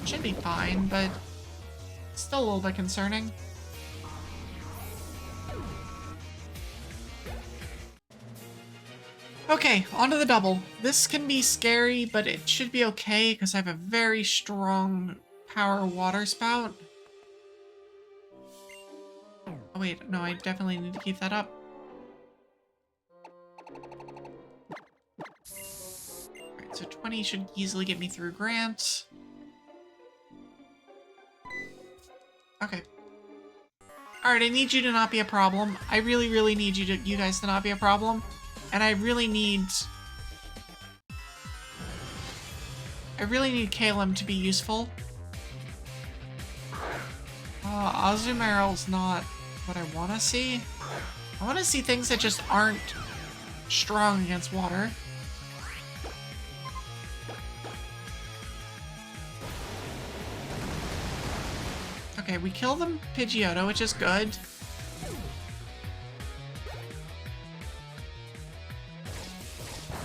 Should be fine, but still a little bit concerning. Okay, on to the double. This can be scary, but it should be okay because I have a very strong power water spout. Oh wait, no, I definitely need to keep that up. Alright, so 20 should easily get me through Grant. Okay. Alright, I need you to not be a problem. I really, really need you guys to not be a problem. And I really need Calum to be useful. Azumarill's not what I want to see. I want to see things that just aren't strong against water. Okay, we kill them Pidgeotto, which is good.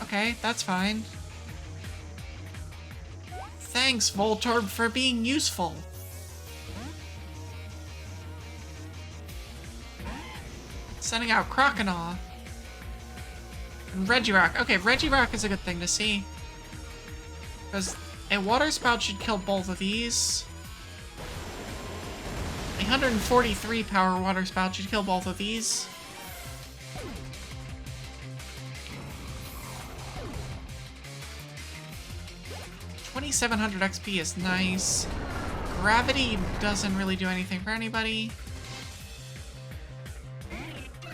Okay, that's fine. Thanks, Voltorb, for being useful. Sending out Croconaw. And Regirock. Okay, Regirock is a good thing to see. Because a Water Spout should kill both of these. 143 power Water Spout should kill both of these. $2,700 XP is nice. Gravity doesn't really do anything for anybody.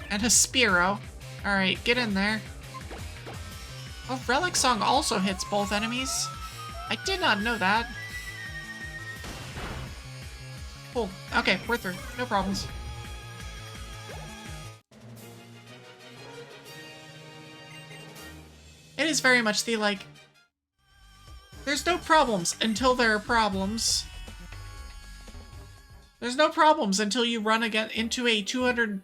And a Spearow. Alright, get in there. Oh, Relic Song also hits both enemies. I did not know that. Cool. Okay, we're through. No problems. It is very much the, like... There's no problems until there are problems. There's no problems until you run again into a 200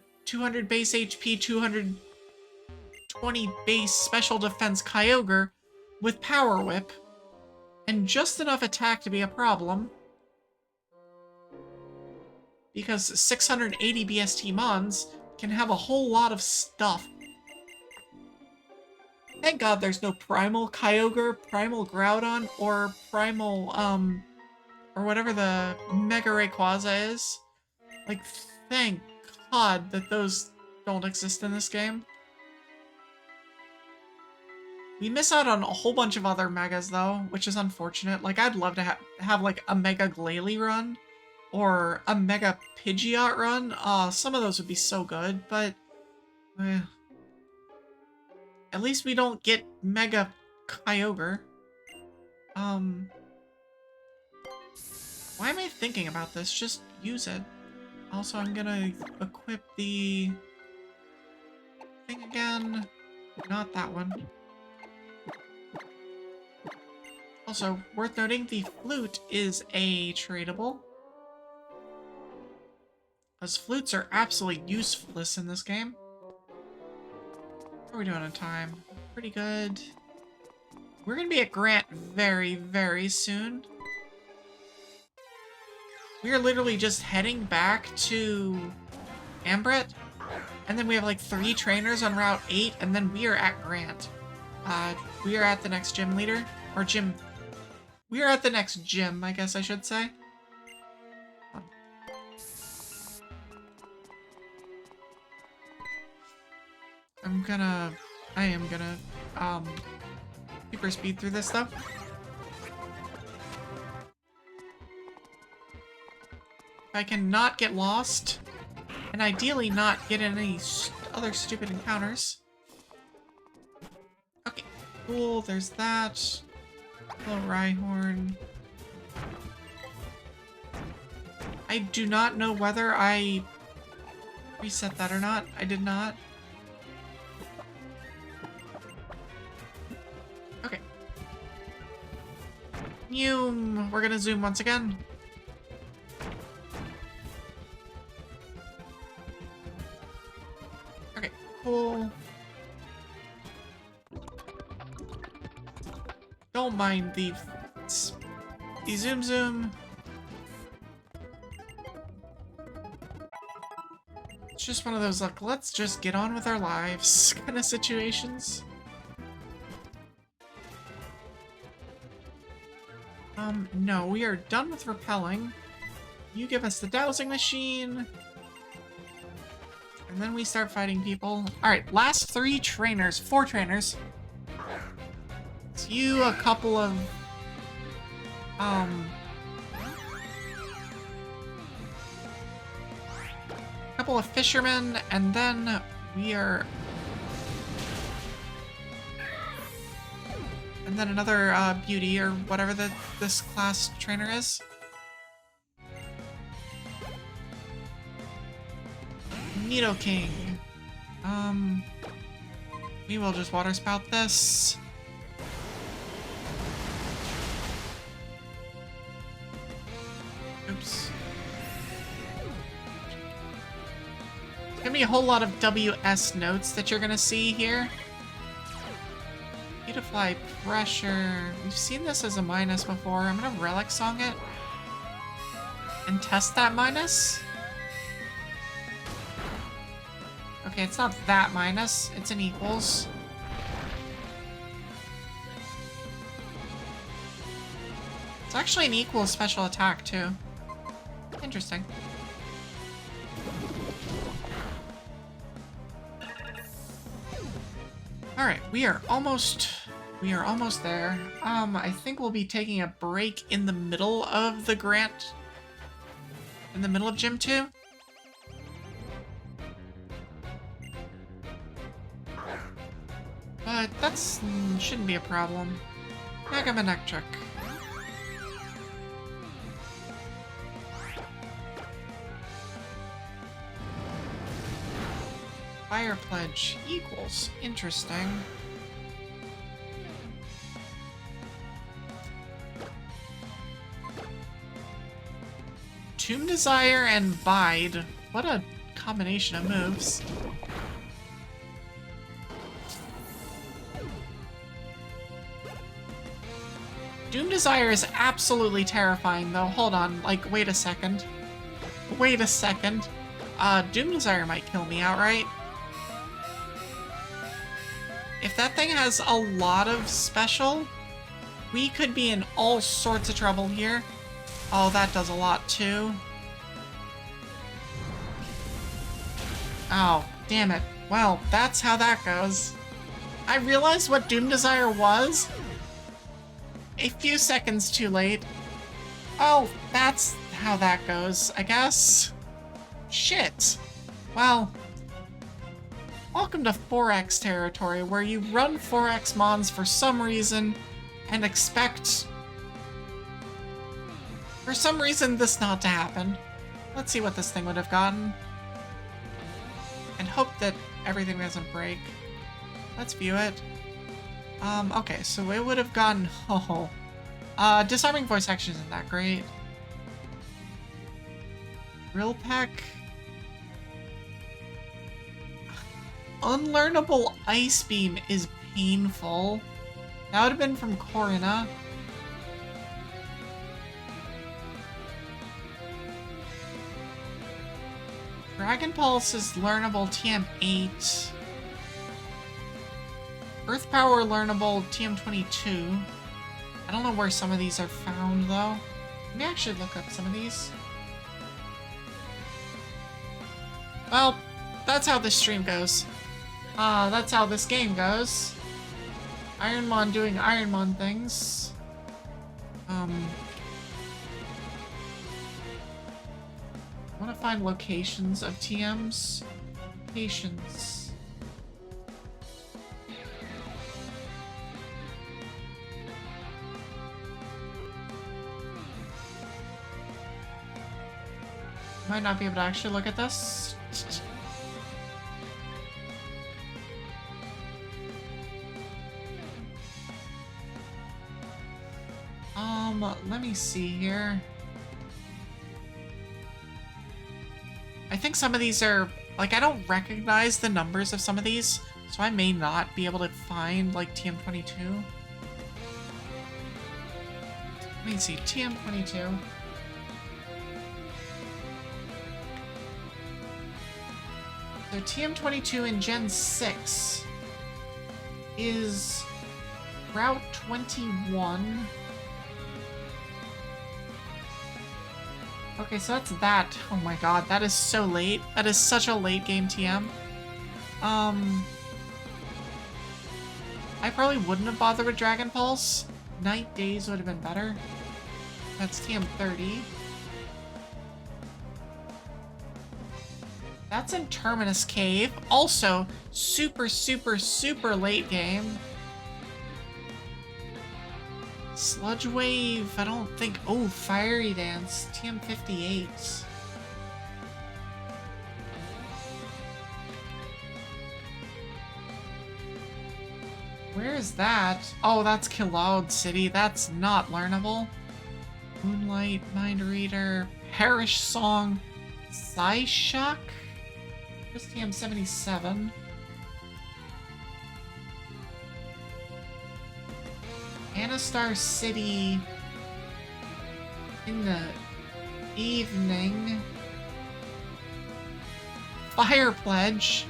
base HP, 220 base special defense Kyogre with Power Whip. And just enough attack to be a problem. Because 680 BST Mons can have a whole lot of stuff. Thank God there's no Primal Kyogre, Primal Groudon, or Primal, or whatever the Mega Rayquaza is. Like, thank God that those don't exist in this game. We miss out on a whole bunch of other Megas, though, which is unfortunate. Like, I'd love to have like, a Mega Glalie run, or a Mega Pidgeot run. Some of those would be so good, but... at least we don't get Mega Kyogre. Why am I thinking about this? Just use it. Also, I'm gonna equip the thing again. Not that one. Also, worth noting, the flute is a tradable. As flutes are absolutely useless in this game. What are we doing on time? Pretty good. We're gonna be at Grant very, very soon. We are literally just heading back to Ambret, and then we have like 3 trainers on Route 8, and then we are at Grant. We are at the next gym leader, or gym. We are at the next gym, I guess I should say. I am gonna, super speed through this stuff. If I can not get lost, and ideally not get in any other stupid encounters. Okay, cool, there's that. Hello, Rhyhorn. I do not know whether I reset that or not. I did not. Okay. We're gonna zoom once again. cool. Don't mind the zoom zoom. It's just one of those, like, let's just get on with our lives kind of situations. No, we are done with repelling. You give us the dowsing machine. And then we start fighting people. Alright, last 4 trainers. It's you, a couple of... fishermen, and then we are... And then another beauty, or whatever this class trainer is. Nidoking. We will just water spout this. Oops. There's gonna be a whole lot of WS notes that you're gonna see here. Beautifly pressure. We've seen this as a minus before. I'm gonna relic song it. And test that minus. Okay, it's not that minus. It's an equals. It's actually an equal special attack, too. Interesting. Alright, we are almost there. I think we'll be taking a break in the middle of the grant. In the middle of Gym 2. But that's shouldn't be a problem. Megamanectric. Fire Pledge equals. Interesting. Tomb Desire and Bide. What a combination of moves. Doom Desire is absolutely terrifying, though. Hold on, like, wait a second. Wait a second. Doom Desire might kill me outright. If that thing has a lot of special, we could be in all sorts of trouble here. Oh, that does a lot, too. Oh, damn it. Well, that's how that goes. I realized what Doom Desire was a few seconds too late. Oh, that's how that goes, I guess. Shit. Well, welcome to 4X territory, where you run 4X mons for some reason and expect, for some reason, this not to happen. Let's see what this thing would have gotten. And hope that everything doesn't break. Let's view it. Okay, so it would have gotten... Oh. Disarming voice action isn't that great. Drill Peck. Unlearnable Ice Beam is painful. That would have been from Corina. Dragon Pulse is learnable TM8. Earth Power learnable TM22. I don't know where some of these are found, though. Maybe I should look up some of these. Well, that's how this stream goes. That's how this game goes. Ironmon doing Ironmon things. I want to find locations of TMs. Patience. Might not be able to actually look at this. Let me see here. I think some of these are Like, I don't recognize the numbers of some of these, so I may not be able to find, like, TM22. Let me see, TM22. So TM22 in Gen 6 is Route 21. Okay, so that's that. Oh my god, that is so late. That is such a late game TM. I probably wouldn't have bothered with Dragon Pulse. Night Days would have been better. That's TM30. That's in Terminus Cave. Also, super, super, super late game. Sludge Wave, I don't think... Oh, Fiery Dance, TM58. Where is that? Oh, that's Cloud City. That's not learnable. Moonlight, Mind Reader, Parish Song, Psyshock? Just TM77. Anastar City in the evening. Fire Pledge.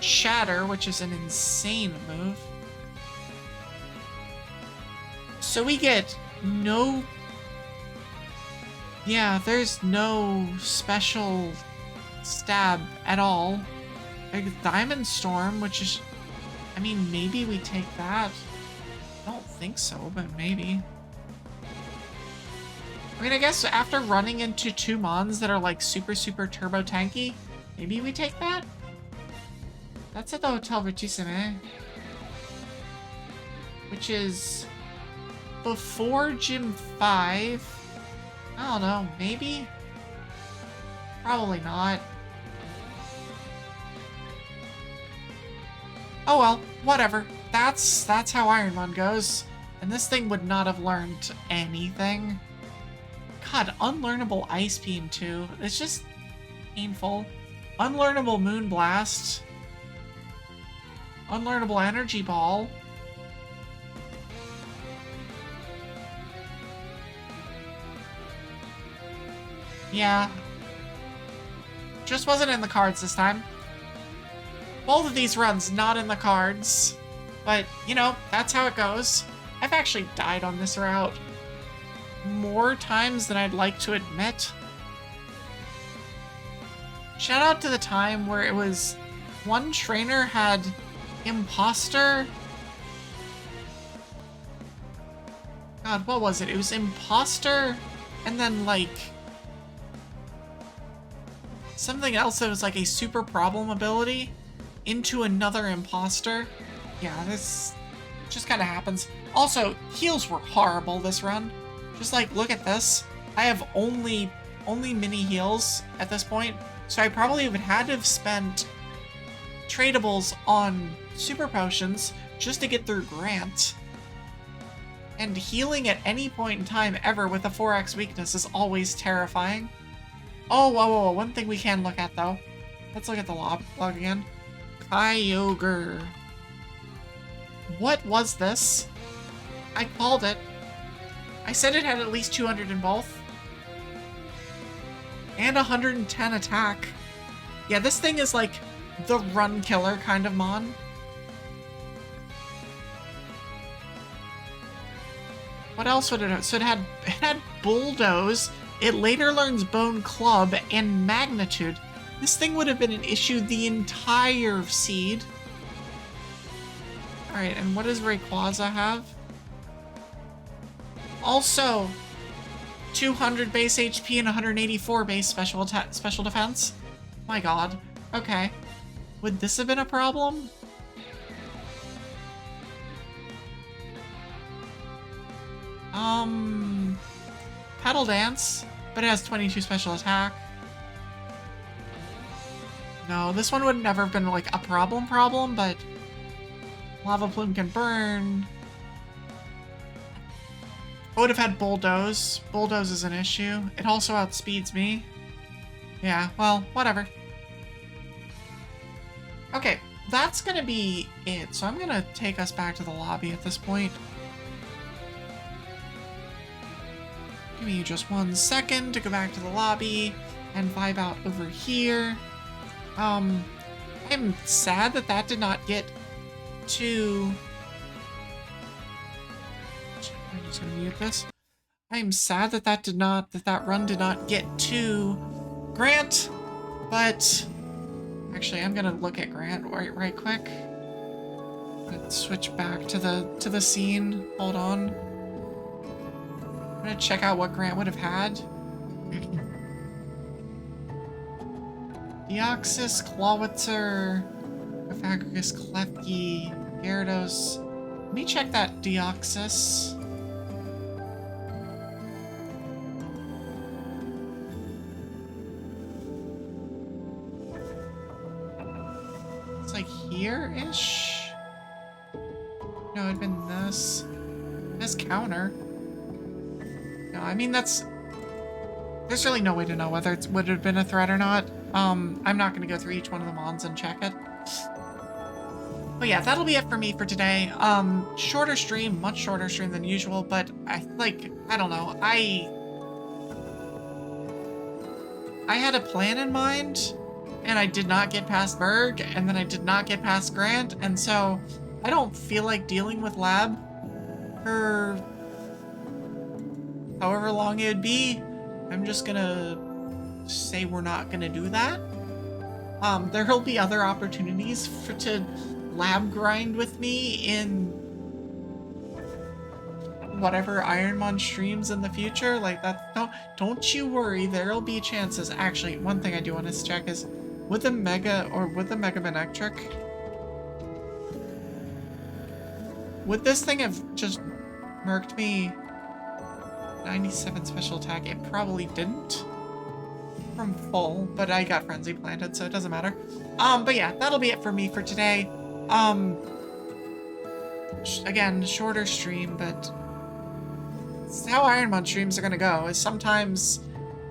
Shatter, which is an insane move. So we get no... Yeah, there's no special stab at all. Like Diamond Storm, which is... I mean, maybe we take that. I don't think so, but maybe. I mean, I guess after running into two Mons that are like super, super turbo tanky, maybe we take that? That's at the Hotel Vertissime. Which is before Gym 5. I don't know, maybe? Probably not. Oh well, whatever. That's how Ironmon goes. And this thing would not have learned anything. God, unlearnable Ice Beam too. It's just painful. Unlearnable Moonblast. Unlearnable Energy Ball. Yeah. Just wasn't in the cards this time. Both of these runs not in the cards. But, you know, that's how it goes. I've actually died on this route more times than I'd like to admit. Shout out to the time where it was one trainer had Imposter. God, what was it? It was Imposter and then like something else that was like a super problem ability into another Imposter. Yeah, this just kind of happens. Also, heals were horrible this run. Just like, look at this. I have only mini heals at this point, so I probably would had to have spent tradables on super potions just to get through Grant. And healing at any point in time ever with a 4x weakness is always terrifying. Oh, whoa, one thing we can look at though. Let's look at the log again. Kyogre. What was this? I called it. I said it had at least 200 in both. And 110 attack. Yeah, this thing is like the run killer kind of Mon. What else would it have? So it had Bulldoze. It later learns Bone Club and Magnitude. This thing would have been an issue the entire seed. Alright, and what does Rayquaza have? Also, 200 base HP and 184 base special defense. My god. Okay. Would this have been a problem? Petal Dance, but it has 22 special attack. No, this one would never have been like a problem, but Lava Plume can burn. I would have had Bulldoze. Bulldoze is an issue. It also outspeeds me. Yeah, well, whatever. Okay, that's gonna be it. So I'm gonna take us back to the lobby at this point. Give me just 1 second to go back to the lobby and vibe out over here. I'm sad that that did not get to... I'm just gonna mute this. I'm sad that that run did not get to Grant, but actually I'm gonna look at Grant right quick. Let's switch back to the scene. Hold on. I'm gonna check out what Grant would have had. Deoxys, Clawitzer, Ophagus, Klefki, Gyarados. Let me check that Deoxys. It's like here-ish? No, it'd been this. This counter. No, I mean that's... There's really no way to know whether it would have been a threat or not. I'm not going to go through each one of the mons and check it. But yeah, that'll be it for me for today. Shorter stream, much shorter stream than usual, but I don't know. I had a plan in mind, and I did not get past Burgh, and then I did not get past Grant, and so I don't feel like dealing with Lab for however long it would be. I'm just gonna say we're not gonna do that. There'll be other opportunities to lab grind with me in whatever Ironmon streams in the future. Like that, don't you worry, there'll be chances. Actually, one thing I do want to check is would the Mega Manectric, would this thing have just murked me? 97 special attack. It probably didn't from full, but I got Frenzy planted, so it doesn't matter. But yeah, that'll be it for me for today. Again, shorter stream, but it's how Ironmon streams are gonna go, is sometimes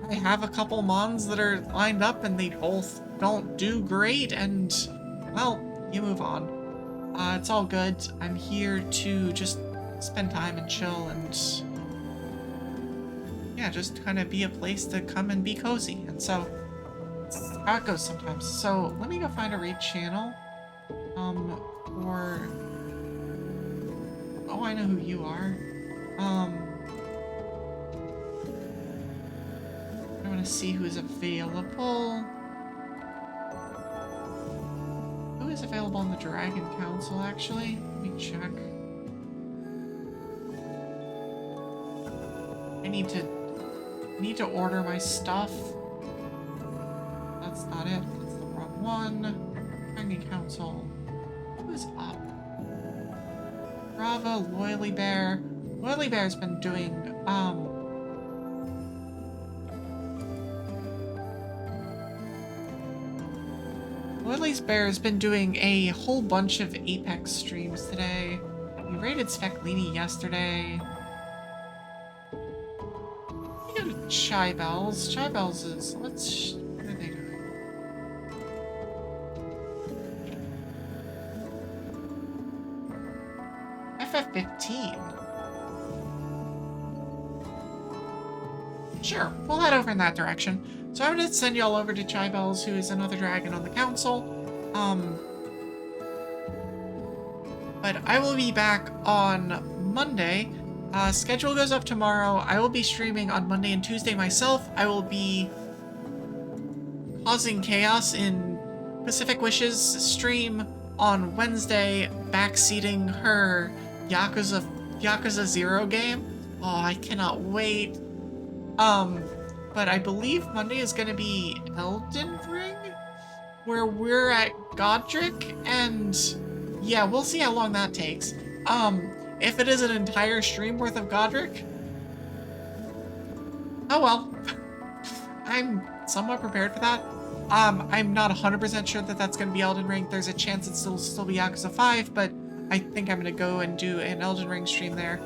I have a couple mons that are lined up and they both don't do great, and, well, you move on. It's all good. I'm here to just spend time and chill and... yeah, just kind of be a place to come and be cozy. And so, that's how it goes sometimes. So, let me go find a raid channel. Or... oh, I know who you are. I want to see who's available. Who is available on the Dragon Council, actually? Let me check. I need to order my stuff. That's not it. That's the wrong one. Dragon Council. Who's up? Bravo, Loyally Bear. Loyally Bear's been doing, Loyally Bear has been doing a whole bunch of Apex streams today. We raided Sveclini yesterday. We go to Chai Bells. Chai Bells is... what are they doing? FF15. Sure, we'll head over in that direction. So I'm gonna send y'all over to Chai Bells, who is another dragon on the council. But I will be back on Monday. Schedule goes up tomorrow. I will be streaming on Monday and Tuesday myself. I will be causing chaos in Pacific Wishes stream on Wednesday, backseating her Yakuza 0 game. Oh, I cannot wait. But I believe Monday is gonna be Elden Ring, where we're at Godric, and yeah, we'll see how long that takes. If it is an entire stream worth of Godric, oh well. I'm somewhat prepared for that. I'm not 100% sure that that's gonna be Elden Ring. There's a chance it'll still be Yakuza 5, but I think I'm gonna go and do an Elden Ring stream there.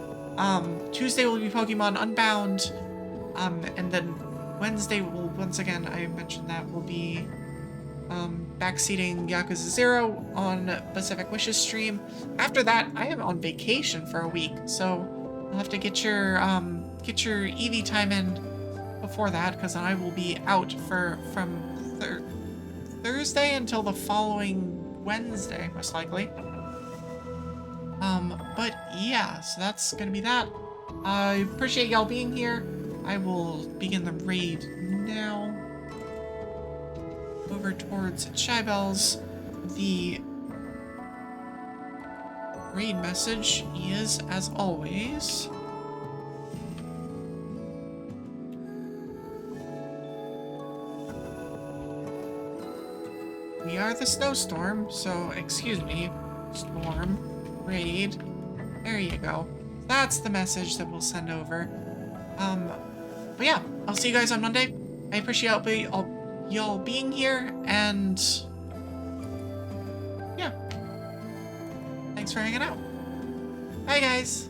Tuesday will be Pokemon Unbound, and then Wednesday will, once again, I mentioned that, will be backseating Yakuza 0 on Pacific Wishes stream. After that, I am on vacation for a week, so I'll have to get your Evie time in before that, because I will be out from Thursday until the following Wednesday, most likely. But yeah, so that's gonna be that. I appreciate y'all being here. I will begin the raid now. Over towards Shybells. The raid message is, as always, we are the snowstorm, so excuse me, storm, raid, there you go. That's the message that we'll send over. But yeah, I'll see you guys on Monday. I appreciate y'all being here, and yeah, thanks for hanging out. Bye guys.